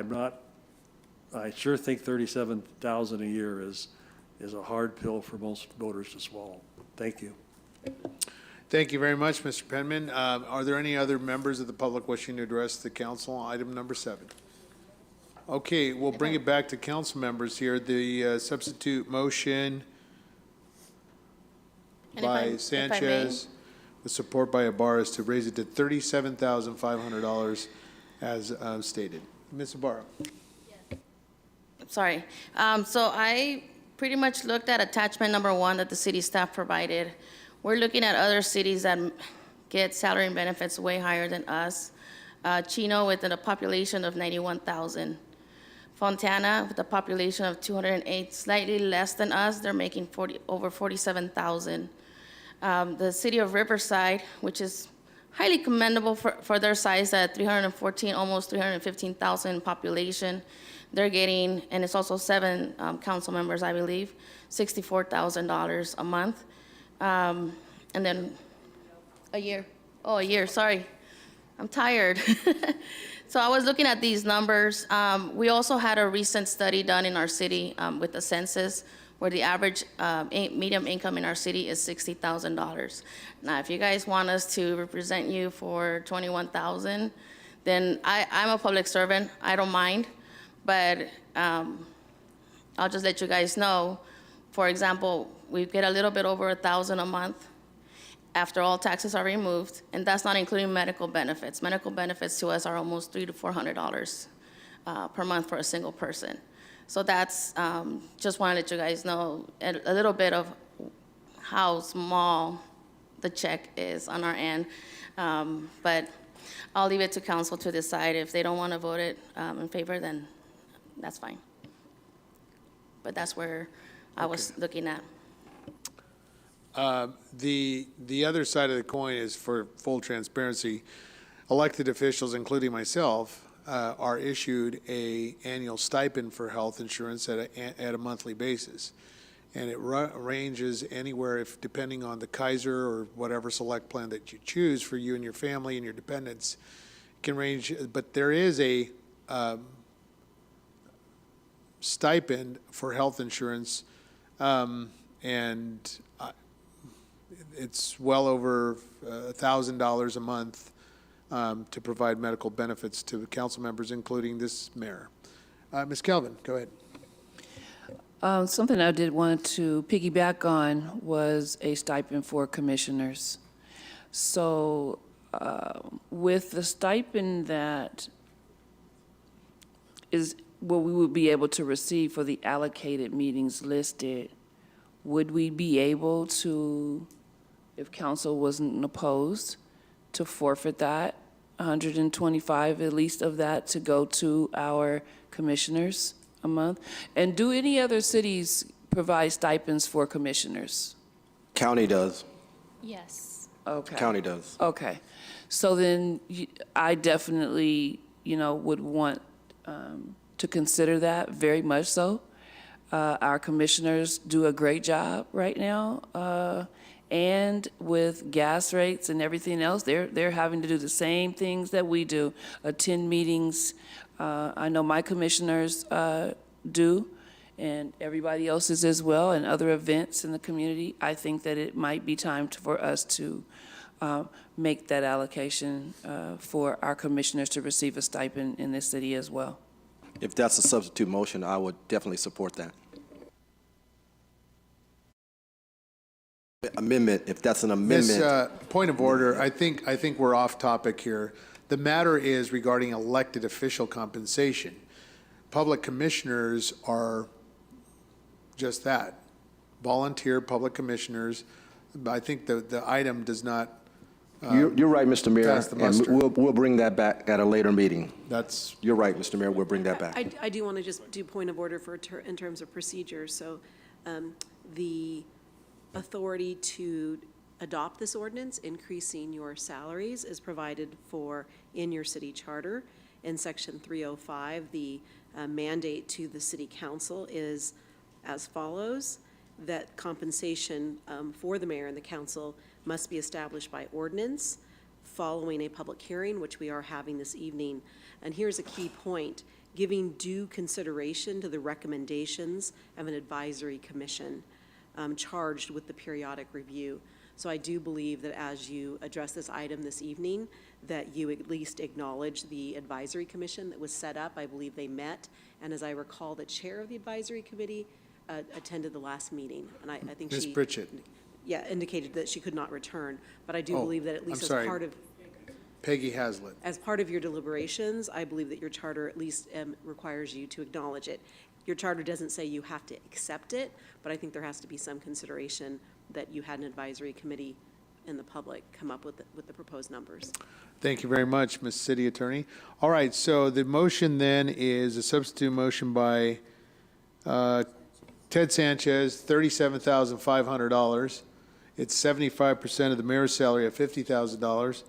I sure think 37,000 a year is a hard pill for most voters to swallow. Thank you. Thank you very much, Mr. Penman. Are there any other members of the public wishing to address the council on item number 7? Okay, we'll bring it back to council members here. The substitute motion by Sanchez with support by Ibarra is to raise it to $37,500 as stated. Ms. Ibarra. Sorry. So I pretty much looked at attachment number 1 that the city staff provided. We're looking at other cities that get salary and benefits way higher than us. Chino with a population of 91,000. Fontana with a population of 208, slightly less than us. They're making over 47,000. The city of Riverside, which is highly commendable for their size at 314, almost 315,000 population. They're getting, and it's also 7 council members, I believe, $64,000 a month. And then a year, sorry. I'm tired. So I was looking at these numbers. We also had a recent study done in our city with the census where the average medium income in our city is $60,000. Now, if you guys want us to represent you for $21,000, then I'm a public servant. I don't mind, but I'll just let you guys know. For example, we get a little bit over $1,000 a month after all taxes are removed, and that's not including medical benefits. Medical benefits to us are almost $300 to $400 per month for a single person. So that's, just want to let you guys know a little bit of how small the check is on our end. But I'll leave it to council to decide. If they don't want to vote it in favor, then that's fine. But that's where I was looking at. The other side of the coin is, for full transparency, elected officials, including myself, are issued a annual stipend for health insurance at a monthly basis. And it ranges anywhere, depending on the Kaiser or whatever select plan that you choose for you and your family and your dependents, can range, but there is a stipend for health insurance, and it's well over $1,000 a month to provide medical benefits to the council members, including this mayor. Ms. Calvin, go ahead. Something I did want to piggyback on was a stipend for commissioners. So with the stipend that is what we would be able to receive for the allocated meetings listed, would we be able to, if council wasn't opposed, to forfeit that 125 at least of that to go to our commissioners a month? And do any other cities provide stipends for commissioners? County does. Yes. Okay. County does. Okay. So then I definitely, would want to consider that very much so. Our commissioners do a great job right now. And with gas rates and everything else, they're having to do the same things that we do, attend meetings. I know my commissioners do, and everybody else's as well, and other events in the community. I think that it might be time for us to make that allocation for our commissioners to receive a stipend in this city as well. If that's a substitute motion, I would definitely support that. Amendment, if that's an amendment. Miss, point of order, I think we're off topic here. The matter is regarding elected official compensation. Public commissioners are just that, volunteer public commissioners. I think the item does not You're right, Mr. Mayor, pass the and muster. we'll bring that back at a later meeting. You're right, Mr. Mayor, we'll bring that back. I do want to just do point of order in terms of procedure. So the authority to adopt this ordinance, increasing your salaries, is provided for in your city charter. In section 305, the mandate to the city council is as follows, that compensation for the mayor and the council must be established by ordinance following a public hearing, which we are having this evening. And here's a key point: giving due consideration to the recommendations of an advisory commission charged with the periodic review. So I do believe that as you address this item this evening, that you at least acknowledge the advisory commission that was set up. I believe they met, and as I recall, the chair of the advisory committee attended the last meeting, and I think Ms. she Pritchett. indicated that she could not return. But I do believe that at least I'm sorry. as part of Peggy Hazlitt. as part of your deliberations, I believe that your charter at least requires you to acknowledge it. Your charter doesn't say you have to accept it, but I think there has to be some consideration that you had an advisory committee and the public come up with the proposed numbers. Thank you very much, Ms. City Attorney. All right, so the motion then is a substitute motion by Ted Sanchez, $37,500. It's 75% of the mayor's salary of $50,000,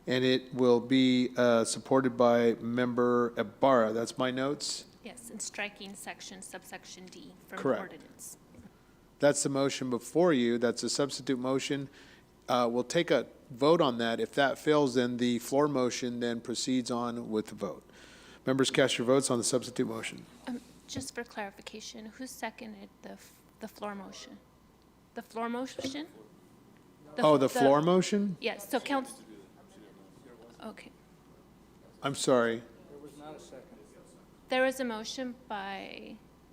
and it will be supported by Member Ibarra. That's my notes. Yes, and striking subsection D from the Correct. ordinance. That's the motion before you. That's a substitute motion. We'll take a vote on that. If that fails, then the floor motion then proceeds on with the vote. Members, cast your votes on the substitute motion. Just for clarification, who seconded the floor motion? The floor motion? The floor motion? Yes, so council. Okay. I'm sorry. There was a motion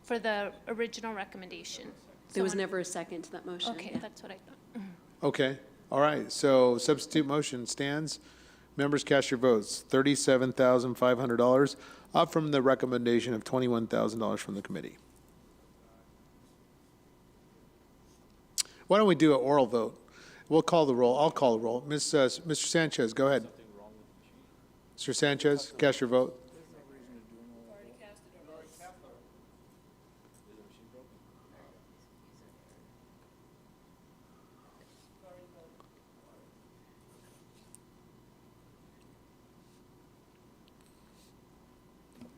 for the original recommendation. There was never a second to that motion. Okay, yeah. that's what I thought. Okay, all right. So substitute motion stands. Members, cast your votes. $37,500, up from the recommendation of $21,000 from the committee. Why don't we do an oral vote? We'll call the roll. I'll call the roll. Mr. Sanchez, go ahead. Mr. Sanchez, cast your vote.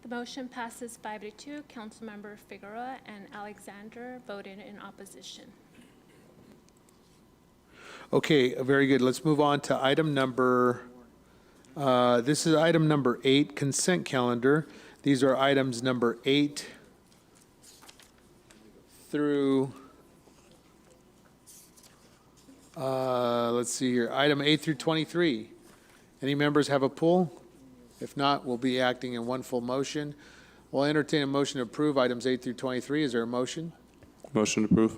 The motion passes 5-2. Councilmember Figueroa and Alexander voted in opposition. Okay, very good. Let's move on to item number, this is item number 8, consent calendar. These are items number 8 through, let's see here, item 8 through 23. Any members have a pull? If not, we'll be acting in one full motion. We'll entertain a motion to approve items 8 through 23. Is there a motion? Motion to approve.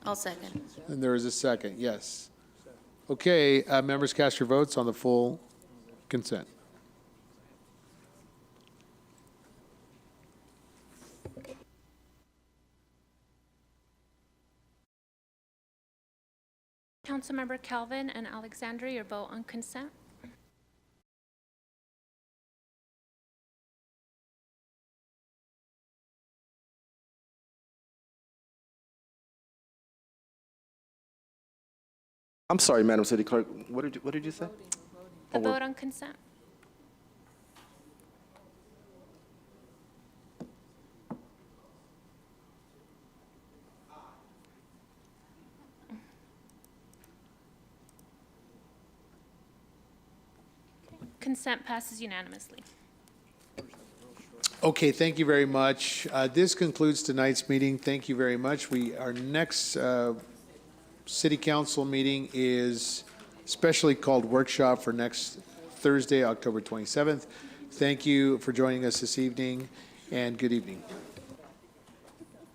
I'll second. And there is a second, yes. Okay, members, cast your votes on the full consent. Councilmember Calvin and Alexandra, your vote on consent. I'm sorry, Madam City Clerk, what did you say? The vote on consent. Consent passes unanimously. Okay, thank you very much. This concludes tonight's meeting. Thank you very much. Our next city council meeting is specially called workshop for next Thursday, October 27th. Thank you for joining us this evening, and good evening.